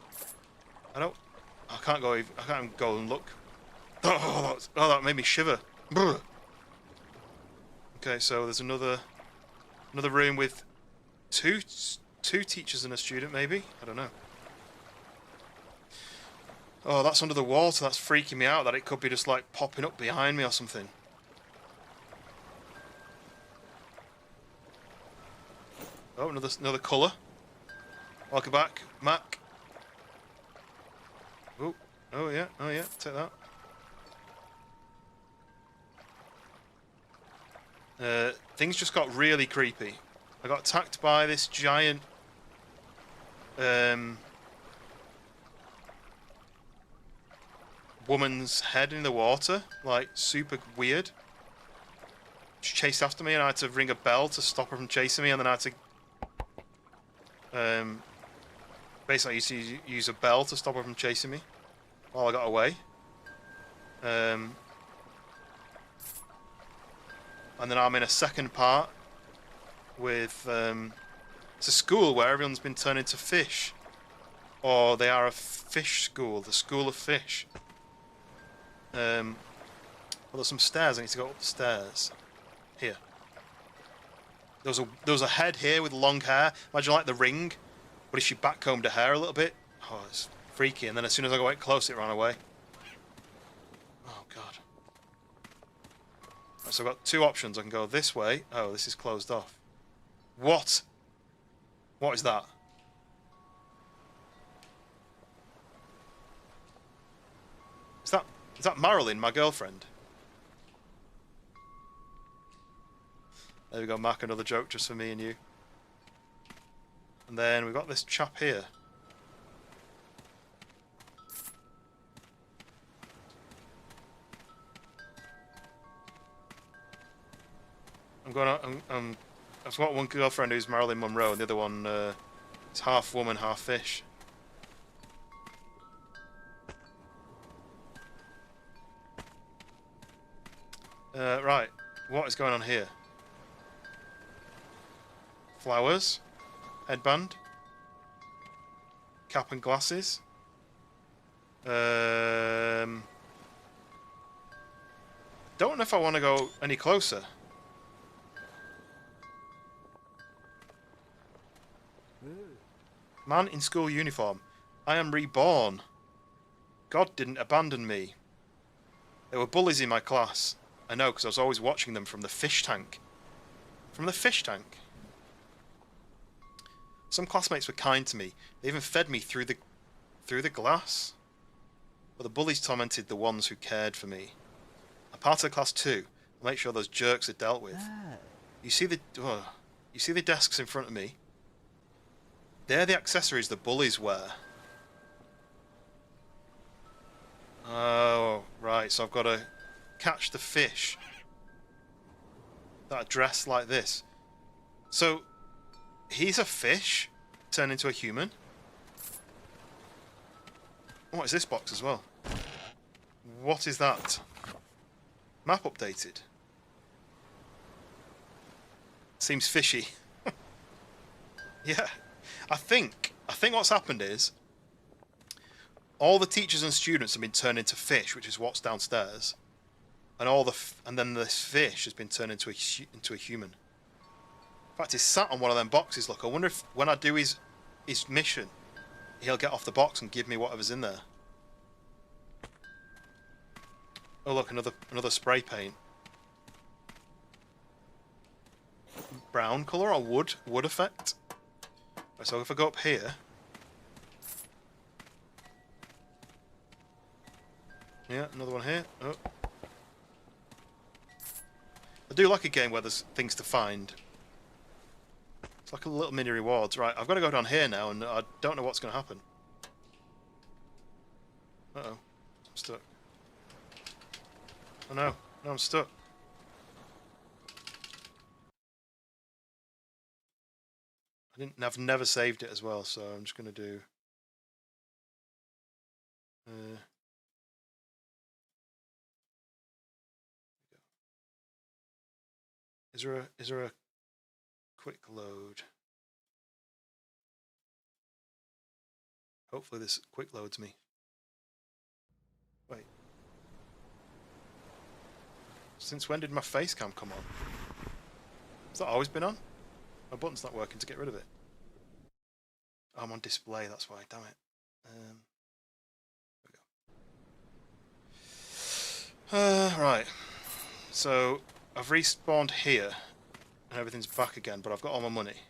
I can't go. I can't go and look. Oh, that made me shiver. Brr. Okay, so there's another room with two teachers and a student, maybe? I don't know. Oh, that's under the wall, so that's freaking me out that it could be just like popping up behind me or something. Oh, another colour. Welcome back, Mac. Oh yeah, take that. Things just got really creepy. I got attacked by this giant woman's head in the water, like super weird. She chased after me and I had to ring a bell to stop her from chasing me, and then I had to basically I used to use a bell to stop her from chasing me while I got away. And then I'm in a second part with it's a school where everyone's been turned into fish, or they are a fish school, the school of fish. Well, there's some stairs. I need to go up the stairs. Here. There was a head here with long hair. Imagine like the Ring, but if she backcombed her hair a little bit. Oh, it's freaky. And then as soon as I got close, it ran away. Oh god. Right, so I've got two options. I can go this way. Oh, this is closed off. What? What is that? Is that Marilyn, my girlfriend? There we go, Mark, another joke just for me and you. And then we've got this chap here. I've got one girlfriend who's Marilyn Monroe, and the other one is half woman, half fish. Right, what is going on here? Flowers, headband, cap and glasses. Don't know if I want to go any closer. Man in school uniform. I am reborn. God didn't abandon me. There were bullies in my class. I know, because I was always watching them from the fish tank. From the fish tank. Some classmates were kind to me. They even fed me through the glass. But the bullies tormented the ones who cared for me. I'm part of the class too. I'll make sure those jerks are dealt with. You see the desks in front of me? They're the accessories the bullies wear. Oh, right, so I've got to catch the fish that are dressed like this. So, he's a fish turned into a human? What is this box as well? What is that? Map updated. Seems fishy. Yeah. I think what's happened is all the teachers and students have been turned into fish, which is what's downstairs, and and then this fish has been turned into a human. In fact, he's sat on one of them boxes. Look, I wonder if when I do his mission, he'll get off the box and give me whatever's in there. Oh look, another spray paint. Brown colour or wood effect. Right, so if I go up here, yeah, another one here. Oh, I do like a game where there's things to find. It's like a little mini rewards. Right, I've got to go down here now, and I don't know what's going to happen. Uh-oh, I'm stuck. Oh no, I'm stuck. I've never saved it as well, so I'm just going to do... Is there a quick load? Hopefully this quick loads me. Wait. Since when did my face cam come on? Has that always been on? My button's not working to get rid of it. Oh, I'm on display, that's why, damn it. There we go. Right. So, I've respawned here, and everything's back again, but I've got all my money.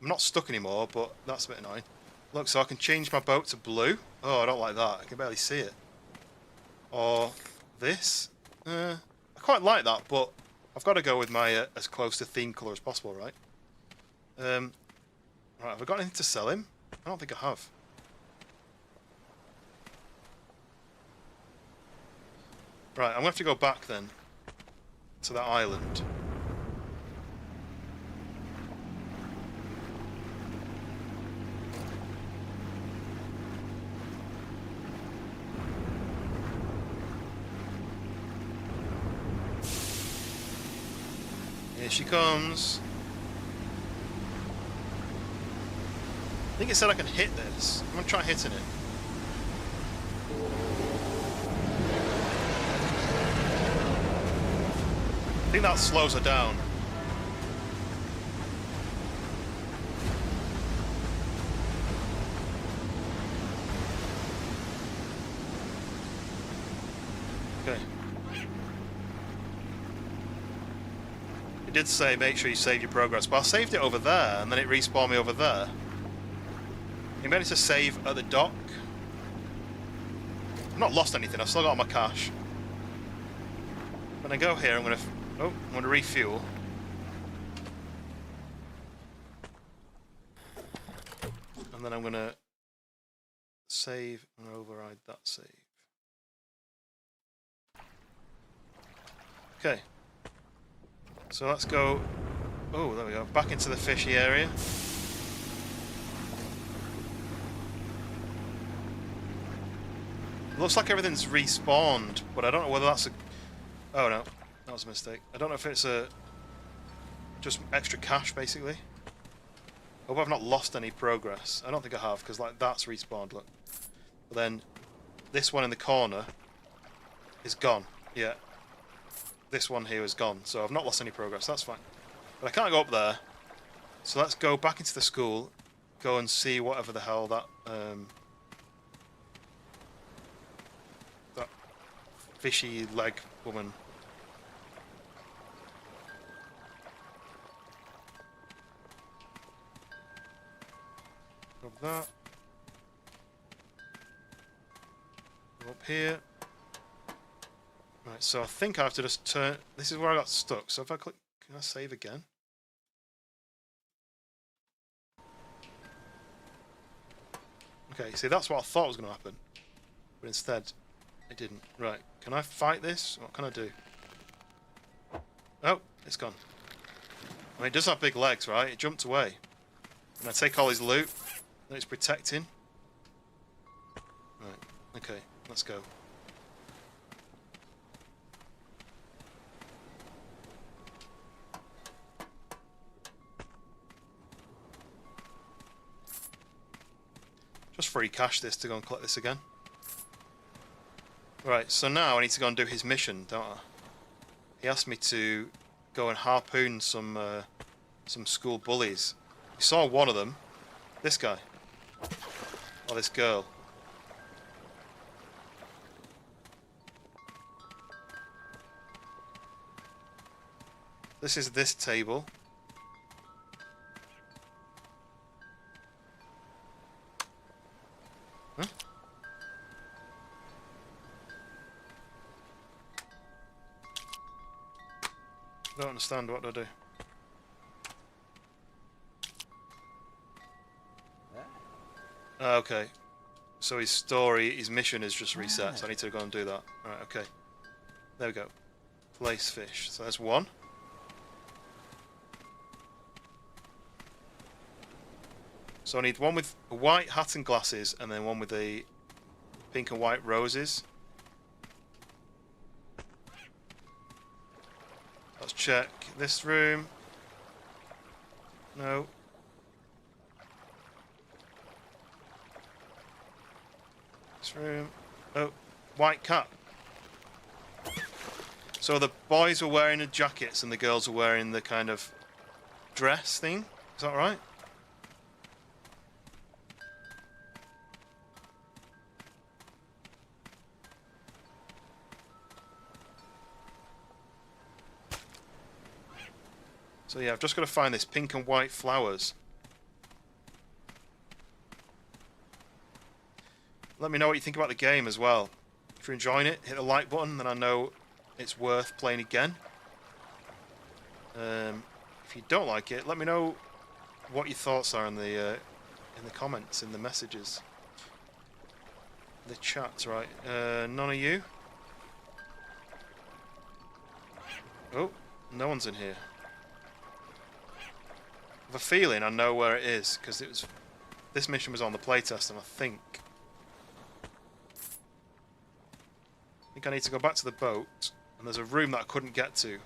I'm not stuck anymore, but that's a bit annoying. Look, so I can change my boat to blue. Oh, I don't like that. I can barely see it. Or this. I quite like that, but I've got to go with my as close to theme colour as possible, right? Right, have I got anything to sell him? I don't think I have. Right, I'm going to have to go back then to that island. Here she comes. I think it said I can hit this. I'm going to try hitting it. I think that slows her down. Okay. It did say make sure you save your progress, but I saved it over there and then it respawned me over there. You managed to save at the dock. I've not lost anything, I've still got all my cash. When I go here, I'm going to refuel. And then I'm going to save and override that save. Okay. So let's go... Oh, there we go. Back into the fishy area. Looks like everything's respawned, but I don't know whether that's a... Oh no, that was a mistake. I don't know if it's a... just extra cash, basically. Hope I've not lost any progress. I don't think I have, because like that's respawned, look. But then, this one in the corner is gone. Yeah. This one here is gone, so I've not lost any progress, that's fine. But I can't go up there. So let's go back into the school, go and see whatever the hell that... that fishy leg woman. Grab that. Go up here. Right, so I think I have to just turn... This is where I got stuck, so if I click... Can I save again? Okay, see that's what I thought was going to happen. But instead, it didn't. Right, can I fight this? What can I do? Oh, it's gone. I mean, it does have big legs, right? It jumped away. And I take all his loot that it's protecting. Right, okay, let's go. Just free cash this to go and collect this again. Right, so now I need to go and do his mission, don't I? He asked me to go and harpoon some school bullies. You saw one of them. This guy. Or this girl. This is this table. Huh? I don't understand. What do I do? Okay. So his mission is just reset, so I need to go and do that. Right, okay. There we go. Place fish. So there's one. So I need one with a white hat and glasses, and then one with the pink and white roses. Let's check this room. No. This room. Oh, white cap. So the boys were wearing the jackets and the girls were wearing the kind of dress thing. Is that right? So yeah, I've just got to find this pink and white flowers. Let me know what you think about the game as well. If you're enjoying it, hit the like button, then I know it's worth playing again. If you don't like it, let me know what your thoughts are in the comments, in the messages. The chats, right. None of you? Oh, no one's in here. I have a feeling I know where it is, because this mission was on the playtest, and I think I need to go back to the boat, and there's a room that I couldn't get to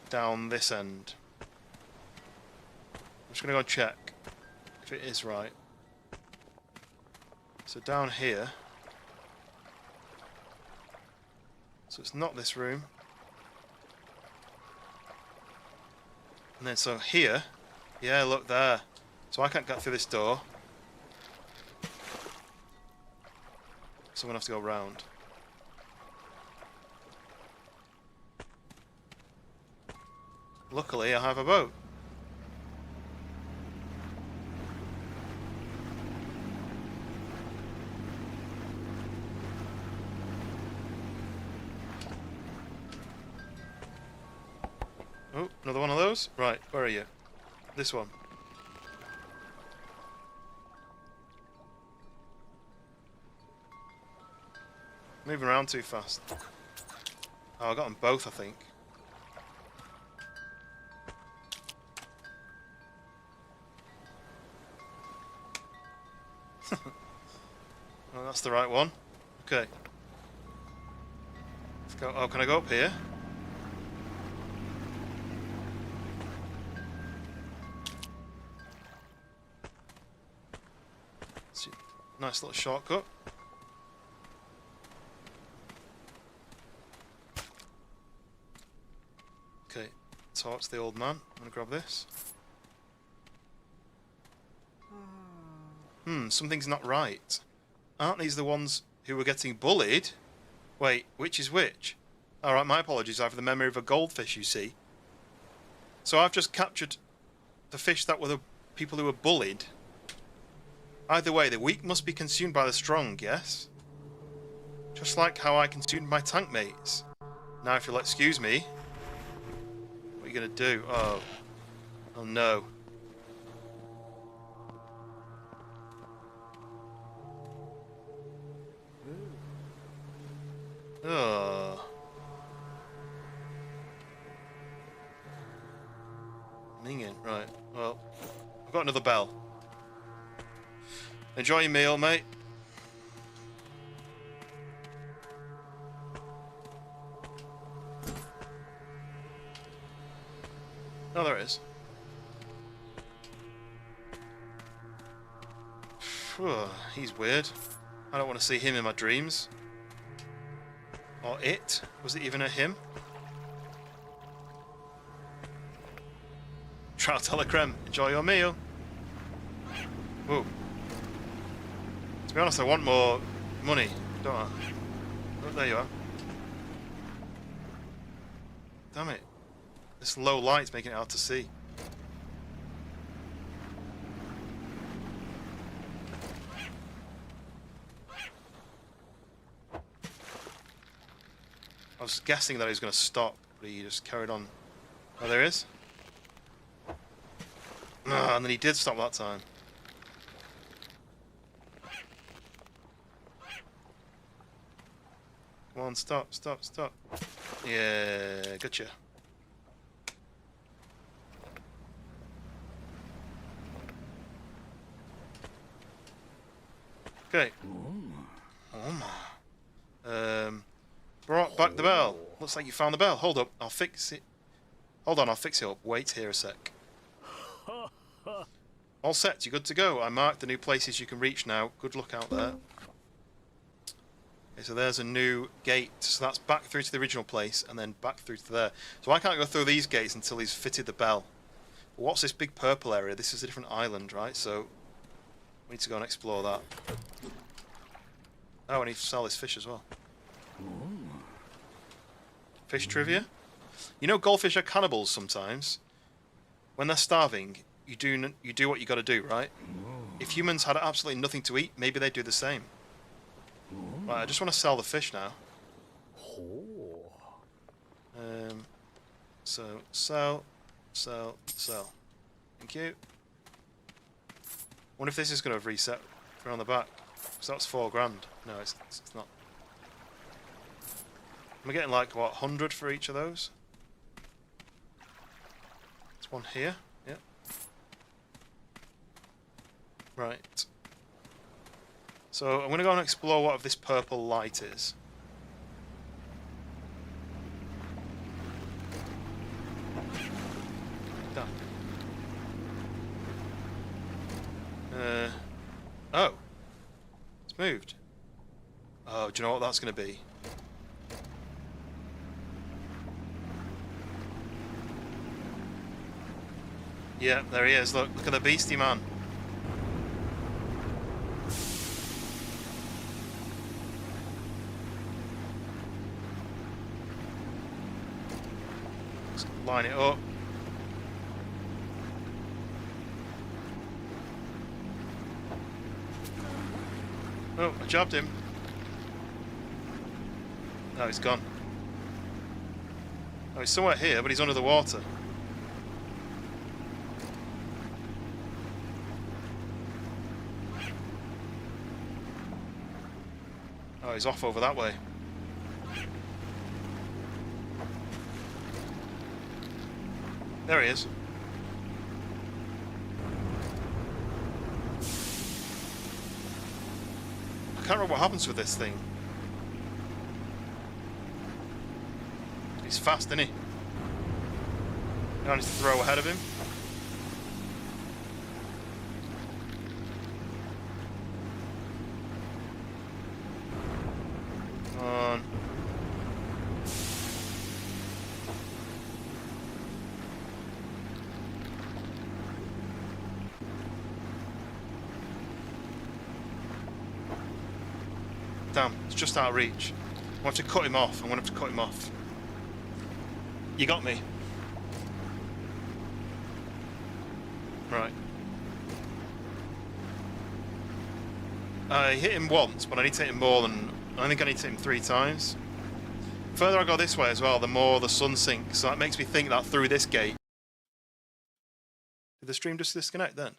down this end. I'm just going to go and check if it is right. So down here, so it's not this room, and then so here. Yeah, look there. So I can't get through this door. So I'm going to have to go round. Luckily, I have a boat. Oh, another one of those? Right, where are you? This one. Moving around too fast. Oh, I got them both, I think. Oh, that's the right one. Okay. Let's go. Oh, can I go up here? Nice little shortcut. Okay, talk to the old man. I'm gonna grab this. Something's not right. Aren't these the ones who were getting bullied? Wait, which is which? Alright, my apologies, I have the memory of a goldfish, you see. So I've just captured the fish that were the people who were bullied. Either way, the weak must be consumed by the strong, yes? Just like how I consumed my tank mates. Now, if you'll excuse me, what are you gonna do? Oh. Oh no. Oh. Minging, right. Well, I've got another bell. Enjoy your meal, mate. Oh, there it is. He's weird. I don't want to see him in my dreams. Or it. Was it even a him? Trout telecreme. Enjoy your meal. Whoa. To be honest, I want more money, don't I? Oh, there you are. Damn it. This low light's making it hard to see. I was guessing that he was going to stop, but he just carried on. Oh, there he is. Ah, and then he did stop that time. Come on, stop, stop, stop. Yeah, gotcha. Okay. Oh my. Brought back the bell. Looks like you found the bell. Hold up, I'll fix it. Hold on, I'll fix it up. Wait here a sec. All set, you're good to go. I marked the new places you can reach now. Good luck out there. Okay, so there's a new gate. So that's back through to the original place and then back through to there. So I can't go through these gates until he's fitted the bell. But what's this big purple area? This is a different island, right? So we need to go and explore that. Oh, I need to sell this fish as well. Fish trivia? You know goldfish are cannibals sometimes. When they're starving, you do what you got to do, right? If humans had absolutely nothing to eat, maybe they'd do the same. Right, I just want to sell the fish now. So sell. Thank you. Wonder if this is going to reset around the back. Because that's $4,000. No, it's not. Am I getting like what 100 for each of those? There's one here. Yeah. Right. So I'm going to go and explore what this purple light is. Done. Oh. It's moved. Oh, do you know what that's going to be? Yeah, there he is. Look at the beastie man. Let's line it up. Oh, I jabbed him. No, he's gone. Oh, he's somewhere here, but he's under the water. Oh, he's off over that way. There he is. I can't remember what happens with this thing. He's fast, isn't he? I need to throw ahead of him. On. Damn, it's just out of reach. I want to cut him off. I'm going to have to cut him off. You got me. Right. I hit him once, but I need to hit him more than... I think I need to hit him 3 times. The further I go this way as well, the more the sun sinks. So that makes me think that through this gate... Did the stream just disconnect then?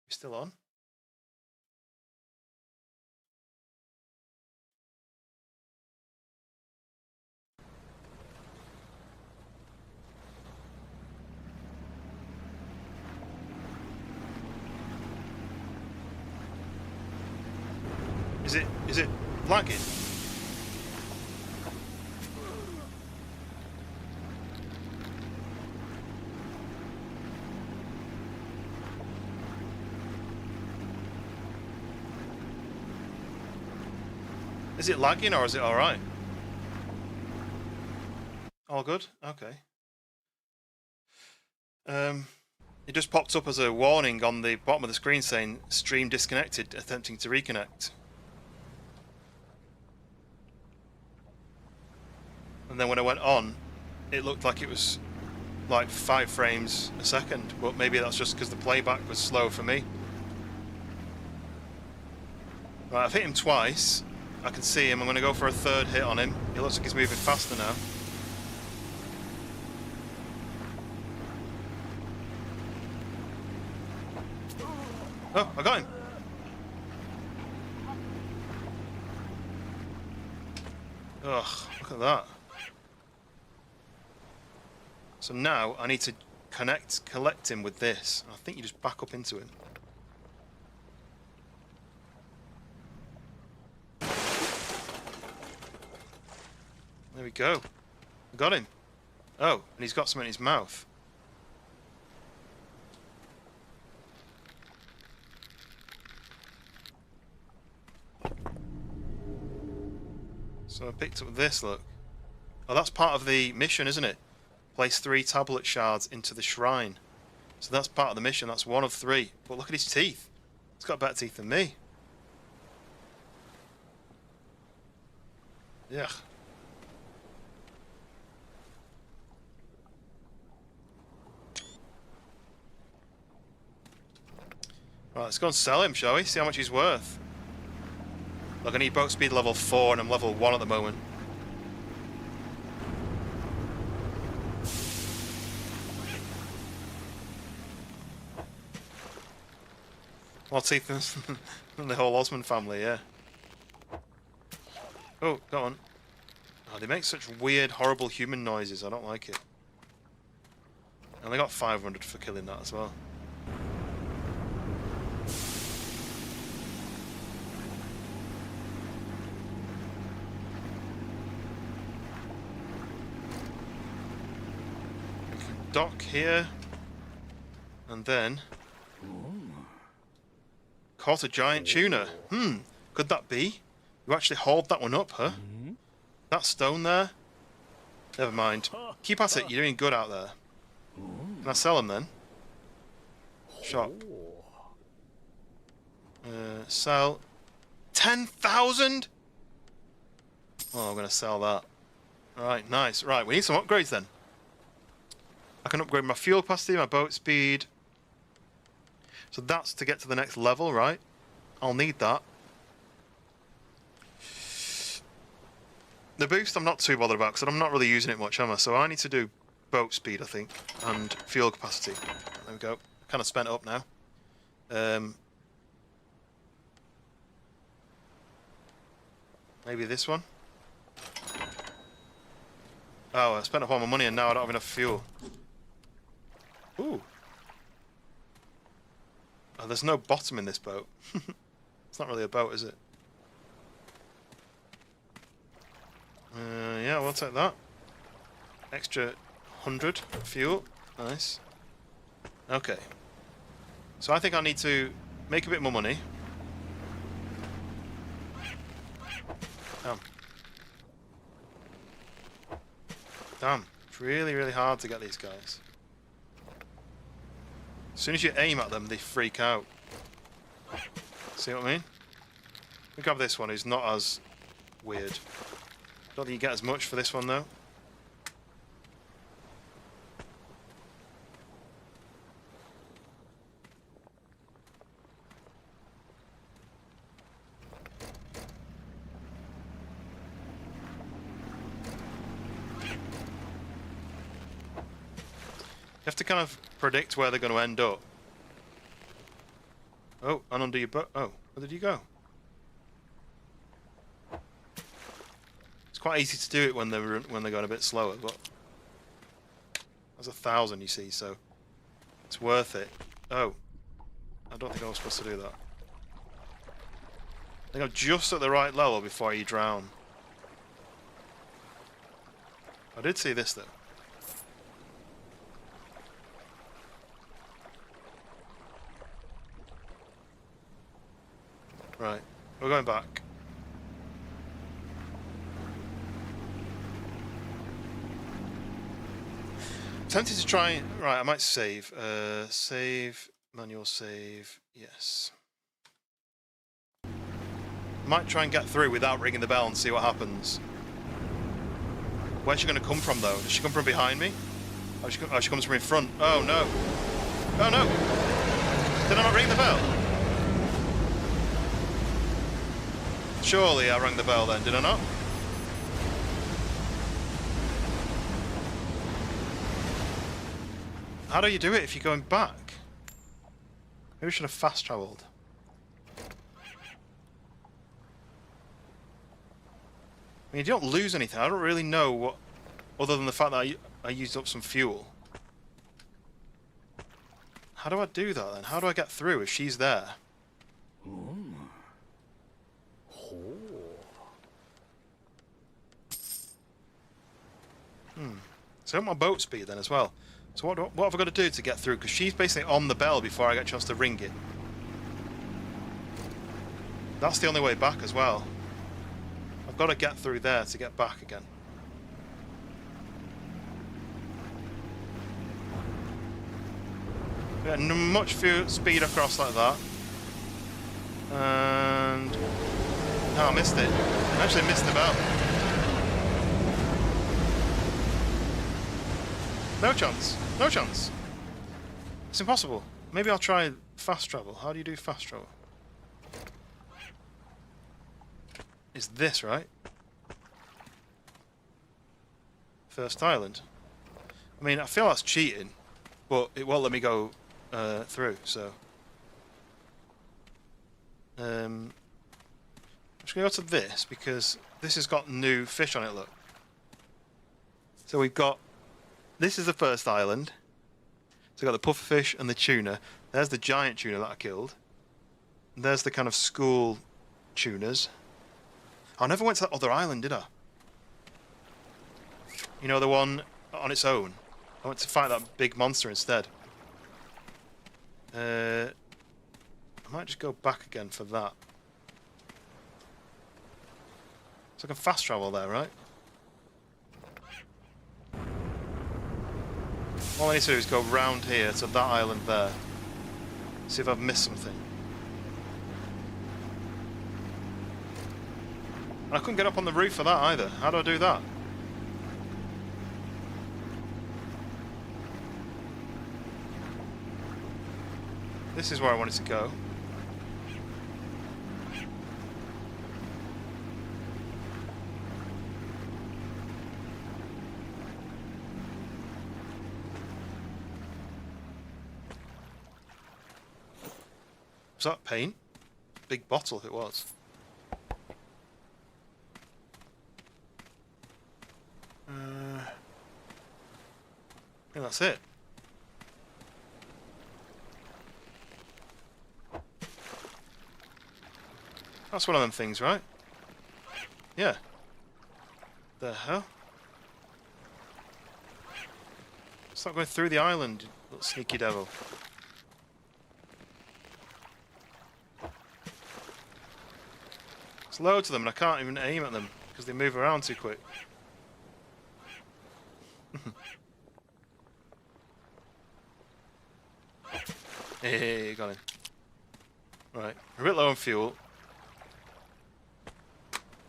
You still on? Is it lagging? Is it lagging or is it alright? All good? Okay. It just popped up as a warning on the bottom of the screen saying stream disconnected, attempting to reconnect. And then when I went on, it looked like it was like 5 frames a second, but maybe that's just because the playback was slow for me. Right, I've hit him twice. I can see him. I'm going to go for a third hit on him. It looks like he's moving faster now. Oh, I got him. Ugh, look at that. So now I need to collect him with this. I think you just back up into him. There we go. I got him. Oh, and he's got something in his mouth. So I picked up this, look. Oh, that's part of the mission, isn't it? Place 3 tablet shards into the shrine. So that's part of the mission. That's 1 of 3. But look at his teeth. He's got better teeth than me. Yeah. Right, let's go and sell him, shall we? See how much he's worth. Look, I need boat speed level 4 and I'm level 1 at the moment. More teeth than the whole Osmond family, yeah. Oh, go on. Oh, they make such weird, horrible human noises. I don't like it. And they got 500 for killing that as well. We can dock here. And then... Caught a giant tuna. Could that be? You actually hauled that one up, huh? That stone there? Never mind. Keep at it, you're doing good out there. Can I sell them then? Shop. Sell. 10,000? Oh, I'm going to sell that. Alright, nice. Right, we need some upgrades then. I can upgrade my fuel capacity, my boat speed. So that's to get to the next level, right? I'll need that. The boost I'm not too bothered about because I'm not really using it much, am I? So I need to do boat speed, I think, and fuel capacity. There we go. Kind of spent up now. Maybe this one. Oh, I spent up all my money and now I don't have enough fuel. Ooh. Oh, there's no bottom in this boat. It's not really a boat, is it? Yeah, we'll take that. Extra 100 fuel. Nice. Okay. So I think I need to make a bit more money. Damn. Damn. It's really, really hard to get these guys. As soon as you aim at them, they freak out. See what I mean? We grab this one, who's not as weird. Don't think you get as much for this one, though. You have to kind of predict where they're going to end up. Oh, and under your boat. Oh, where did you go? It's quite easy to do it when they're going a bit slower, but there's 1,000, you see, so it's worth it. Oh, I don't think I was supposed to do that. I think I'm just at the right level before you drown. I did see this though. Right, we're going back. tempted to try. Right, I might save. Save. Manual save. Yes. Might try and get through without ringing the bell and see what happens. Where's she going to come from, though? Does she come from behind me? Oh, she comes from in front. Oh, no. Oh, no. Did I not ring the bell? Surely I rang the bell then, did I not? How do you do it if you're going back? Maybe we should have fast travelled. I mean, you don't lose anything. I don't really know what, other than the fact that I used up some fuel. How do I do that then? How do I get through if she's there? So I want my boat speed then as well. So what have I got to do to get through? Because she's basically on the bell before I get a chance to ring it. That's the only way back as well. I've got to get through there to get back again. Yeah, much speed across like that. And... no, I missed it. I actually missed the bell. No chance. No chance. It's impossible. Maybe I'll try fast travel. How do you do fast travel? Is this right? First island. I mean, I feel that's cheating, but it won't let me go through, so... I'm just going to go to this, because this has got new fish on it, look. So we've got... this is the first island. So we've got the pufferfish and the tuna. There's the giant tuna that I killed. And there's the kind of school tunas. I never went to that other island, did I? You know, the one on its own. I went to fight that big monster instead. I might just go back again for that. So I can fast travel there, right? All I need to do is go round here to that island there. See if I've missed something. And I couldn't get up on the roof for that either. How do I do that? This is where I wanted to go. Was that paint? Big bottle if it was. I think that's it. That's one of them things, right? Yeah. The hell? Stop going through the island, you little sneaky devil. There's loads of them and I can't even aim at them because they move around too quick. Hey, got him. Right, we're a bit low on fuel.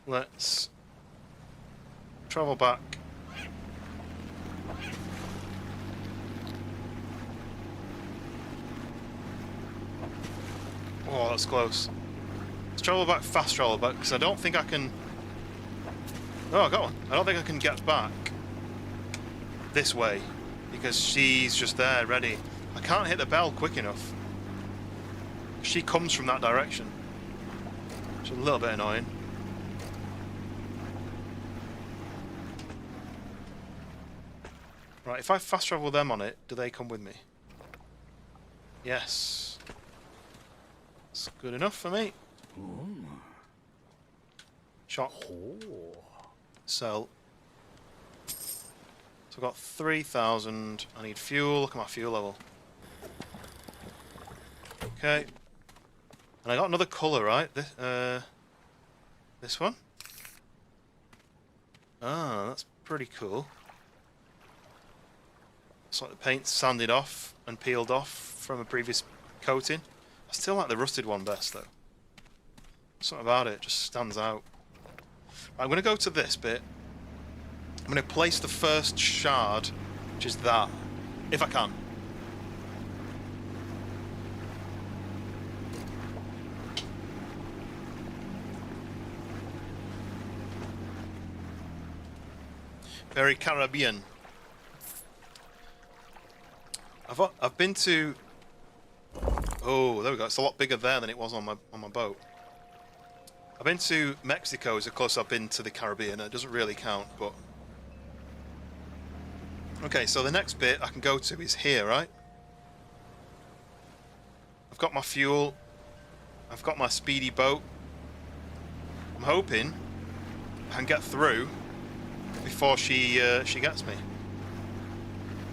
Let's travel back. Oh, that's close. Let's travel back, fast travel back, because I don't think I can... oh, I got one. I don't think I can get back this way, because she's just there, ready. I can't hit the bell quick enough. She comes from that direction. Which is a little bit annoying. Right, if I fast travel them on it, do they come with me? Yes. That's good enough for me. Shot. Sell. So I've got 3,000. I need fuel. Look at my fuel level. Okay. And I got another colour, right? This one? Ah, that's pretty cool. It's like the paint sanded off and peeled off from a previous coating. I still like the rusted one best though. Something about it just stands out. Right, I'm going to go to this bit. I'm going to place the first shard, which is that, if I can. Very Caribbean. I've been to. Oh, there we go. It's a lot bigger there than it was on my boat. I've been to Mexico as close as I've been to the Caribbean. It doesn't really count, but okay. So the next bit I can go to is here, right? I've got my fuel. I've got my speedy boat. I'm hoping I can get through before she gets me.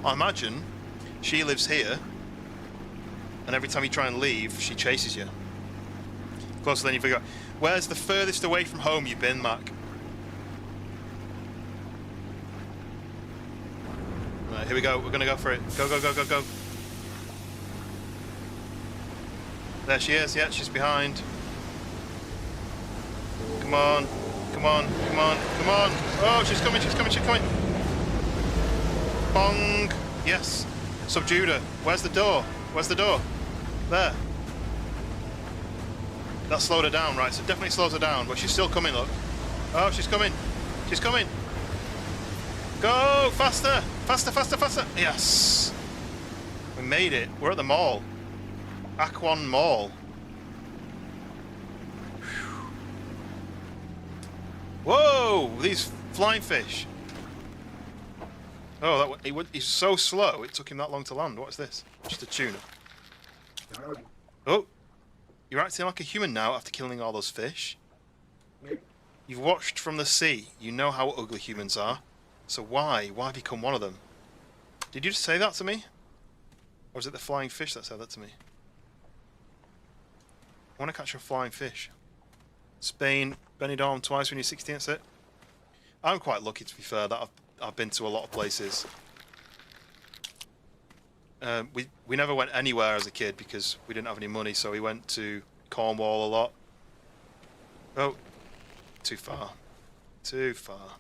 I imagine she lives here, and every time you try and leave, she chases you. Closer than you figure out. Where's the furthest away from home you've been, Mac? Right, here we go. We're gonna go for it. Go, go, go, go, go. There she is. Yeah, she's behind. Come on. Come on. Come on. Come on. Oh, she's coming. She's coming. She's coming. Bong. Yes. Subdued her. Where's the door? Where's the door? There. That slowed her down, right? So it definitely slows her down, but she's still coming, look. Oh, she's coming. She's coming. Go! Faster! Faster, faster, faster! Yes! We made it. We're at the mall. Aquan Mall. Whoa! These flying fish. Oh, he's so slow, it took him that long to land. What is this? Just a tuna. Oh! You're acting like a human now after killing all those fish. You've watched from the sea. You know how ugly humans are. So why become one of them? Did you just say that to me? Or was it the flying fish that said that to me? I want to catch a flying fish. Spain, Benidorm twice when you're 16, that's it. I'm quite lucky, to be fair, that I've been to a lot of places. We never went anywhere as a kid because we didn't have any money, so we went to Cornwall a lot. Oh, too far. Too far.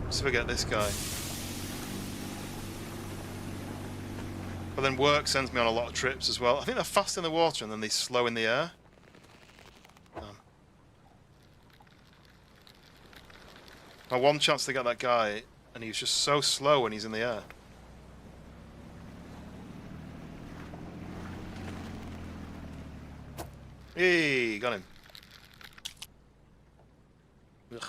Let's forget this guy. But then work sends me on a lot of trips as well. I think they're fast in the water and then they slow in the air. My one chance to get that guy, and he was just so slow when he's in the air. Hey, got him. Ugh.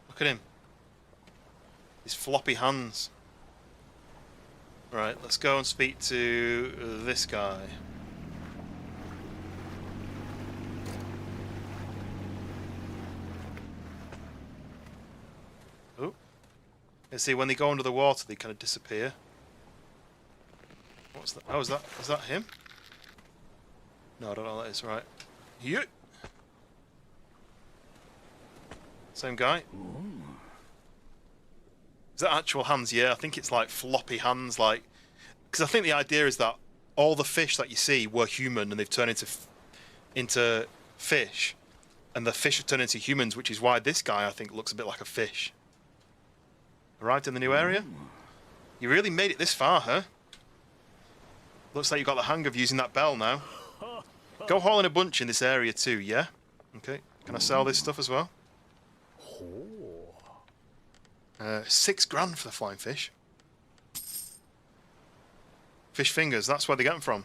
Look at him. His floppy hands. Right, let's go and speak to this guy. Oh. Let's see, when they go under the water, they kind of disappear. What's that? Oh, is that him? No, I don't know what that is. Right. Yeah. Same guy. Is that actual hands? Yeah, I think it's like floppy hands, like, because I think the idea is that all the fish that you see were human and they've turned into fish, and the fish have turned into humans, which is why this guy I think looks a bit like a fish. Arrived in the new area. You really made it this far, huh? Looks like you got the hang of using that bell now. Go haul in a bunch in this area too, yeah? Okay. Can I sell this stuff as well? 6 grand for the flying fish. Fish fingers, that's where they get them from.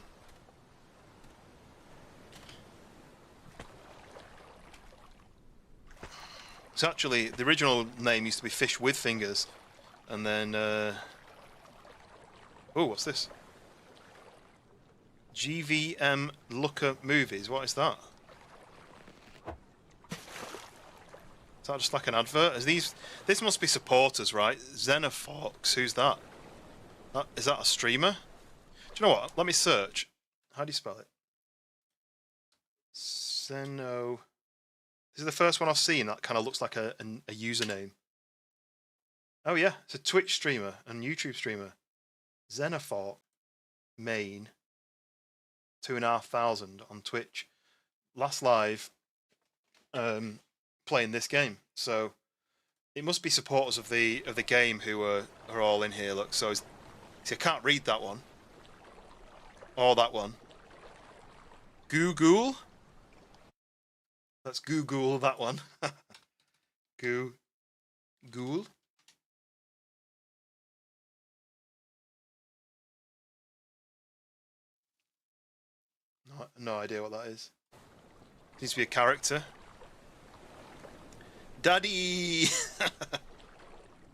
So actually, the original name used to be fish with fingers. And then... oh, what's this? GVM Looker Movies, what is that? Is that just like an advert? This must be supporters, right? Xenofox, who's that? Is that a streamer? Do you know what? Let me search. How do you spell it? Xeno... This is the first one I've seen that kind of looks like a username. Oh yeah, it's a Twitch streamer and YouTube streamer. Xenophort main 2,500 on Twitch. Last live playing this game. So it must be supporters of the game who are all in here. Look, so see, I can't read that one. Or that one. Google. Let's Google that one. Google. No idea what that is. Needs to be a character. Daddy!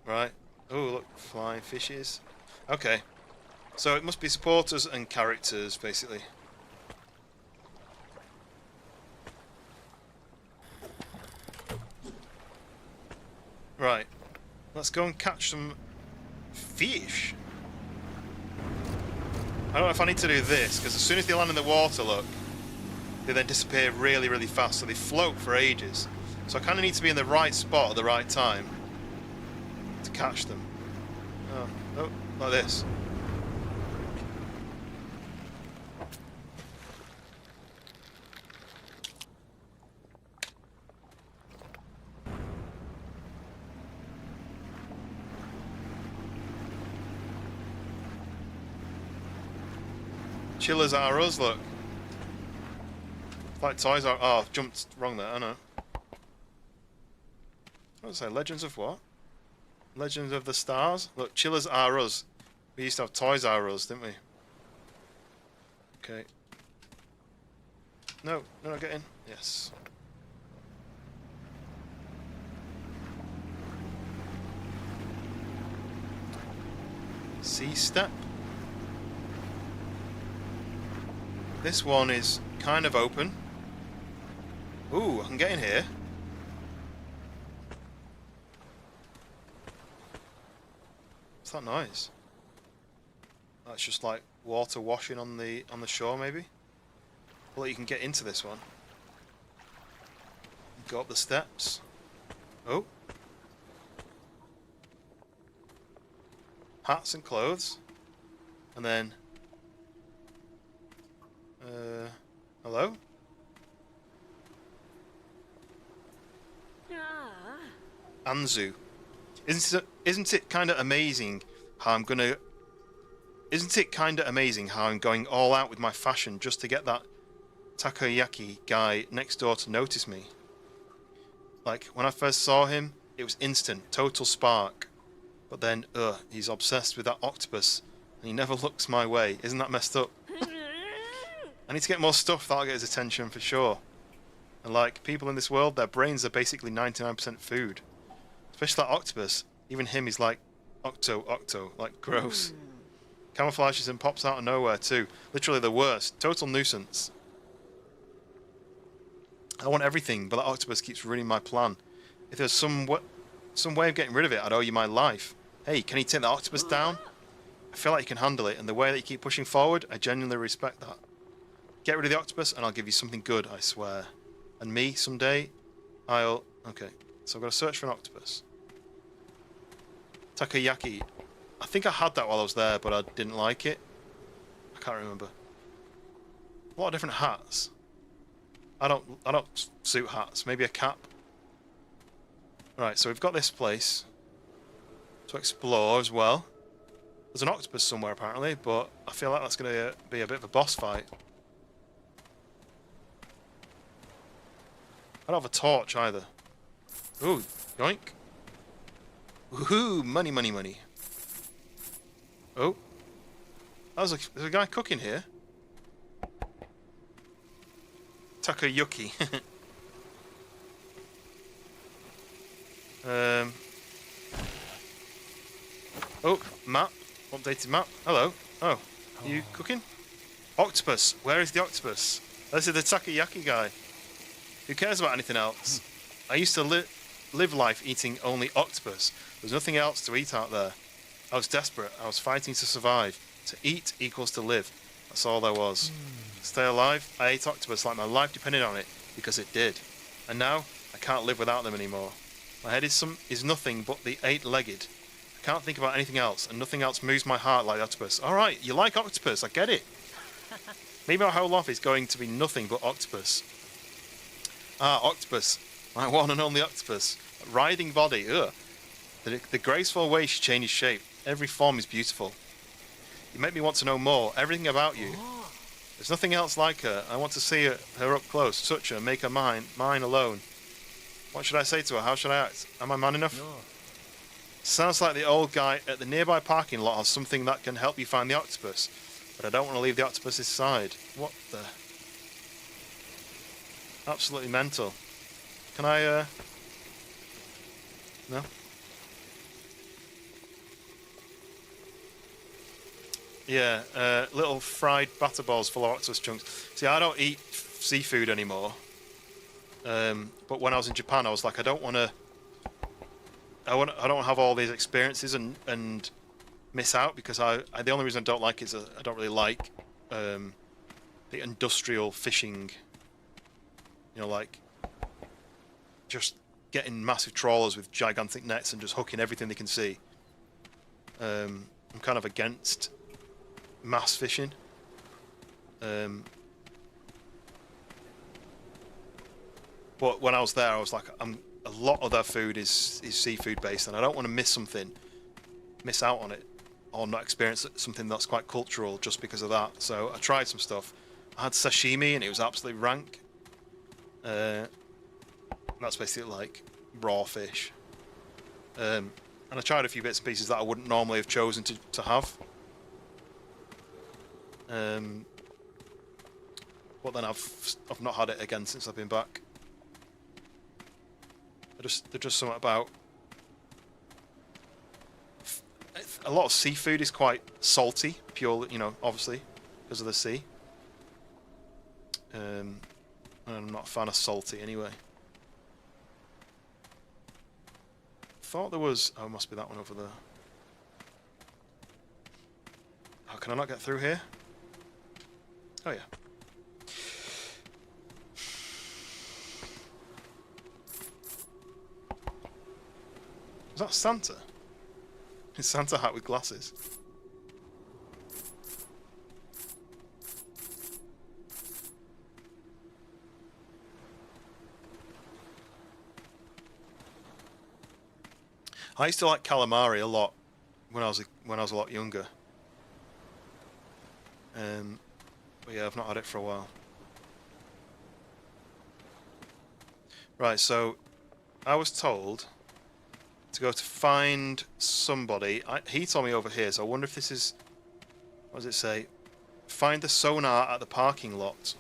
Right. Oh, look, flying fishes. Okay. So it must be supporters and characters, basically. Right. Let's go and catch some fish. I don't know if I need to do this, because as soon as they land in the water, look, they then disappear really, really fast, so they float for ages. So I kind of need to be in the right spot at the right time to catch them. Oh, like this. Chillers are us, look. Like toys are. Oh, I've jumped wrong there, I know. What did I say? Legends of what? Legends of the Stars? Look, Chillers are us. We used to have Toys R Us, didn't we? Okay. No, not getting. Yes. C-step. This one is kind of open. Ooh, I can get in here. What's that noise? That's just like water washing on the shore, maybe. Well, you can get into this one. Go up the steps. Oh. Hats and clothes. And then hello? Anzu. Isn't it kind of amazing how I'm gonna... Isn't it kind of amazing how I'm going all out with my fashion just to get that takoyaki guy next door to notice me? Like, when I first saw him, it was instant, total spark. But then, he's obsessed with that octopus, and he never looks my way. Isn't that messed up? I need to get more stuff that'll get his attention for sure. And like, people in this world, their brains are basically 99% food. Especially that octopus. Even him, he's like, octo, like, gross. Camouflages and pops out of nowhere too. Literally the worst. Total nuisance. I want everything, but that octopus keeps ruining my plan. If there's some way of getting rid of it, I'd owe you my life. Hey, can you take the octopus down? I feel like you can handle it, and the way that you keep pushing forward, I genuinely respect that. Get rid of the octopus, and I'll give you something good, I swear. And me, someday, I'll... Okay, so I've got to search for an octopus. Takoyaki. I think I had that while I was there, but I didn't like it. I can't remember. A lot of different hats. I don't suit hats. Maybe a cap. Right, so we've got this place to explore as well. There's an octopus somewhere apparently, but I feel like that's going to be a bit of a boss fight. I don't have a torch either. Ooh, yoink. Woohoo, money, money, money. Oh. There's a guy cooking here. Takoyaki. Oh, map. Updated map. Hello. Oh, are you cooking? Octopus. Where is the octopus? This is the takoyaki guy. Who cares about anything else? I used to live life eating only octopus. There was nothing else to eat out there. I was desperate. I was fighting to survive. To eat equals to live. That's all there was. Stay alive. I ate octopus like my life depended on it, because it did. And now, I can't live without them anymore. My head is nothing but the 8-legged. Can't think about anything else, and nothing else moves my heart like octopus. Alright, you like octopus, I get it. Maybe our whole life is going to be nothing but octopus. Ah, octopus. My one and only octopus. Writhing body, ugh. The graceful way she changes shape. Every form is beautiful. You make me want to know more, everything about you. There's nothing else like her. I want to see her up close, touch her, make her mine alone. What should I say to her? How should I act? Am I man enough? Sounds like the old guy at the nearby parking lot has something that can help you find the octopus. But I don't want to leave the octopus's side. What the... Absolutely mental. Can I, No? Yeah, little fried batter balls full of octopus chunks. See, I don't eat seafood anymore. But when I was in Japan, I was like, I don't want to have all these experiences and miss out, because the only reason I don't like it is I don't really like the industrial fishing. You know, like just getting massive trawlers with gigantic nets and just hooking everything they can see. I'm kind of against mass fishing. But when I was there, I was like, a lot of their food is seafood based, and I don't want to miss out on it, or not experience something that's quite cultural just because of that. So I tried some stuff. I had sashimi, and it was absolutely rank. That's basically like raw fish. And I tried a few bits and pieces that I wouldn't normally have chosen to have. But then I've not had it again since I've been back. There's just something about... A lot of seafood is quite salty, purely, you know, obviously, because of the sea. And I'm not a fan of salty anyway. Thought there was... Oh, it must be that one over there. Oh, can I not get through here? Oh, yeah. Is that Santa? Is Santa hat with glasses? I used to like calamari a lot when I was a lot younger. But yeah, I've not had it for a while. Right, so I was told to go to find somebody. He told me over here, so I wonder if this is... What does it say? Find the sonar at the parking lot.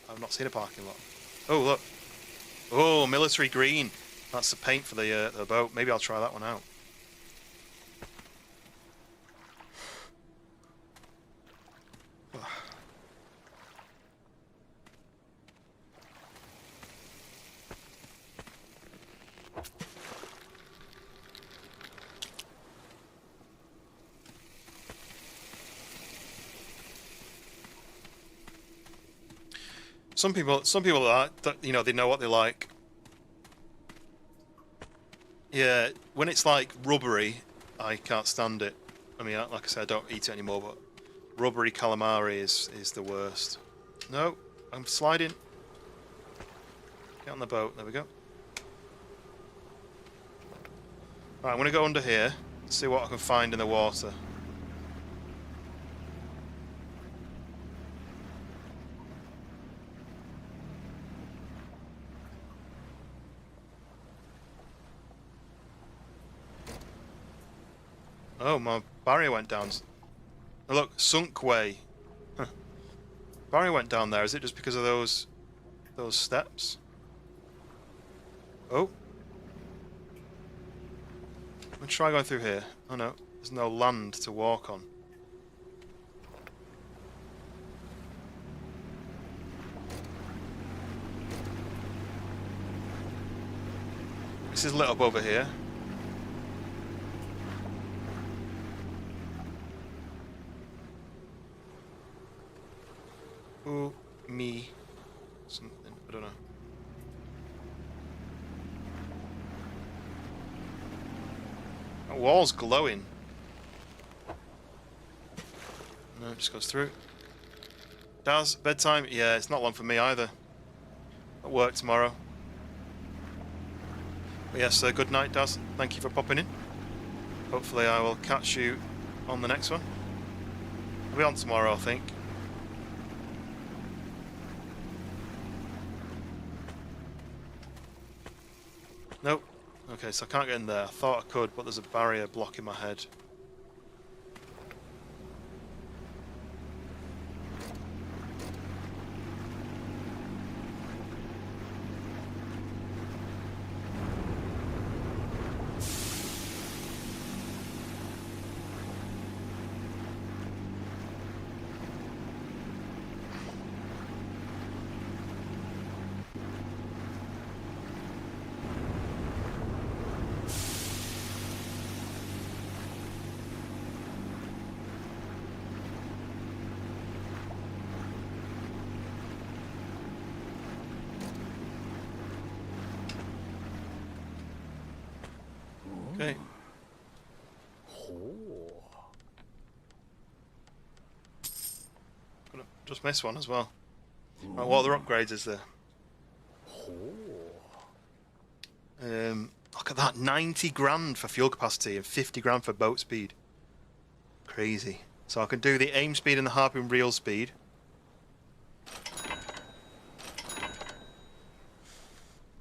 I've not seen a parking lot. Oh, look. Oh, military green. That's the paint for the boat. Maybe I'll try that one out. Some people that you know, they know what they like. Yeah, when it's like rubbery, I can't stand it. I mean, like I said, I don't eat it anymore, but rubbery calamari is the worst. No, I'm sliding. Get on the boat. There we go. Right, I'm gonna go under here, see what I can find in the water. Oh, my barrier went down. Oh, look, sunk way. Huh. Barrier went down there. Is it just because of those steps? Oh. Let me try going through here. Oh no, there's no land to walk on. This is lit up over here. Ooh, me. Something, I don't know. That wall's glowing. No, it just goes through. Daz, bedtime? Yeah, it's not long for me either. At work tomorrow. But yes, good night, Daz. Thank you for popping in. Hopefully I will catch you on the next one. I'll be on tomorrow, I think. Nope. Okay, so I can't get in there. I thought I could, but there's a barrier blocking my head. Okay. Gonna just miss one as well. Right, what other upgrades is there? Look at that, 90 grand for fuel capacity and 50 grand for boat speed. Crazy. So I can do the aim speed and the harpoon reel speed.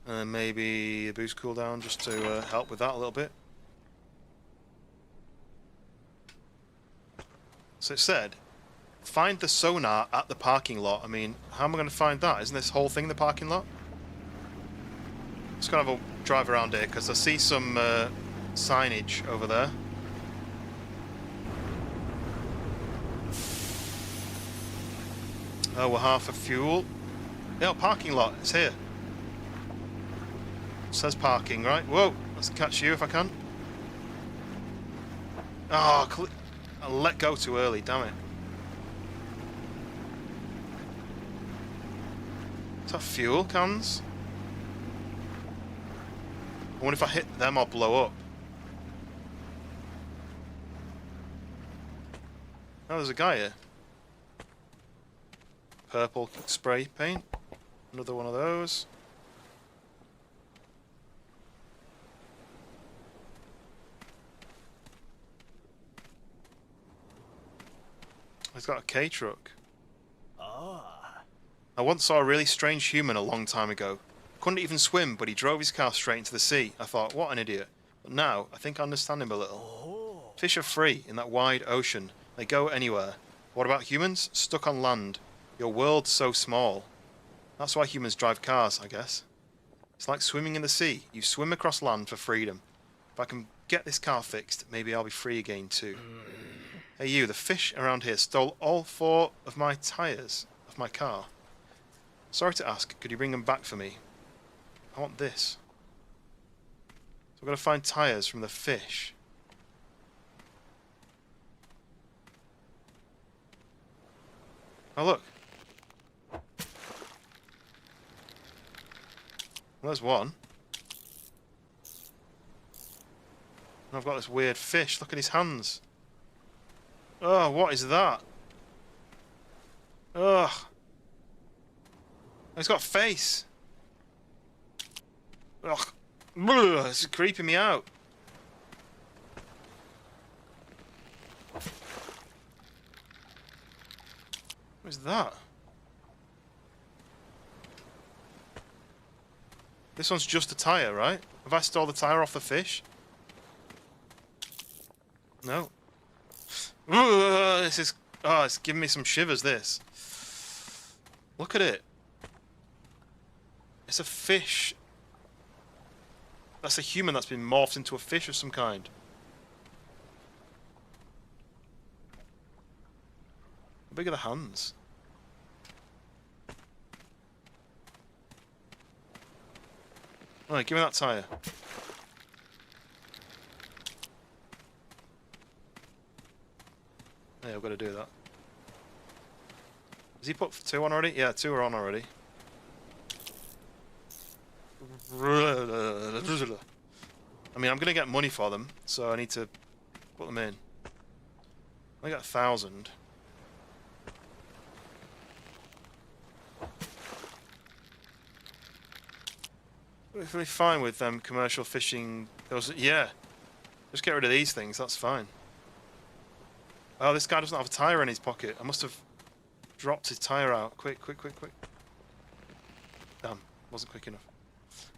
And maybe a boost cooldown just to help with that a little bit. So it said, find the sonar at the parking lot. I mean, how am I going to find that? Isn't this whole thing the parking lot? Just gonna have a drive around here because I see some signage over there. Oh, we're half of fuel. Yeah, parking lot. It's here. It says parking, right? Whoa, let's catch you if I can. Oh, I let go too early, damn it. Is that fuel cans? I wonder if I hit them I'll blow up. Oh, there's a guy here. Purple spray paint. Another one of those. He's got a K truck. I once saw a really strange human a long time ago. Couldn't even swim, but he drove his car straight into the sea. I thought, what an idiot. But now, I think I understand him a little. Fish are free in that wide ocean. They go anywhere. What about humans? Stuck on land. Your world's so small. That's why humans drive cars, I guess. It's like swimming in the sea. You swim across land for freedom. If I can get this car fixed, maybe I'll be free again too. Hey you, the fish around here stole all 4 of my tyres of my car. Sorry to ask, could you bring them back for me? I want this. So I've got to find tyres from the fish. Oh look. Well, there's one. And I've got this weird fish. Look at his hands. Oh, what is that? Ugh. It's got a face. Ugh. Ugh, it's creeping me out. What is that? This one's just a tyre, right? Have I stole the tyre off the fish? No. Ugh, this is... Oh, it's giving me some shivers, this. Look at it. It's a fish. That's a human that's been morphed into a fish of some kind. How big are the hands? Alright, give me that tyre. Yeah, I've got to do that. Has he put 2 on already? Yeah, 2 are on already. I mean, I'm going to get money for them, so I need to put them in. I got 1,000. Really fine with them commercial fishing. Those, yeah. Just get rid of these things, that's fine. Oh, this guy doesn't have a tyre in his pocket. I must have dropped his tyre out. Quick, quick, quick, quick. Damn, wasn't quick enough.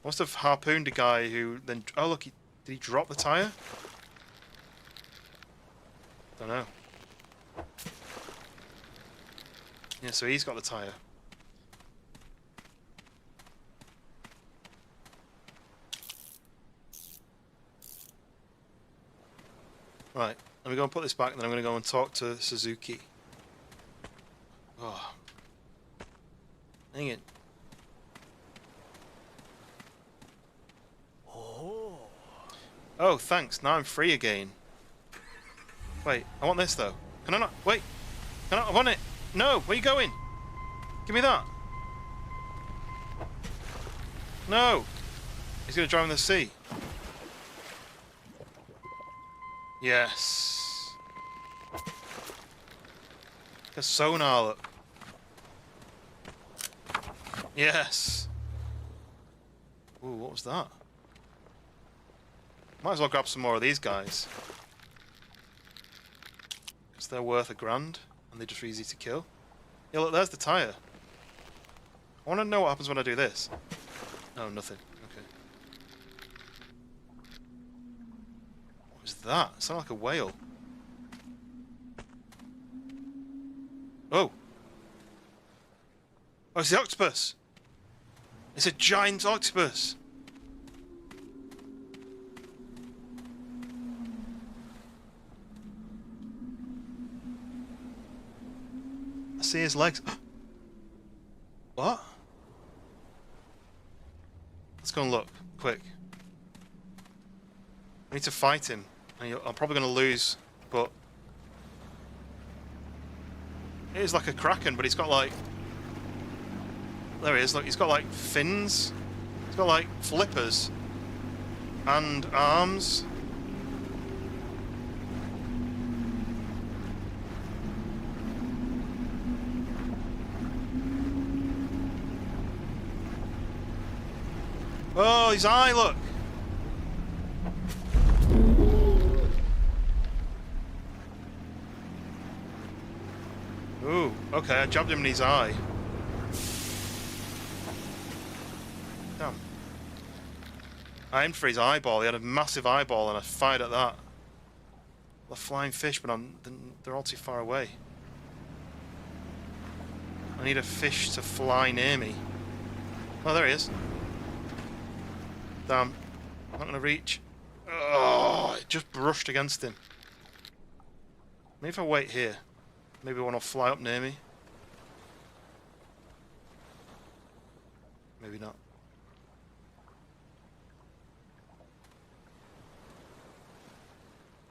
I must have harpooned a guy who then... Oh, look, did he drop the tyre? Don't know. Yeah, so he's got the tyre. Right, let me go and put this back, and then I'm going to go and talk to Suzuki. Oh. Dang it. Oh, thanks. Now I'm free again. Wait, I want this, though. Can I not? Wait. Can I want it? No, where are you going? Give me that. No. He's going to drive in the sea. Yes. A sonar, look. Yes. Ooh, what was that? Might as well grab some more of these guys. Because they're worth $1,000 and they're just easy to kill. Yeah, look, there's the tyre. I want to know what happens when I do this. Oh, nothing. Okay. What was that? It sounded like a whale. Oh! Oh, it's the octopus! It's a giant octopus! I see his legs. What? Let's go and look, quick. I need to fight him. I'm probably going to lose, but... It is like a kraken, but he's got like... There he is, look, he's got like fins. He's got like flippers. And arms. Oh, his eye, look! Ooh, okay, I jabbed him in his eye. Damn. I aimed for his eyeball, he had a massive eyeball and I fired at that. The flying fish, but they're all too far away. I need a fish to fly near me. Oh, there he is. Damn. I'm not going to reach. Oh, it just brushed against him. Maybe if I wait here. Maybe one will fly up near me. Maybe not.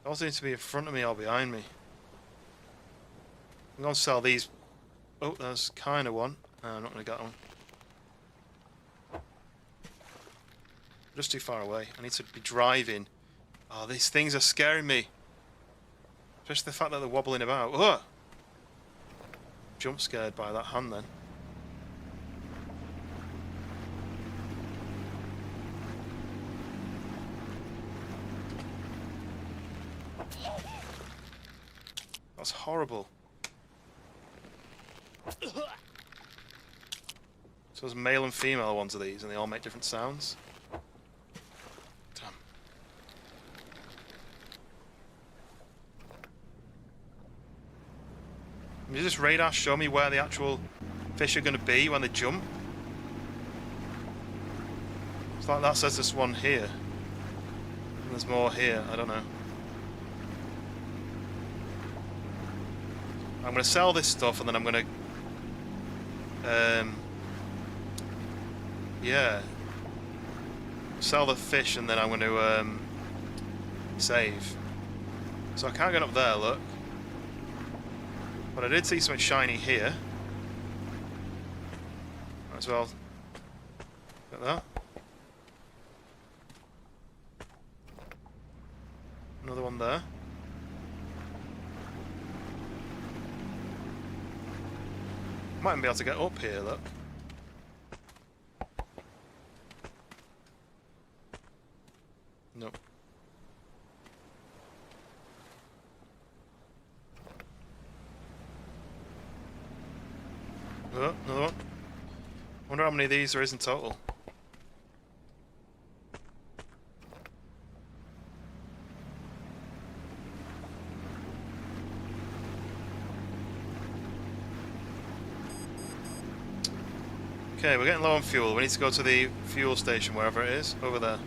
It also needs to be in front of me or behind me. I'm going to sell these. Oh, there's kind of one. No, I'm not going to get one. Just too far away. I need to be driving. Oh, these things are scaring me. Especially the fact that they're wobbling about. Ugh! Jump scared by that hand then. That's horrible. So there's male and female ones of these and they all make different sounds. Does this radar show me where the actual fish are going to be when they jump? It's like that says this one here. And there's more here, I don't know. I'm going to sell this stuff and then I'm going to... yeah. Sell the fish and then I'm going to save. So I can't get up there, look. But I did see something shiny here. Might as well get that. Another one there. Might even be able to get up here, look. Nope. Oh, another one. Wonder how many of these there is in total. Okay, we're getting low on fuel. We need to go to the fuel station, wherever it is, over there.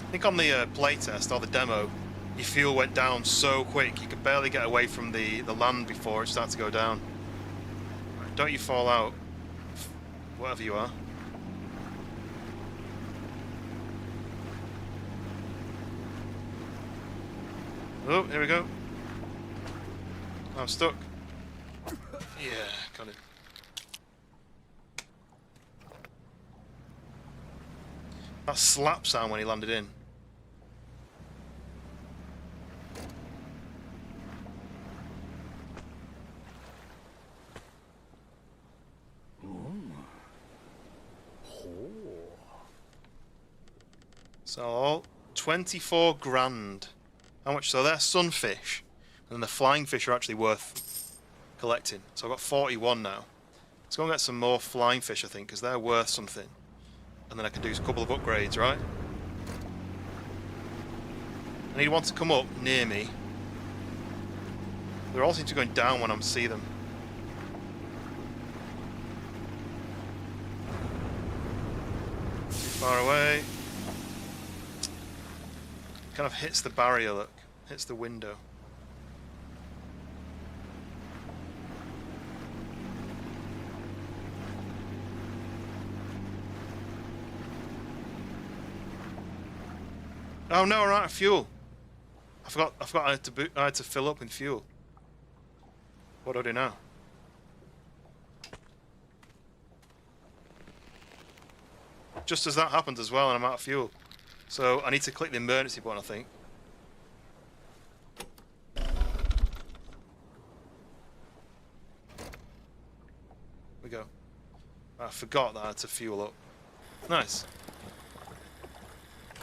I think on the playtest or the demo, your fuel went down so quick you could barely get away from the land before it started to go down. Right, don't you fall out, whatever you are. Oh, here we go. I'm stuck. Yeah, got it. That slap sound when he landed in. So, 24 grand. How much? So they're sunfish, and the flying fish are actually worth collecting. So I've got 41 now. Let's go and get some more flying fish, I think, because they're worth something. And then I can do a couple of upgrades, right? I need one to come up near me. They're all seem to be going down when I see them. Too far away. Kind of hits the barrier, look. Hits the window. Oh no, I'm out of fuel. I forgot I had to fill up with fuel. What do I do now? Just as that happens as well, and I'm out of fuel. So I need to click the emergency button, I think. We go. I forgot that I had to fuel up. Nice.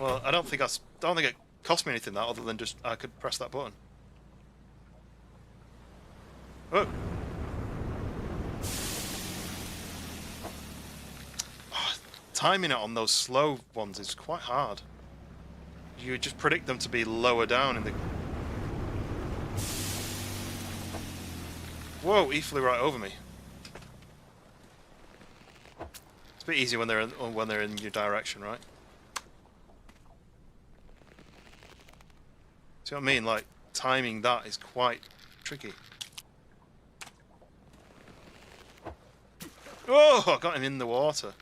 Well, I don't think it cost me anything that other than just I could press that button. Oh. Oh, timing it on those slow ones is quite hard. You just predict them to be lower down in the. Whoa! He flew right over me. It's a bit easier when they're in your direction, right? See what I mean? Like, timing that is quite tricky. Oh, I got him in the water.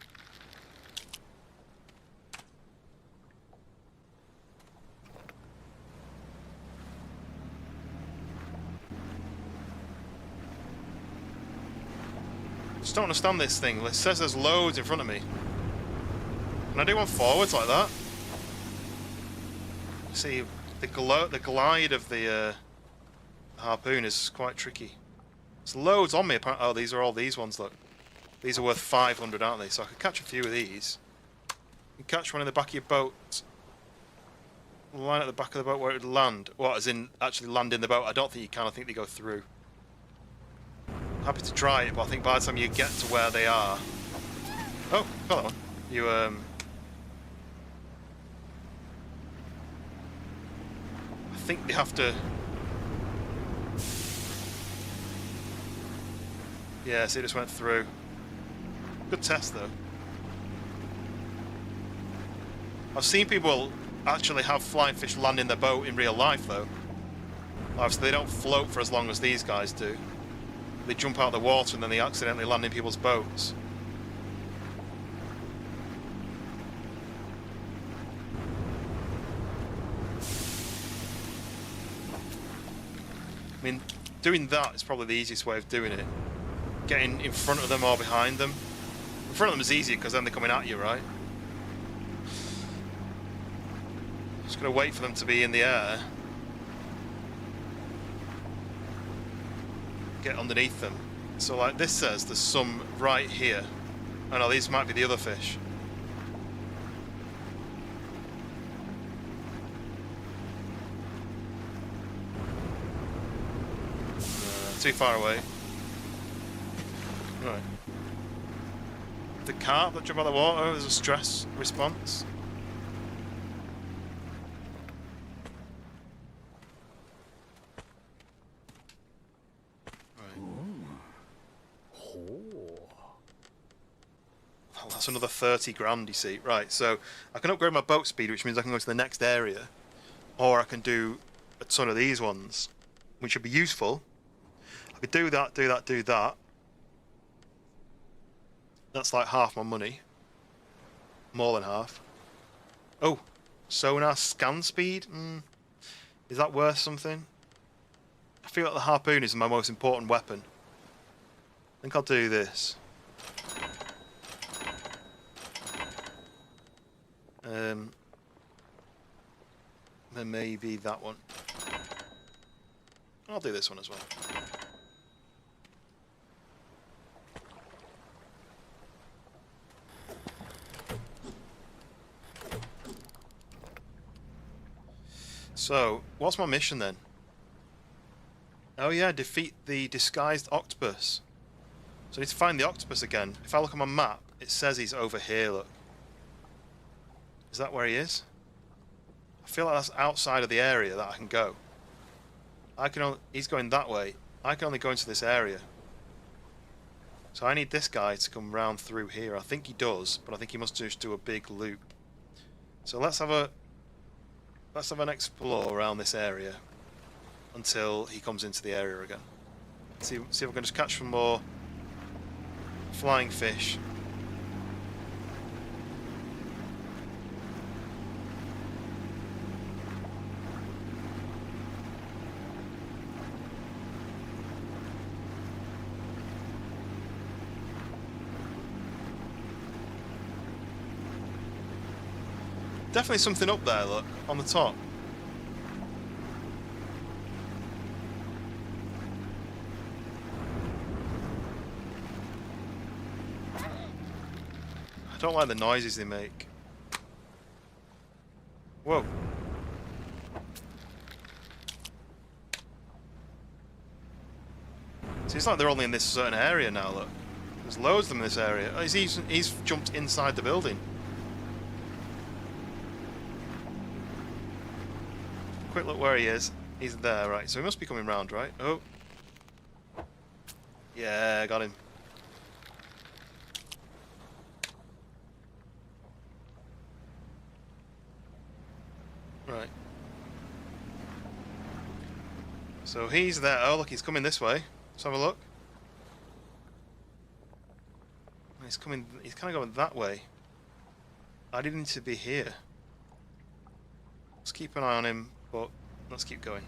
Just don't understand this thing. It says there's loads in front of me. Can I do one forwards like that? See, the glide of the harpoon is quite tricky. There's loads on me. Oh, these are all these ones, look. These are worth 500, aren't they? So I could catch a few of these. You can catch one in the back of your boat. Line at the back of the boat where it would land. What, as in actually land in the boat? I don't think you can. I think they go through. Happy to try it, but I think by the time you get to where they are... Oh, got that one. You, I think they have to... Yeah, see, it just went through. Good test, though. I've seen people actually have flying fish land in their boat in real life, though. Obviously, they don't float for as long as these guys do. They jump out of the water and then they accidentally land in people's boats. I mean, doing that is probably the easiest way of doing it. Getting in front of them or behind them. In front of them is easier because then they're coming at you, right? Just Just gonna wait for them to be in the air. Get underneath them. So like this says there's some right here. Oh no, these might be the other fish. Too far away. Right. The carp that jump out of the water, there's a stress response. Right. Oh, that's another 30 grand, you see. Right, so I can upgrade my boat speed, which means I can go to the next area. Or I can do a ton of these ones, which would be useful. I could do that, do that, do that. That's like half my money. More than half. Oh, sonar scan speed? Is that worth something? I feel like the harpoon is my most important weapon. I think I'll do this. Then maybe that one. I'll do this one as well. So, what's my mission then? Oh yeah, defeat the disguised octopus. So I need to find the octopus again. If I look on my map, it says he's over here, look. Is that where he is? I feel like that's outside of the area that I can go. I can only, he's going that way. I can only go into this area. So I need this guy to come round through here. I think he does, but I think he must just do a big loop. So let's have an explore around this area until he comes into the area again. See if I can just catch some more flying fish. Definitely something up there, look, on the top. I don't like the noises they make. Whoa. Seems like they're only in this certain area now, look. There's loads of them in this area. Oh, he's jumped inside the building. Quick look where he is. He's there, right. So he must be coming round, right? Oh. Yeah, got him. Right. So he's there. Oh, look, he's coming this way. Let's have a look. He's coming. He's kind of going that way. I didn't need to be here. Let's keep an eye on him, but let's keep going.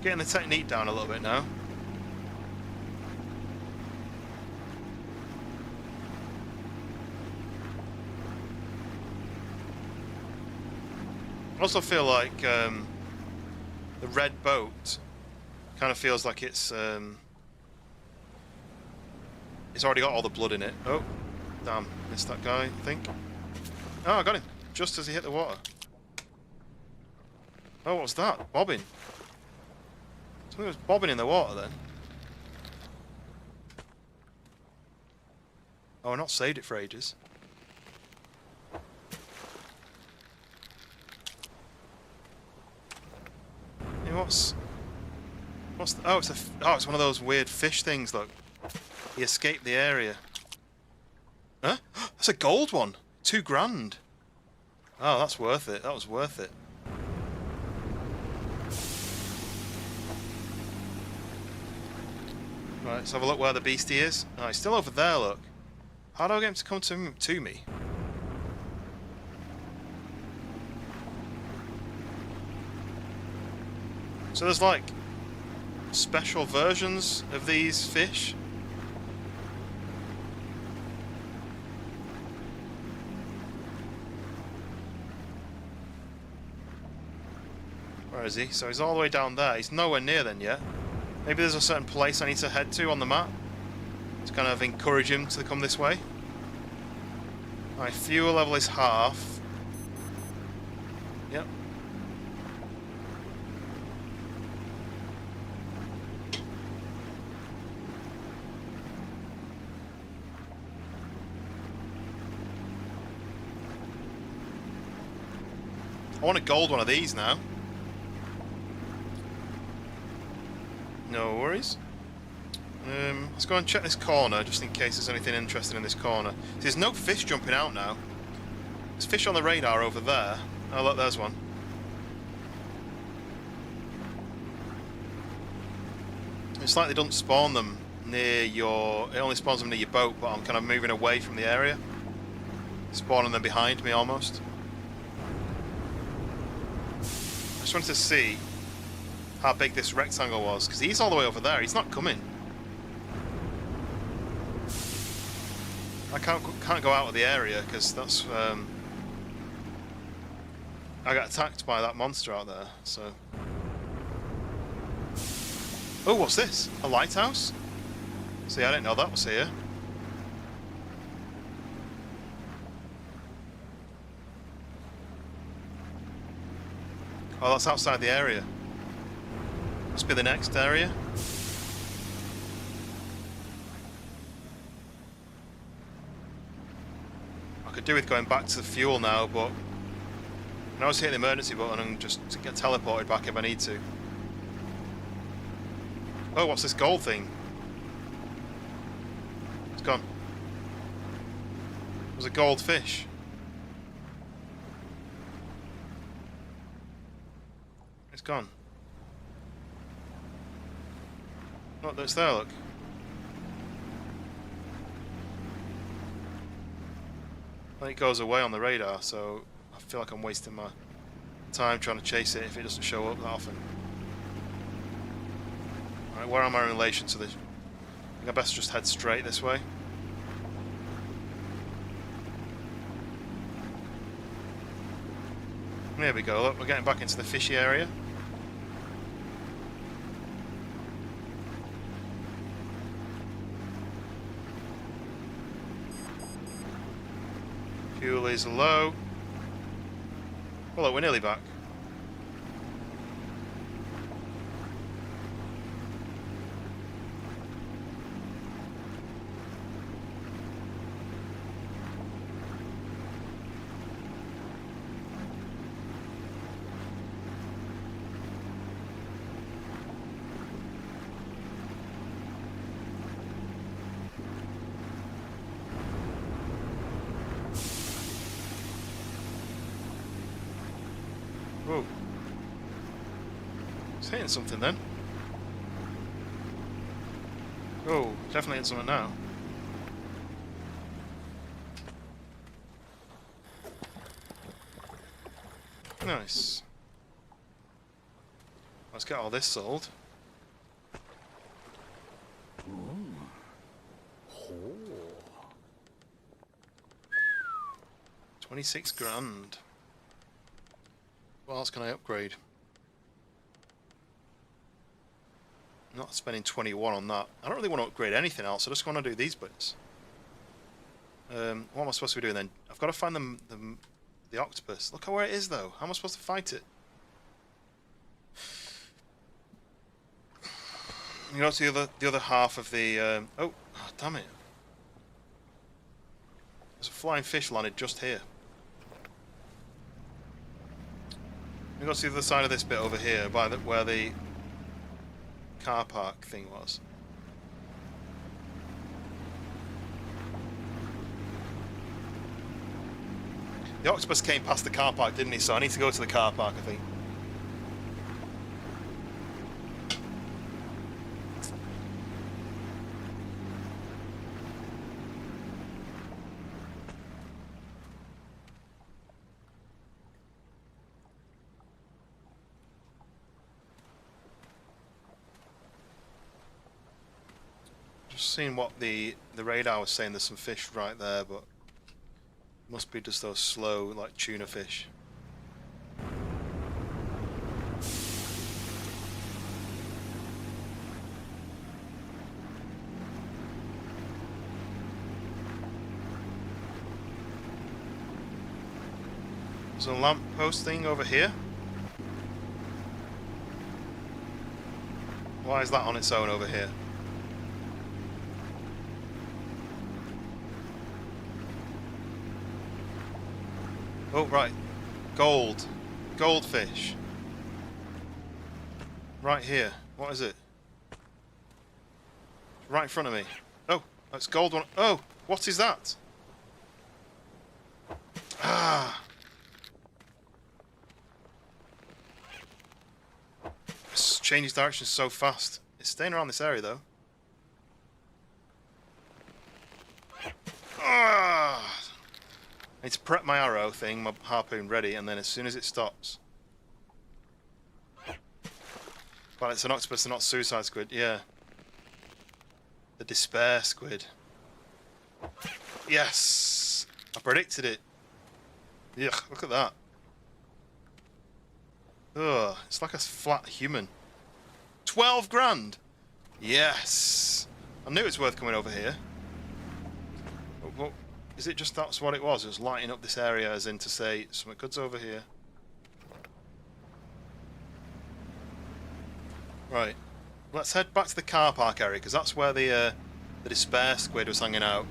Getting the technique down a little bit now. I also feel like the red boat kind of feels like it's already got all the blood in it. Oh, damn, missed that guy, I think. Oh, I got him, just as he hit the water. Oh, what was that? Bobbing. Something was bobbing in the water then. Oh, I've not saved it for ages. Hey, what's the, oh, it's one of those weird fish things, look. He escaped the area. Huh? That's a gold one. 2 grand. Oh, that's worth it. That was worth it. Right, let's have a look where the beastie is. Oh, he's still over there, look. How do I get him to come to me? So there's like special versions of these fish. Where is he? So he's all the way down there. He's nowhere near then yet. Maybe there's a certain place I need to head to on the map to kind of encourage him to come this way. My fuel level is half. Yep. I want a gold one of these now. No worries. Let's go and check this corner just in case there's anything interesting in this corner. See, there's no fish jumping out now. There's fish on the radar over there. Oh look, there's one. It's like they don't spawn them near your... It only spawns them near your boat, but I'm kind of moving away from the area. Spawning them behind me almost. I just wanted to see how big this rectangle was, because he's all the way over there. He's not coming. I can't go out of the area because that's I got attacked by that monster out there. So, oh, what's this? A lighthouse? See, I didn't know that was here. Oh, that's outside the area. Must be the next area. I could do with going back to the fuel now, but I can always hit the emergency button and just get teleported back if I need to. Oh, what's this gold thing? It's gone. It was a gold fish. It's gone. Look, it's there, look. I think it goes away on the radar, so I feel like I'm wasting my time trying to chase it if it doesn't show up that often. Alright, where am I in relation to this? I think I best just head straight this way. There we go, look, we're getting back into the fishy area. Fuel is low. Well, look, we're nearly back. Whoa. It's hitting something then. Oh, definitely hitting something now. Nice. Let's get all this sold. 26 grand. What else can I upgrade? I'm not spending 21 on that. I don't really want to upgrade anything else. I just want to do these bits. What am I supposed to be doing then? I've got to find the octopus. Look at where it is though. How am I supposed to fight it? You go to the other half of the... oh, damn it. There's a flying fish landed just here. We go to the other side of this bit over here, by where the car park thing was. The octopus came past the car park, didn't he? So I need to go to the car park, I think. Just seeing what the radar was saying. There's some fish right there, but must be just those slow, like tuna fish. There's a lamppost thing over here. Why is that on its own over here? Oh, right. Gold. Goldfish. Right here. What is it? Right in front of me. Oh, that's gold one. Oh, what is that? Ah. It's changing direction so fast. It's staying around this area though. Ah. I need to prep my arrow thing, my harpoon ready, and then as soon as it stops. Well, it's an octopus and not suicide squid, yeah. The despair squid. Yes! I predicted it. Yuck, look at that. Ugh, it's like a flat human. 12 grand! Yes! I knew it was worth coming over here. But is it just that's what it was? It was lighting up this area as in to say, some good's over here. Right. Let's head back to the car park area, because that's where the despair squid was hanging out.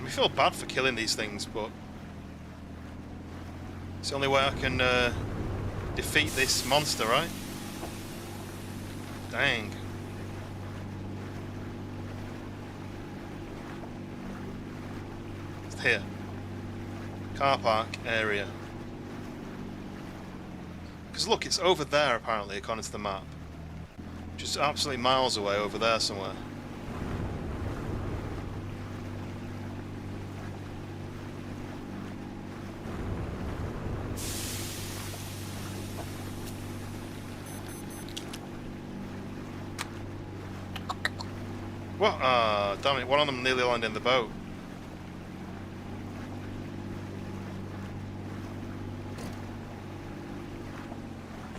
I feel bad for killing these things, but it's the only way I can defeat this monster, right? Dang. It's here. Car park area. Because look, it's over there apparently, according to the map. Just absolutely miles away over there somewhere. What? Ah, damn it, one of them nearly landed in the boat.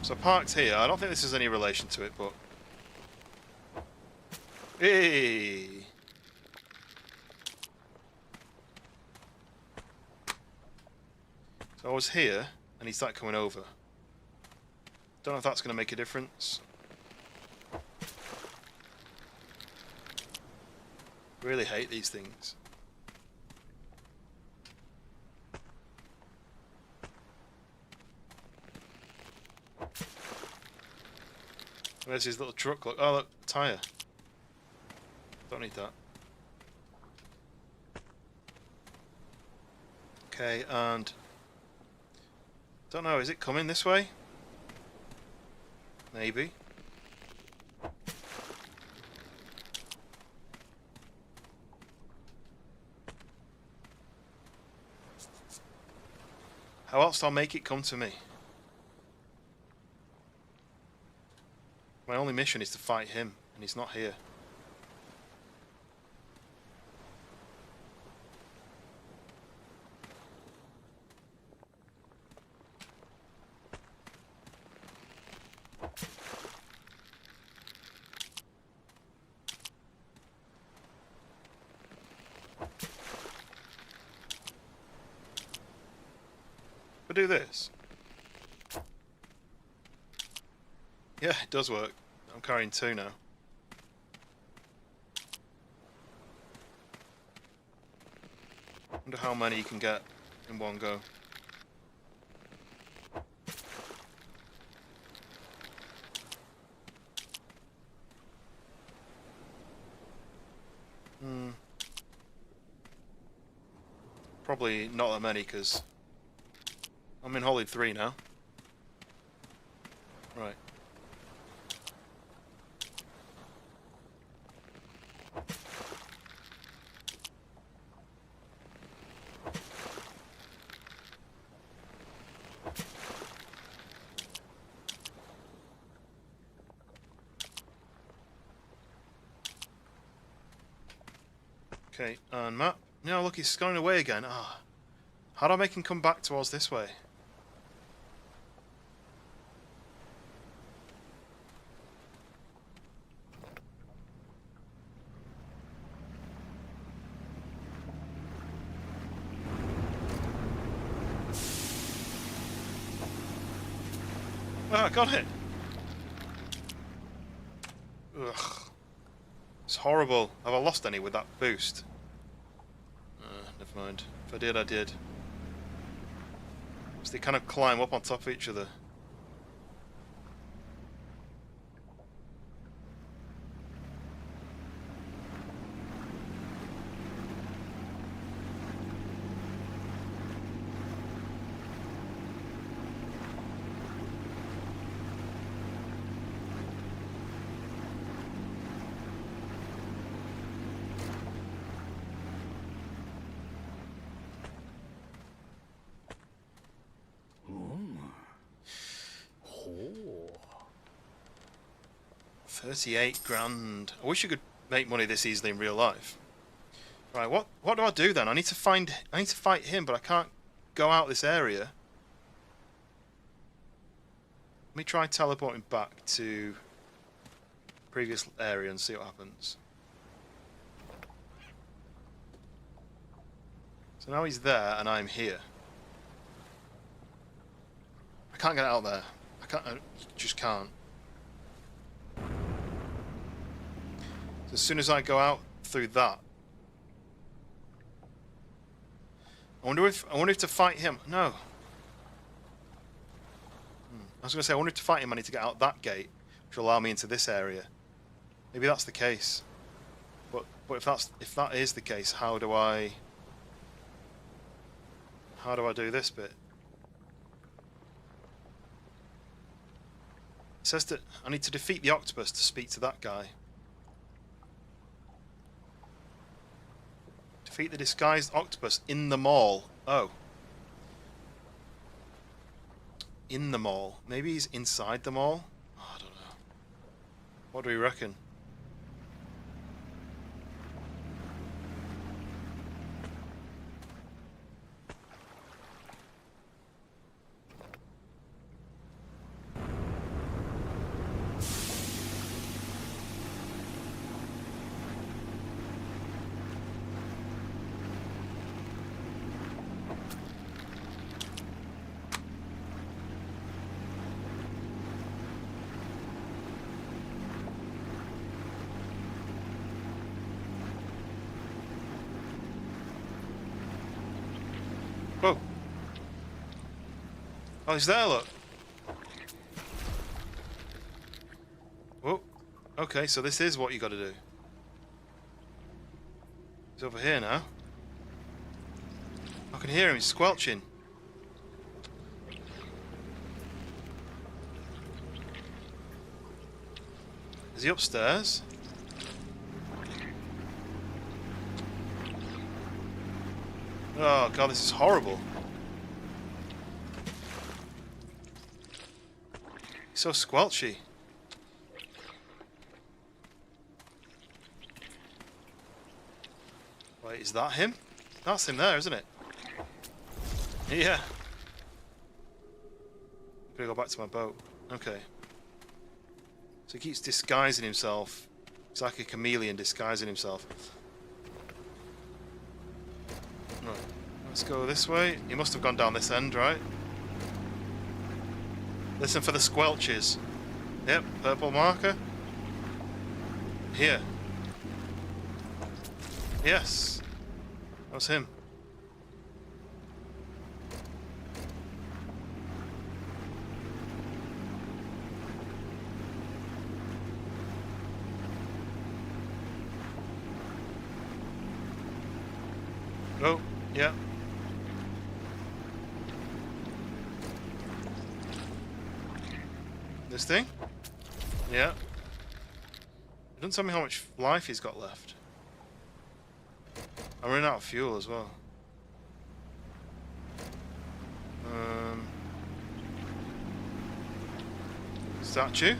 So parked here, I don't think this has any relation to it, but... Hey! So I was here, and he started coming over. Don't know if that's going to make a difference. Really hate these things. Where's his little truck? Look, oh look, tyre. Don't need that. Okay, and don't know. Is it coming this way? Maybe. How else do I make it come to me? My only mission is to fight him, and he's not here. But do this. Yeah, it does work. I'm carrying 2 now. Wonder how many you can get in one go. Probably not that many, because I'm in Holly 3 now. Right. Okay, and map. No, look, he's going away again. Ah. How do I make him come back towards this way? Oh, I got it! Ugh. It's horrible. Have I lost any with that boost? Never mind. If I did, I did. So they kind of climb up on top of each other. Oh. 38 grand. I wish you could make money this easily in real life. Right, what do I do then? I need to fight him, but I can't go out this area. Let me try teleporting back to previous area and see what happens. So now he's there and I'm here. I can't get out there. I just can't. So as soon as I go out through that, I wonder if to fight him. No. I was going to say I wonder if to fight him I need to get out that gate, which will allow me into this area. Maybe that's the case. But if that is the case, how do I do this bit? It says that I need to defeat the octopus to speak to that guy. Defeat the disguised octopus in the mall. Oh. In the mall. Maybe he's inside the mall? Oh, I don't know. What do we reckon? Whoa. Oh, he's there, look. Whoa. Okay, so this is what you gotta do. He's over here now. I can hear him, he's squelching. Is he upstairs? Oh god, this is horrible. He's so squelchy. Wait, is that him? That's him there, isn't it? Yeah. Gotta go back to my boat. Okay. So he keeps disguising himself. He's like a chameleon disguising himself. Right, let's go this way. He must have gone down this end, right? Listen for the squelches. Yep, purple marker. Here. Yes. That was him. Oh, yeah. This thing? Yeah. It doesn't tell me how much life he's got left. I'm running out of fuel as well. Statue?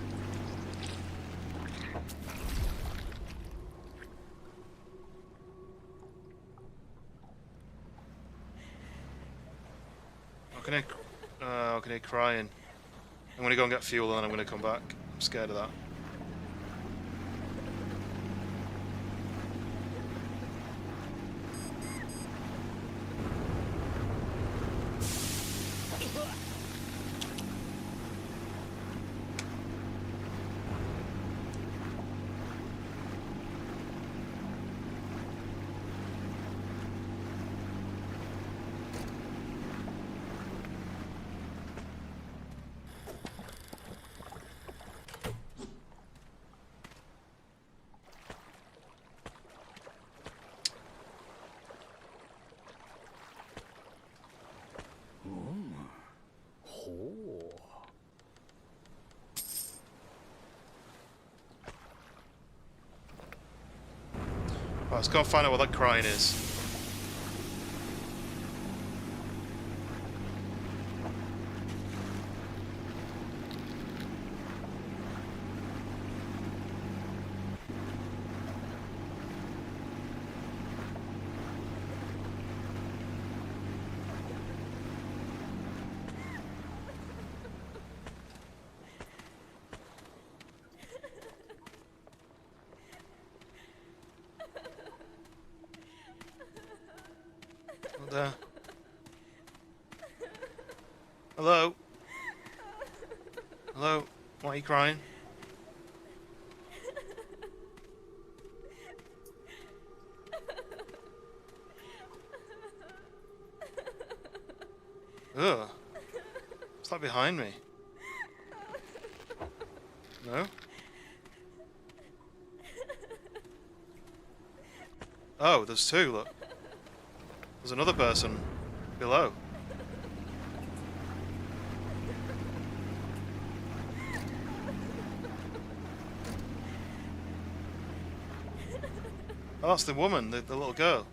I can hear crying. I'm gonna go and get fuel and then I'm gonna come back. I'm scared of that. Right, let's go and find out what that crying is. Not there. Hello? Hello? Why are you crying? Ugh. What's that behind me? No? Oh, there's two, look. There's another person below. Oh, that's the woman, the little girl.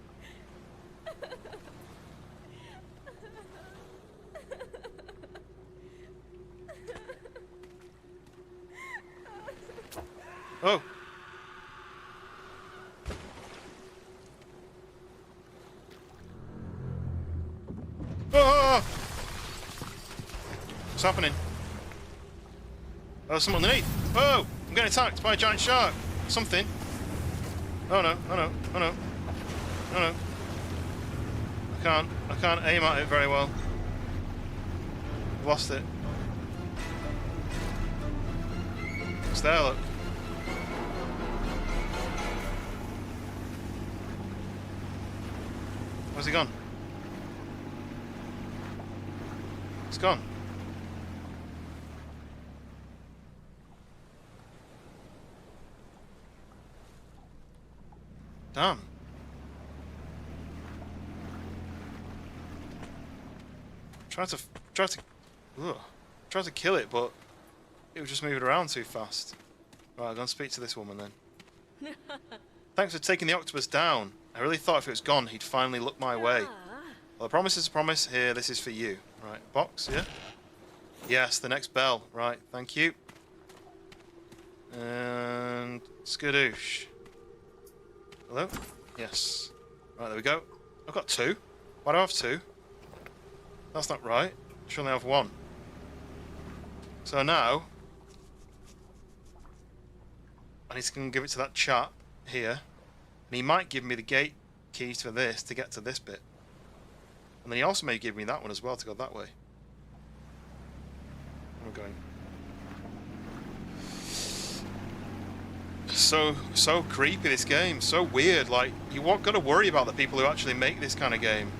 Oh! Oh! What's happening? Oh, there's someone underneath. Oh! I'm getting attacked by a giant shark. Something. Oh no, oh no, oh no. Oh no. I can't aim at it very well. I've lost it. It's there, look. Where's he gone? It's gone. Damn. Tried to kill it, but it was just moving around too fast. Right, I'm gonna speak to this woman then. Thanks for taking the octopus down. I really thought if it was gone, he'd finally look my way. Well, a promise is a promise. Here, this is for you. Right, box, yeah? Yes, the next bell. Right, thank you. And skadoosh. Hello? Yes. Right, there we go. I've got two. Why do I have two? That's not right. I should only have one. So now, I need to go and give it to that chap here. And he might give me the gate keys for this to get to this bit. And then he also may give me that one as well to go that way. Where am I going? So creepy, this game. So weird. Like, you won't got to worry about the people who actually make this kind of game.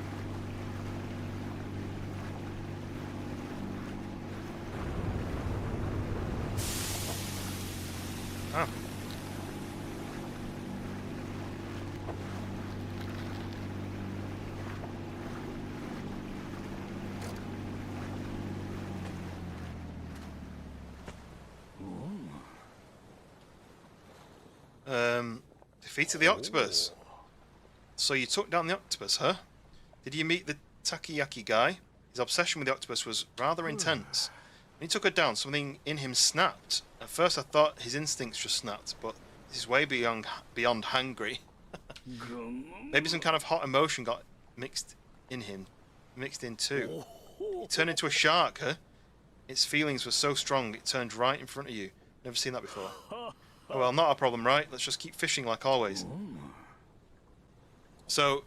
Ah. Defeated the octopus. So you took down the octopus, huh? Did you meet the takoyaki guy? His obsession with the octopus was rather intense. When he took her down, something in him snapped. At first I thought his instincts just snapped, but this is way beyond hungry. Maybe some kind of hot emotion got mixed in too. It turned into a shark, huh? Its feelings were so strong, it turned right in front of you. Never seen that before. Oh well, not a problem, right? Let's just keep fishing like always. So,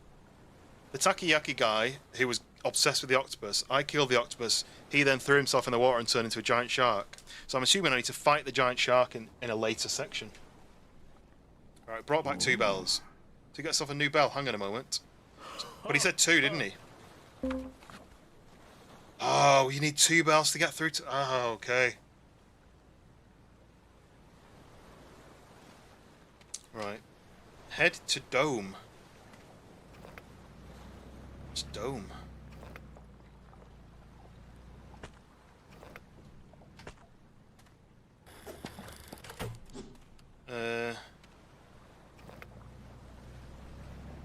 the takoyaki guy, who was obsessed with the octopus, I killed the octopus. He then threw himself in the water and turned into a giant shark. So I'm assuming I need to fight the giant shark in a later section. Alright, brought back 2 bells. So he got himself a new bell. Hang on a moment. But he said 2, didn't he? Oh, you need 2 bells to get through to... Oh, okay. Right. Head to Dome. What's Dome?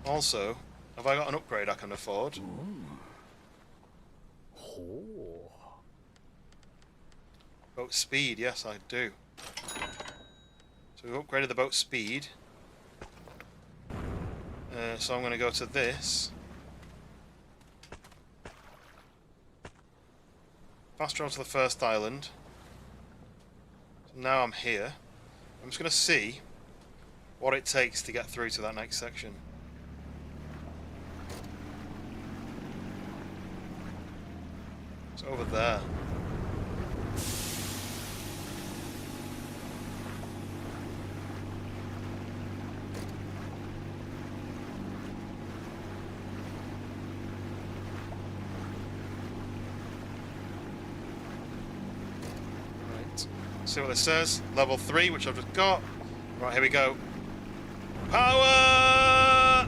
Also, have I got an upgrade I can afford? Boat speed, yes I do. So we've upgraded the boat speed. So I'm going to go to this. Fast travel to the first island. So now I'm here. I'm just going to see what it takes to get through to that next section. It's over there. Right. See what this says. Level 3, which I've just got. Right, here we go. Power!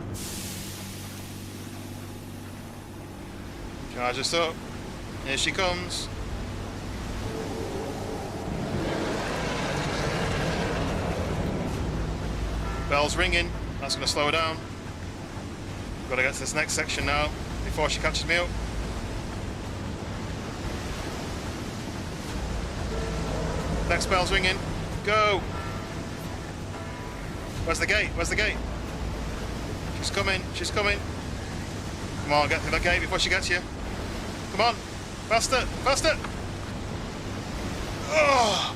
Charge this up. Here she comes. Bell's ringing. That's going to slow her down. Got to get to this next section now before she catches me up. Next bell's ringing. Go! Where's the gate? Where's the gate? She's coming. She's coming. Come on, get through that gate before she gets you. Come on. Faster. Faster. Oh!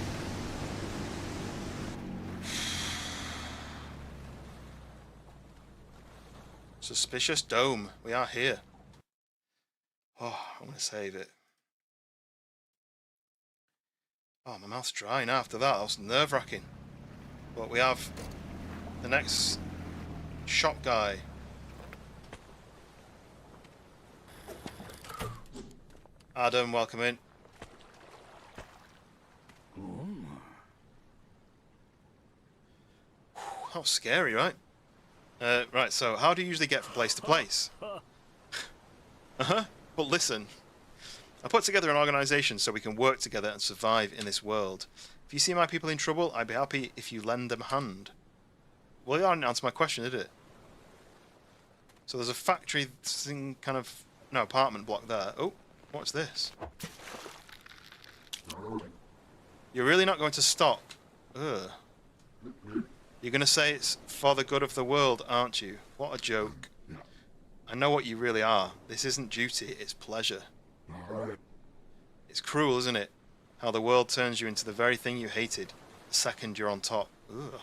Suspicious dome. We are here. Oh, I'm going to save it. Oh, my mouth's dry now after that. That was nerve-wracking. But we have the next shop guy. Adam, welcome in. That was scary, right? Right, so how do you usually get from place to place? But listen, I put together an organisation so we can work together and survive in this world. If you see my people in trouble, I'd be happy if you lend them a hand. Well, you didn't answer my question, did it? So there's a factory thing, kind of... No, apartment block there. Oh, what's this? You're really not going to stop? Ugh. You're going to say it's for the good of the world, aren't you? What a joke. I know what you really are. This isn't duty, it's pleasure. It's cruel, isn't it? How the world turns you into the very thing you hated the second you're on top. Ugh.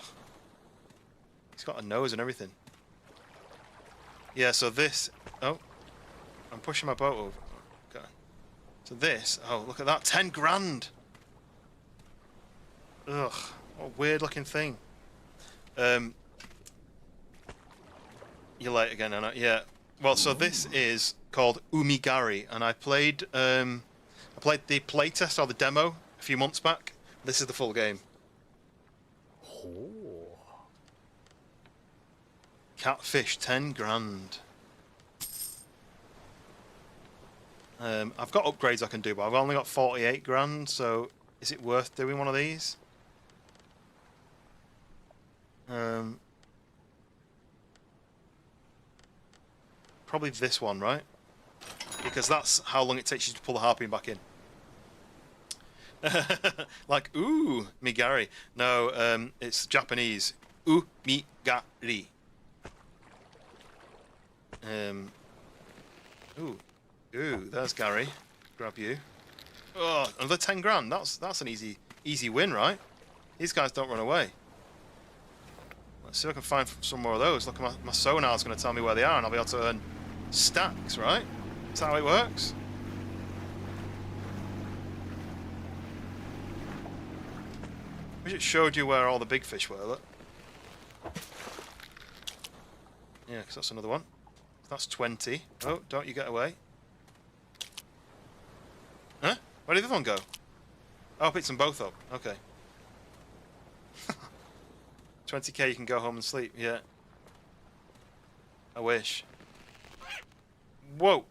He's got a nose and everything. Yeah, so this... Oh. I'm pushing my boat over. Okay. So this... Oh, look at that. 10 grand! Ugh. What a weird looking thing. You're late again, Anna. Yeah. Well, so this is called UMIGARI, and I played the playtest or the demo a few months back. This is the full game. Catfish, 10 grand. I've got upgrades I can do, but I've only got 48 grand, so is it worth doing one of these? Probably this one, right? Because that's how long it takes you to pull the harpoon back in. Like, ooh, migari. No, it's Japanese. Umigari. Ooh, there's Gary. Grab you. Oh, another 10 grand. That's an easy win, right? These guys don't run away. Let's see if I can find some more of those. Look, my sonar's going to tell me where they are, and I'll be able to earn stacks, right? Is that how it works? I wish it showed you where all the big fish were, look. Yeah, because that's another one. That's 20. Oh, don't you get away. Huh? Where did the other one go? Oh, I picked them both up. Okay. 20k, you can go home and sleep. Yeah. I wish. Whoa.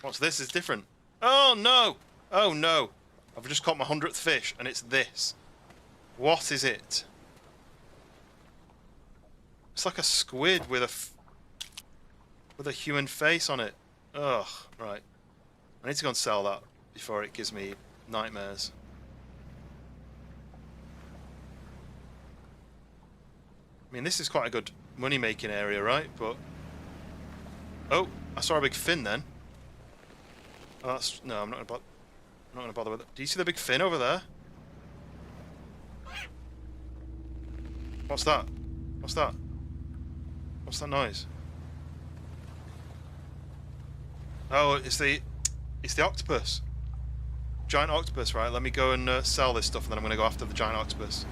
What's this? It's different. Oh, no. Oh, no. I've just caught my 100th fish, and it's this. What is it? It's like a squid with a human face on it. Ugh. Right. I need to go and sell that before it gives me nightmares. I mean, this is quite a good money-making area, right? But... oh, I saw a big fin then. Oh, that's... no, I'm not gonna bother with it. Do you see the big fin over there? What's that? What's that? What's that noise? Oh, it's the octopus. Giant octopus, right? Let me go and sell this stuff, and then I'm gonna go after the giant octopus.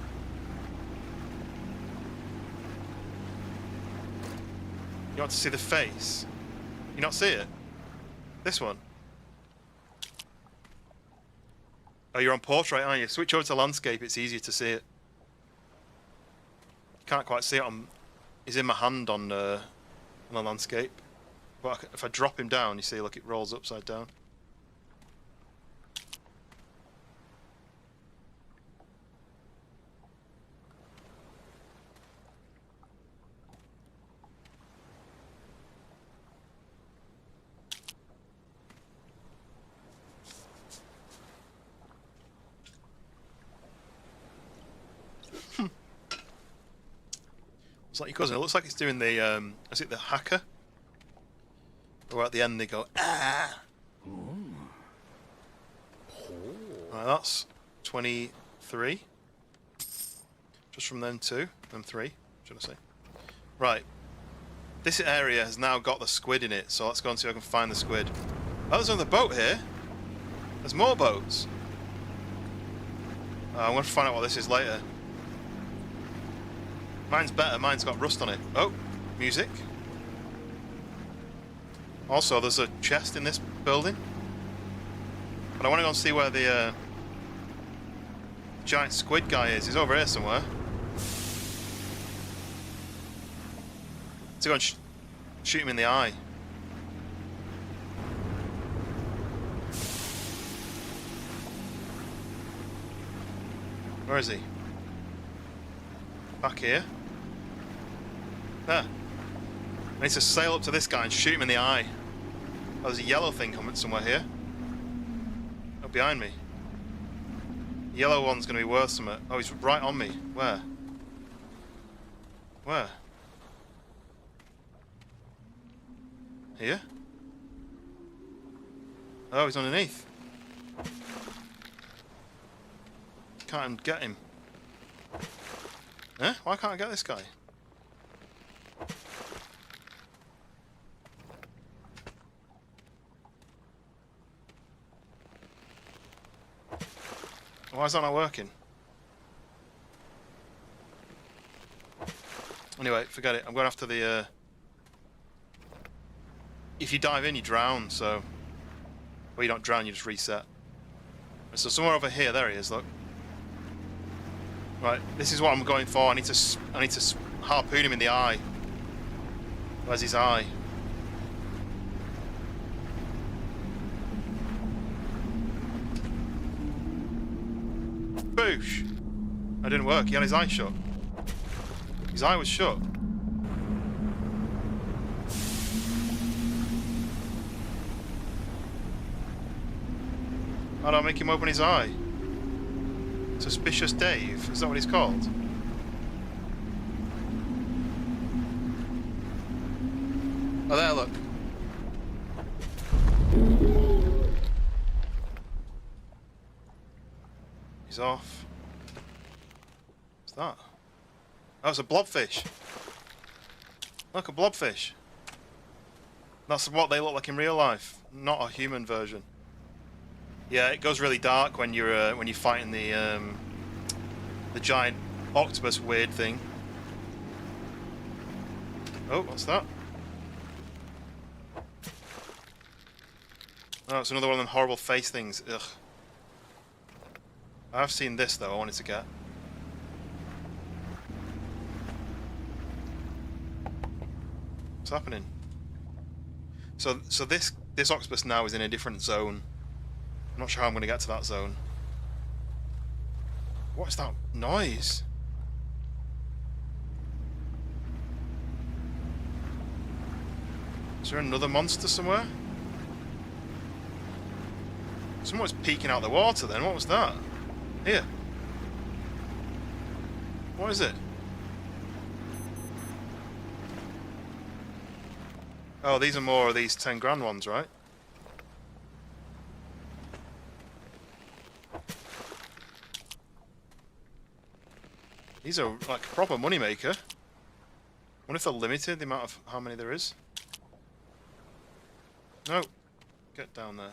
You want to see the face? You not see it? This one? Oh, you're on portrait, aren't you? Switch over to landscape, it's easier to see it. You can't quite see it on... he's in my hand on the landscape. But if I drop him down, you see, look, it rolls upside down. It's like your cousin. It looks like it's doing the, is it the hacker? Or at the end they go, ah! Right, that's 23. Just from them two. Them three, should I say. Right. This area has now got the squid in it, so let's go and see if I can find the squid. Oh, there's another boat here. There's more boats. I'm going to find out what this is later. Mine's better, mine's got rust on it. Oh, music. Also, there's a chest in this building. But I want to go and see where the giant squid guy is. He's over here somewhere. Let's go and shoot him in the eye. Where is he? Back here. There. I need to sail up to this guy and shoot him in the eye. Oh, there's a yellow thing coming somewhere here. Oh, behind me. The yellow one's going to be worth something. Oh, he's right on me. Where? Where? Here? Oh, he's underneath. Can't get him. Huh? Why can't I get this guy? Why is that not working? Anyway, forget it. I'm going after the... If you dive in, you drown, so... well, you don't drown, you just reset. So somewhere over here, there he is, look. Right, this is what I'm going for. I need to harpoon him in the eye. Where's his eye? Boosh! That didn't work. He had his eye shut. His eye was shut. How do I make him open his eye? Suspicious Dave? Is that what he's called? Oh, there, look. He's off. What's that? Oh, it's a blobfish. Look, a blobfish. That's what they look like in real life, not a human version. Yeah, it goes really dark when you're fighting the giant octopus weird thing. Oh, what's that? Oh, it's another one of them horrible face things. Ugh. I've seen this though. I wanted to get. What's happening? So this octopus now is in a different zone. I'm not sure how I'm going to get to that zone. What's that noise? Is there another monster somewhere? Someone was peeking out the water then. What was that? Here. What is it? Oh, these are more of these 10 grand ones, right? These are like a proper moneymaker. Wonder if they're limited, the amount of how many there is. No. Get down there.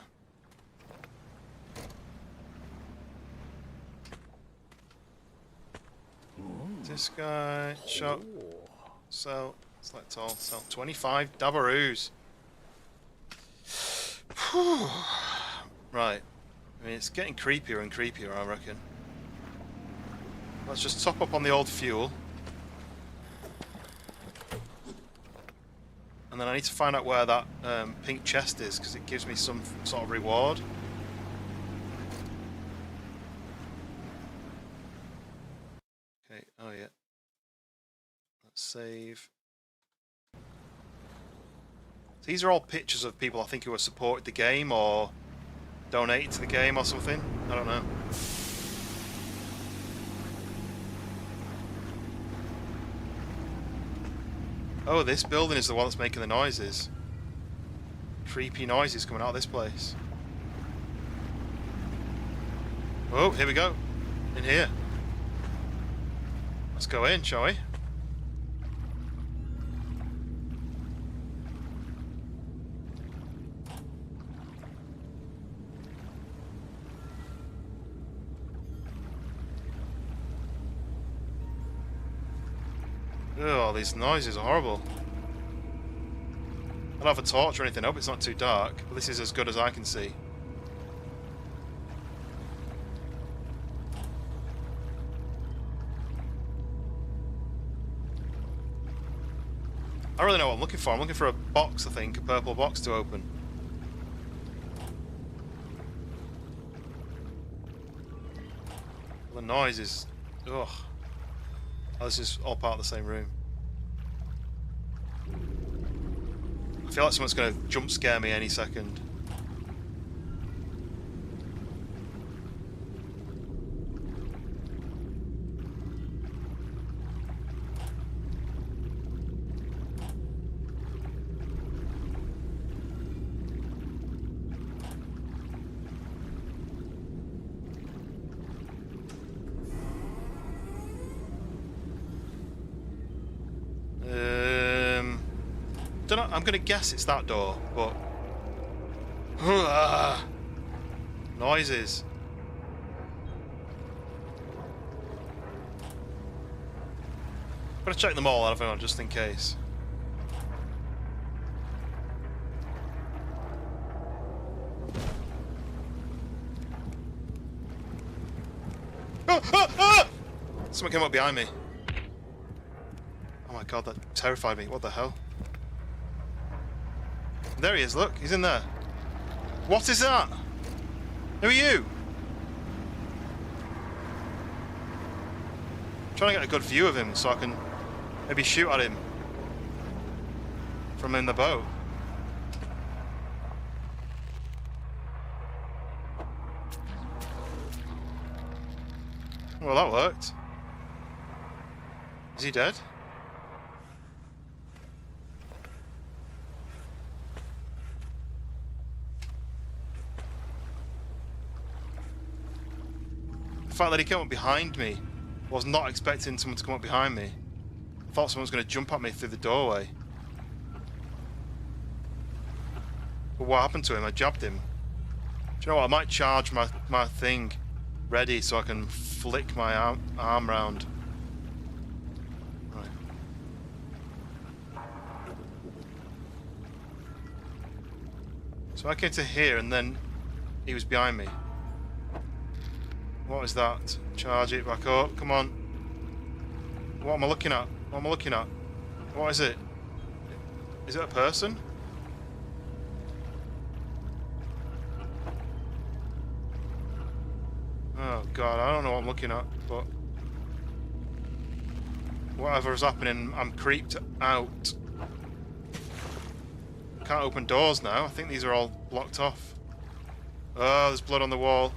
This guy, shop, sell, select all, sell 25 dabaroos. Right. I mean, it's getting creepier and creepier, I reckon. Let's just top up on the old fuel. And then I need to find out where that pink chest is, because it gives me some sort of reward. Okay, oh yeah. Let's save. These are all pictures of people I think who have supported the game or donated to the game or something. I don't know. Oh, this building is the one that's making the noises. Creepy noises coming out of this place. Oh, here we go. In here. Let's go in, shall we? Oh, these noises are horrible. I don't have a torch or anything. I hope it's not too dark, but this is as good as I can see. I don't really know what I'm looking for. I'm looking for a box, I think, a purple box to open. The noise is... ugh. Oh, this is all part of the same room. I feel like someone's going to jump scare me any second. Don't know, I'm going to guess it's that door, but... noises. I'm going to check them all out of it just in case. Someone came up behind me. Oh my god, that terrified me. What the hell? There he is, look, he's in there. What is that? Who are you? I'm trying to get a good view of him so I can maybe shoot at him from in the boat. Well, that worked. Is he dead? fact that he came up behind me, I was not expecting someone to come up behind me. I thought someone was going to jump at me through the doorway. But what happened to him? I jabbed him. Do you know what? I might charge my thing ready so I can flick my arm round. Right. So I came to here and then he was behind me. What is that? Charge it back up. Come on. What am I looking at? What am I looking at? What is it? Is it a person? Oh god, I don't know what I'm looking at, but whatever is happening, I'm creeped out. Can't open doors now. I think these are all blocked off. Oh, there's blood on the wall.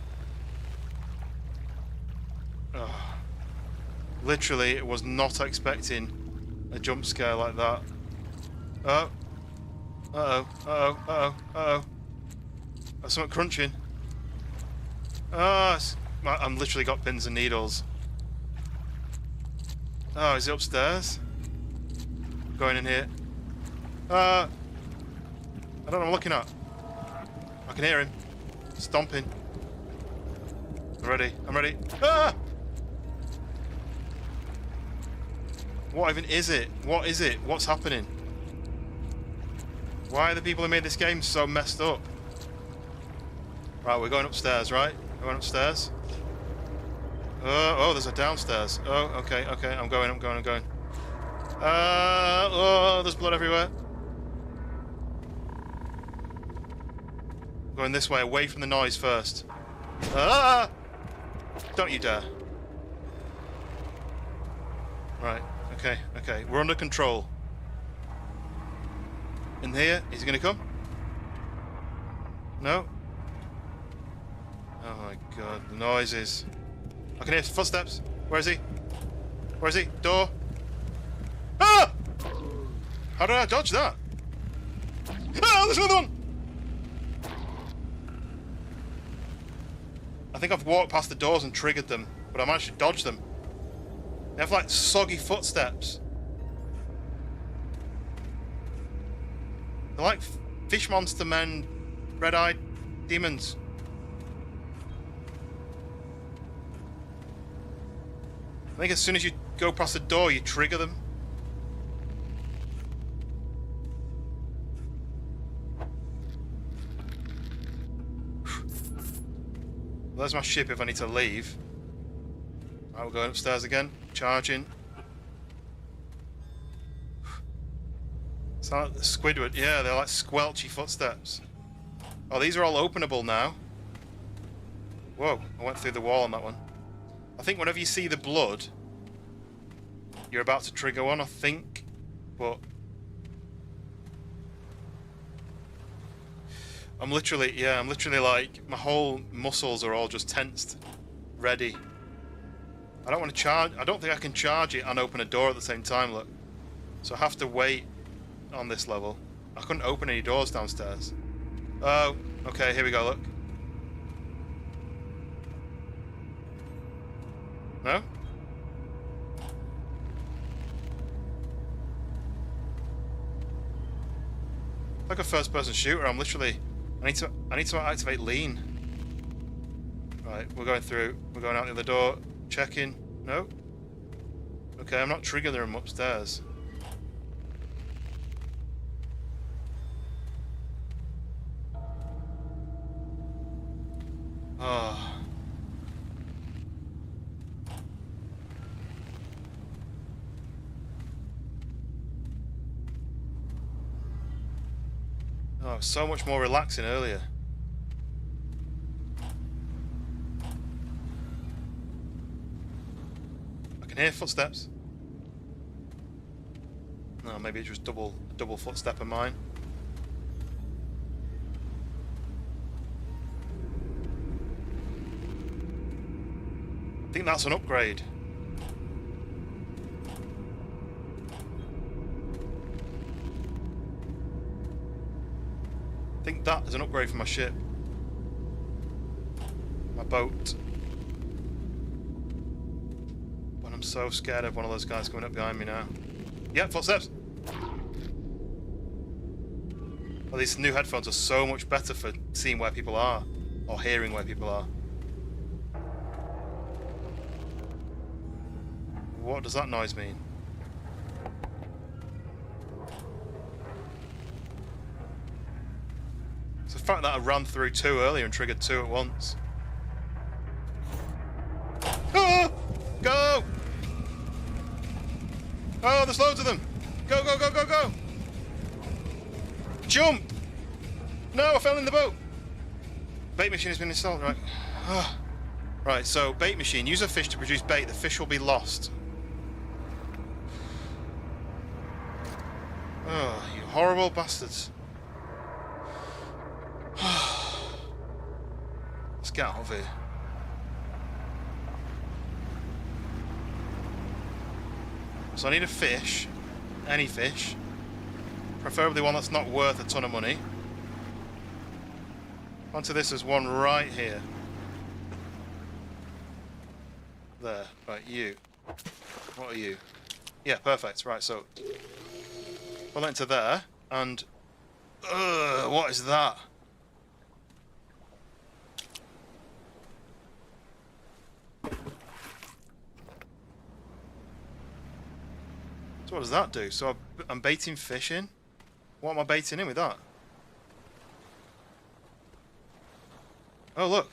Oh. Literally, was not expecting a jump scare like that. Oh. Uh-oh. Uh-oh. Uh-oh. Uh-oh. There's something crunching. Oh, I'm literally got pins and needles. Oh, is he upstairs? Going in here. I don't know what I'm looking at. I can hear him. Stomping. I'm ready. I'm ready. Ah! What even is it? What is it? What's happening? Why are the people who made this game so messed up? Right, we're going upstairs, right? We're going upstairs. Oh, there's a downstairs. Oh, okay, okay. I'm going. Oh, there's blood everywhere. Going this way, away from the noise first. Ah! Don't you dare. Right, okay, okay. We're under control. In here, is he gonna come? No? Oh my god, the noises. I can hear footsteps. Where is he? Where is he? Door. Ah! How did I dodge that? Ah, there's another one! I think I've walked past the doors and triggered them, but I managed to dodge them. They have like soggy footsteps. They're like fish monster men, red-eyed demons. I think as soon as you go past the door, you trigger them. There's my ship if I need to leave. Right, we're going upstairs again. Charging. It's like Squidward. Yeah, they're like squelchy footsteps. Oh, these are all openable now. Whoa, I went through the wall on that one. I think whenever you see the blood, you're about to trigger one, I think. But I'm literally like, my whole muscles are all just tensed, ready. I don't want to charge, I don't think I can charge it and open a door at the same time, look. So I have to wait on this level. I couldn't open any doors downstairs. Oh, okay, here we go, look. No? Like a first-person shooter, I'm literally... I need to activate lean. Right, we're going through. We're going out the other door. Checking. No? Okay, I'm not triggering them upstairs. Oh. Oh, so much more relaxing earlier. I can hear footsteps. No, maybe it's just double footstep of mine. I think that's an upgrade. I think that is an upgrade for my ship. My boat. so scared of one of those guys coming up behind me now. Yeah, footsteps! Well, these new headphones are so much better for seeing where people are, or hearing where people are. What does that noise mean? It's the fact that I ran through 2 earlier and triggered 2 at once. Ah! Go! Oh, there's loads of them! Go, go, go, go, go! Jump! No, I fell in the boat! Bait machine has been installed, right. Oh. Right, so bait machine. Use a fish to produce bait. The fish will be lost. Oh, you horrible bastards. Let's get out of here. So I need a fish. Any fish. Preferably one that's not worth a ton of money. Onto this, there's one right here. There. Right, you. What are you? Yeah, perfect. Right, so pull that into there, and what is that? So what does that do? So I'm baiting fish in? What am I baiting in with that? Oh, look.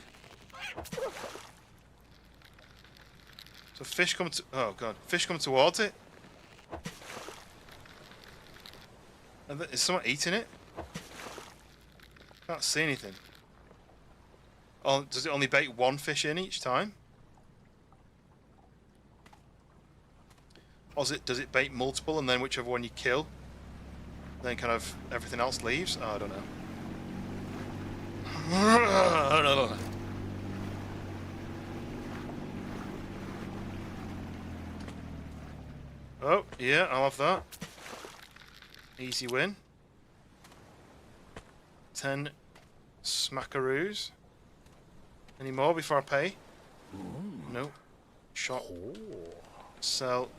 So fish come to... Oh, God. Fish come towards it? And is someone eating it? Can't see anything. Oh, does it only bait one fish in each time? Or does it bait multiple and then whichever one you kill, then kind of everything else leaves? Oh, I don't know. I don't know. Oh, yeah, I'll have that. Easy win. 10 smackaroos. Any more before I pay? No. Shop. Sell.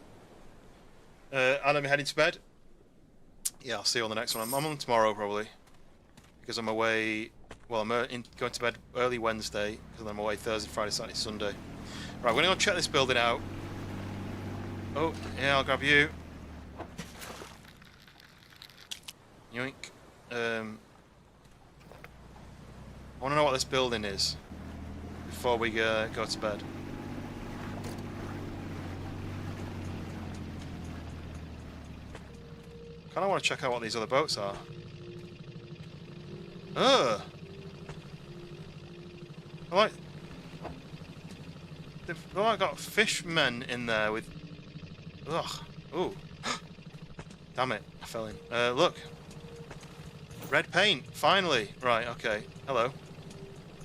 Adam, you heading to bed? Yeah, I'll see you on the next one. I'm on tomorrow probably. Because I'm away... Well, I'm going to bed early Wednesday. Because I'm away Thursday, Friday, Saturday, Sunday. Right, we're going to go check this building out. Oh, yeah, I'll grab you. Yoink. I want to know what this building is before we go to bed. Kind of want to check out what these other boats are. Ugh. They've like got fishmen in there with. Ugh. Ooh. Damn it! I fell in. Look. Red paint. Finally. Right. Okay. Hello.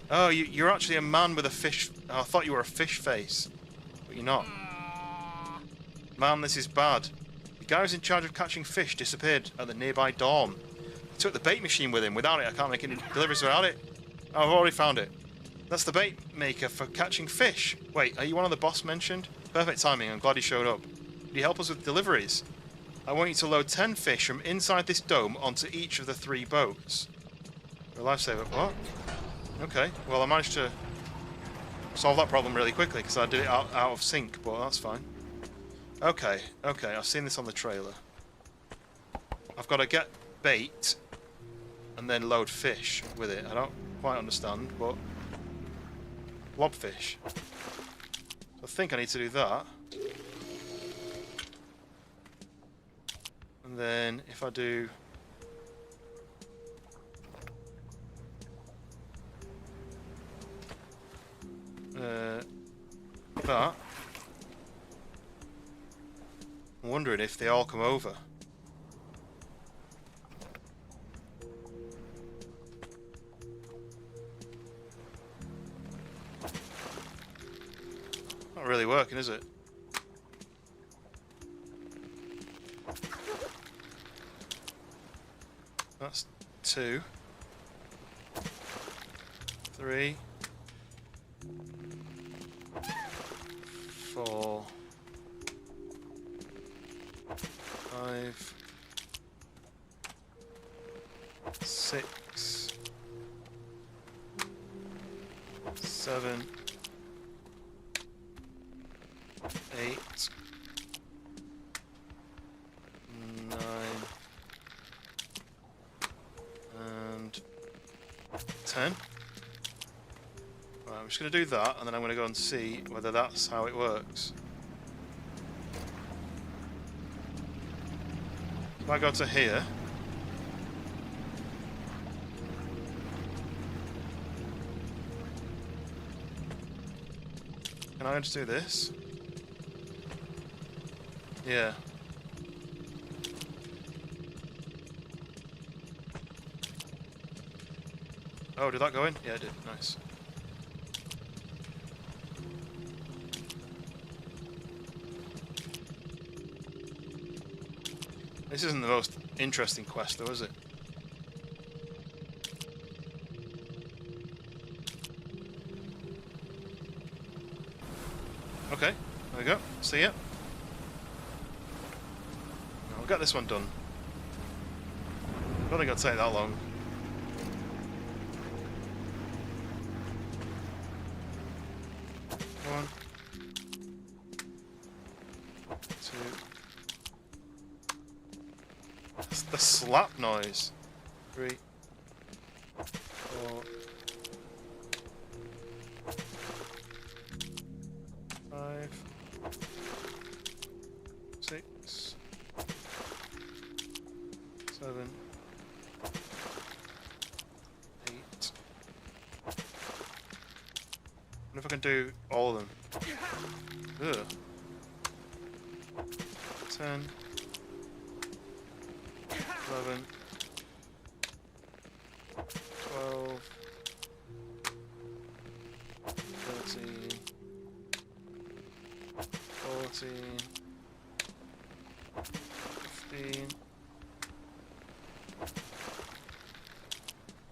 Oh, you're actually a man with a fish. Oh, I thought you were a fish face, but you're not. Man, this is bad. The guy who's in charge of catching fish disappeared at the nearby dorm. He took the bait machine with him. Without it, I can't make any deliveries without it. Oh, I've already found it. That's the bait maker for catching fish. Wait, are you one of the boss mentioned? Perfect timing. I'm glad you showed up. Could you help us with deliveries? I want you to load 10 fish from inside this dome onto each of the 3 boats. A lifesaver. What? Okay. Well, I managed to solve that problem really quickly because I did it out of sync, but that's fine. Okay. Okay. I've seen this on the trailer. I've got to get bait and then load fish with it. I don't quite understand, but blobfish. So I think I need to do that. And then if I do that, I'm wondering if they all come over. Not really working, is it? That's 2, 3, 4, 5, 6, 7, 8, 9, and 10. Right, I'm just going to do that, and then I'm going to go and see whether that's how it works. If I go to here, can I just do this? Yeah. Oh, did that go in? Yeah, it did. Nice. This isn't the most interesting quest, though, is it? Okay, there we go. See ya. I'll get this one done. I don't think it'll take that long. One, 2. That's the slap noise. 3, 4, 5, 6, 7, 8. I wonder if I can do all of them. Ugh. 10, 11, 12, 13, 14, 15,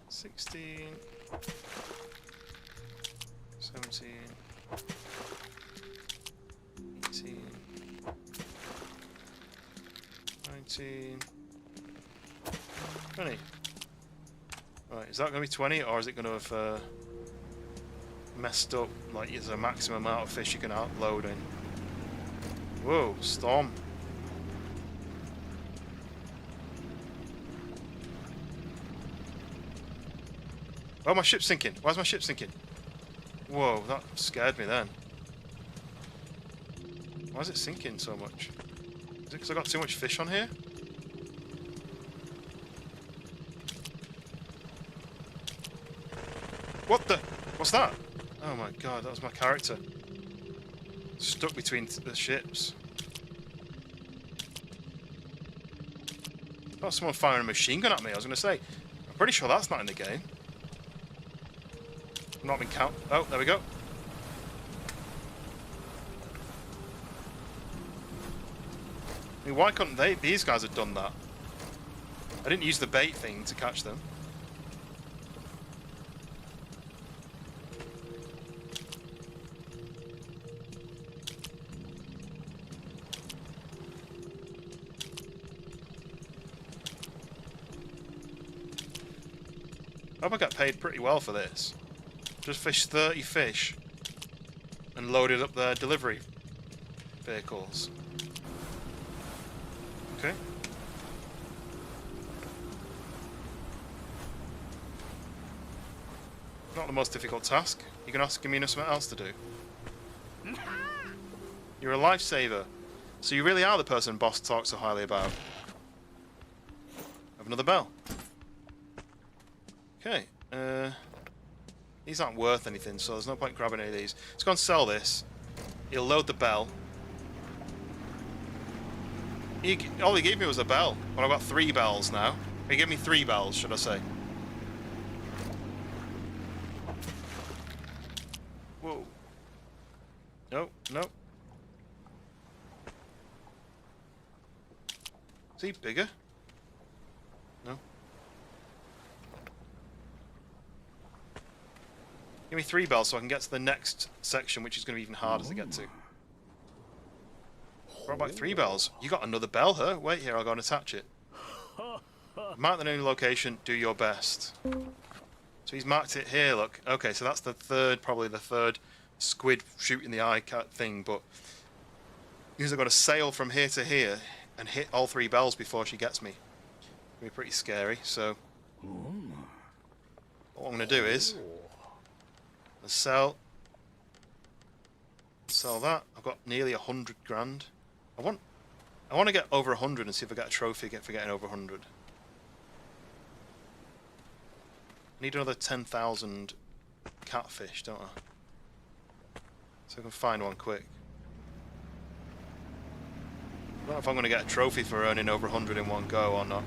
16, 17, 18, 19, 20. Right, is that going to be 20, or is it going to have messed up? Like, there's a maximum amount of fish you can outload in. Whoa, storm. Oh, my ship's sinking. Why's my ship sinking? Whoa, that scared me then. Why is it sinking so much? Is it because I got too much fish on here? What the? What's that? Oh my god, that was my character. Stuck between the ships. I thought someone firing a machine gun at me, I was going to say. I'm pretty sure that's not in the game. I've not been count. Oh, there we go. I mean, why couldn't they? These guys have done that. I didn't use the bait thing to catch them. I hope I got paid pretty well for this. Just fished 30 fish and loaded up their delivery vehicles. Okay. Not the most difficult task. You can ask me something else to do. You're a lifesaver. So you really are the person boss talks so highly about. Have another bell. Okay. These aren't worth anything, so there's no point grabbing any of these. Let's go and sell this. He'll load the bell. All he gave me was a bell. Well, I've got 3 bells now. He gave me 3 bells, should I say. Whoa. No, no. Is he bigger? No. Give me 3 bells so I can get to the next section, which is going to be even harder to get to. Brought back 3 bells. You got another bell, huh? Wait here, I'll go and attach it. Mark the new location, do your best. So he's marked it here, look. Okay, so that's the third, probably the third squid shoot in the eye cat thing, but means I've got to sail from here to here and hit all 3 bells before she gets me. It's gonna be pretty scary, so what I'm gonna do is sell that. I've got nearly 100 grand. I want to get over 100 and see if I get a trophy for getting over 100. I need another 10,000 catfish, don't I? So I can find one quick. I don't know if I'm going to get a trophy for earning over 100 in one go or not.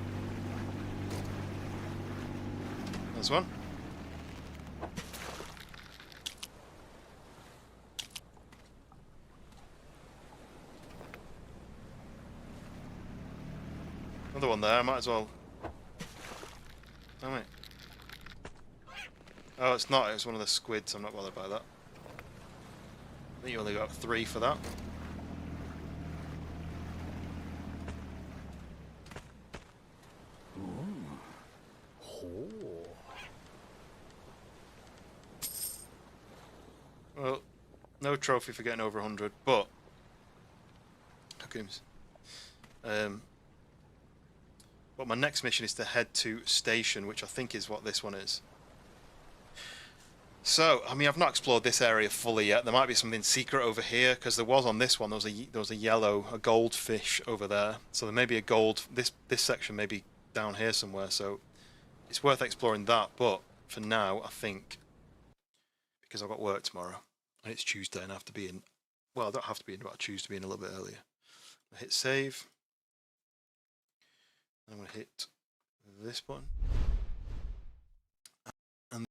There's one. Another one there, I might as well. Oh, wait. Oh, it's not, it was one of the squids, I'm not bothered by that. I think you only got 3 for that. Well, no trophy for getting over 100, but but my next mission is to head to station, which I think is what this one is. So, I mean, I've not explored this area fully yet. There might be something secret over here, because there was on this one. There was a goldfish over there. So there may be a gold. This section may be down here somewhere. So it's worth exploring that. But for now, I think, because I've got work tomorrow and it's Tuesday and I have to be in. Well, I don't have to be in, but I choose to be in a little bit earlier. I hit save. I'm going to hit this button. And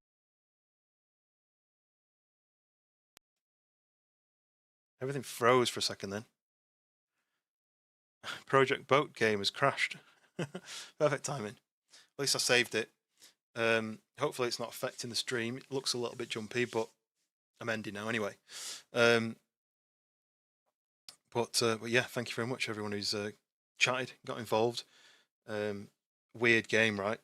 everything froze for a second then. Project Boat game has crashed. Perfect timing. At least I saved it. Hopefully it's not affecting the stream. It looks a little bit jumpy, but I'm ending now anyway. But yeah, thank you very much everyone who's chatted, got involved. Weird game, right?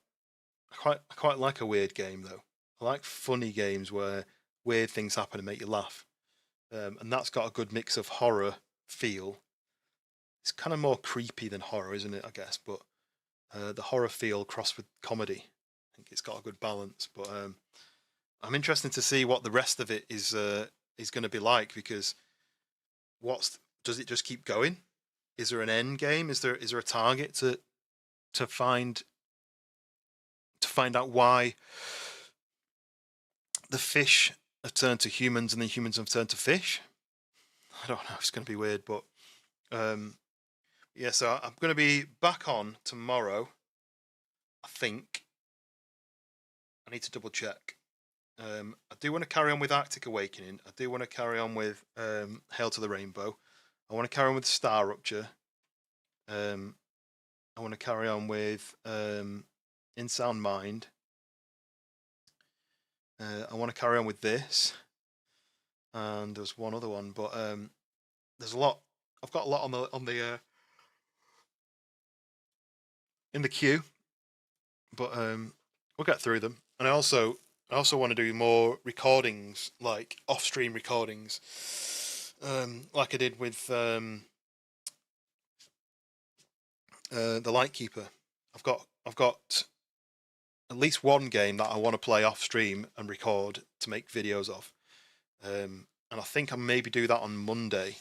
I quite like a weird game though. I like funny games where weird things happen and make you laugh. And that's got a good mix of horror feel. It's kind of more creepy than horror, isn't it? I guess, but the horror feel crossed with comedy. I think it's got a good balance. But I'm interested to see what the rest of it is going to be like, because does it just keep going? Is there an end game? Is there a target to find out why the fish have turned to humans and the humans have turned to fish? I don't know. It's going to be weird, but yeah. So I'm going to be back on tomorrow. I think I need to double check. I do want to carry on with Arctic Awakening. I do want to carry on with Hail to the Rainbow. I want to carry on with Star Rupture. I want to carry on with In Sound Mind. I want to carry on with this. And there's one other one, but there's a lot. I've got a lot on the in the queue, but we'll get through them. And I also want to do more recordings, like off-stream recordings, like I did with the Lightkeeper. I've got at least one game that I want to play off-stream and record to make videos of, and I think I'll maybe do that on Monday.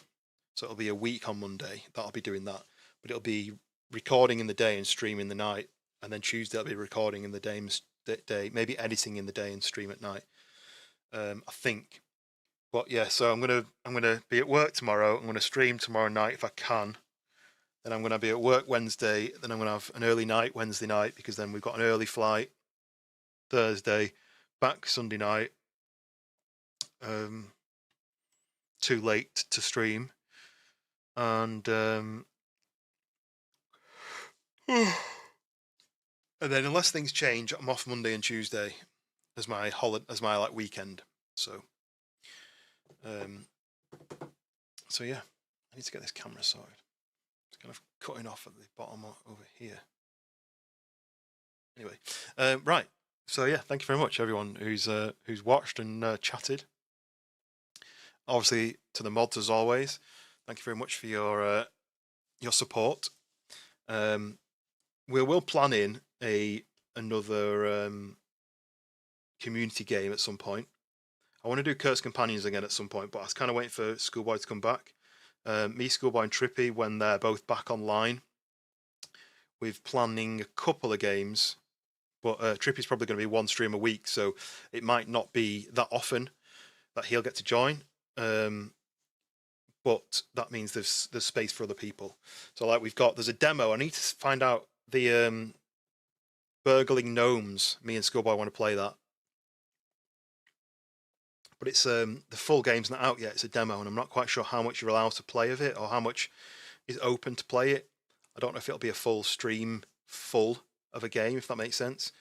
So it'll be a week on Monday that I'll be doing that, but it'll be recording in the day and streaming the night, and then Tuesday I'll be recording in the day, maybe editing in the day and stream at night. I think, but yeah. So I'm gonna be at work tomorrow. I'm gonna stream tomorrow night if I can. Then I'm gonna be at work Wednesday. Then I'm gonna have an early night Wednesday night, because then we've got an early flight Thursday, back Sunday night. Too late to stream, and and then unless things change, I'm off Monday and Tuesday as my like weekend. So so yeah, I need to get this camera sorted. kind of cutting off at the bottom over here. Anyway, right. So yeah, thank you very much everyone who's watched and chatted. Obviously to the mods as always, thank you very much for your support. We will plan in another community game at some point. I want to do Kurt's Companions again at some point, but I was kind of waiting for Schoolboy to come back. Me, Schoolboy, and Trippy, when they're both back online, we're planning a couple of games. But Trippy's probably going to be one stream a week, so it might not be that often that he'll get to join. But that means there's space for other people. So like there's a demo. I need to find out the burgling gnomes. Me and Schoolboy want to play that. But it's the full game's not out yet. It's a demo, and I'm not quite sure how much you're allowed to play of it or how much is open to play it. I don't know if it'll be a full stream full of a game, if that makes sense,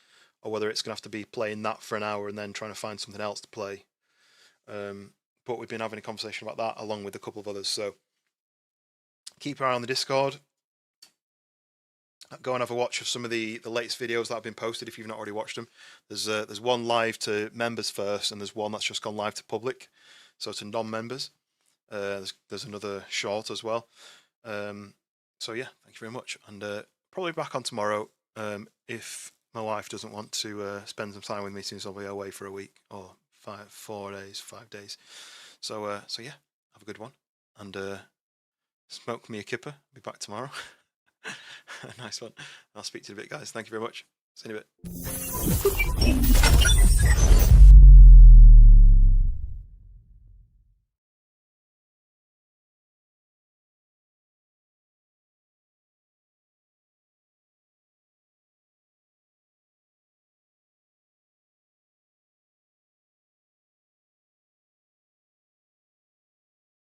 or whether it's going to have to be playing that for an hour and then trying to find something else to play. But we've been having a conversation about that along with a couple of others. So keep your eye on the Discord. Go and have a watch of some of the latest videos that have been posted if you've not already watched them. There's one live to members first, and there's one that's just gone live to public, so to non-members. There's another short as well. So yeah, thank you very much, and probably back on tomorrow if my wife doesn't want to spend some time with me since I'll be away for a week or 5 days. So yeah, have a good one, and smoke me a kipper. Be back tomorrow. Nice one. I'll speak to you in a bit, guys. Thank you very much. See you in a bit.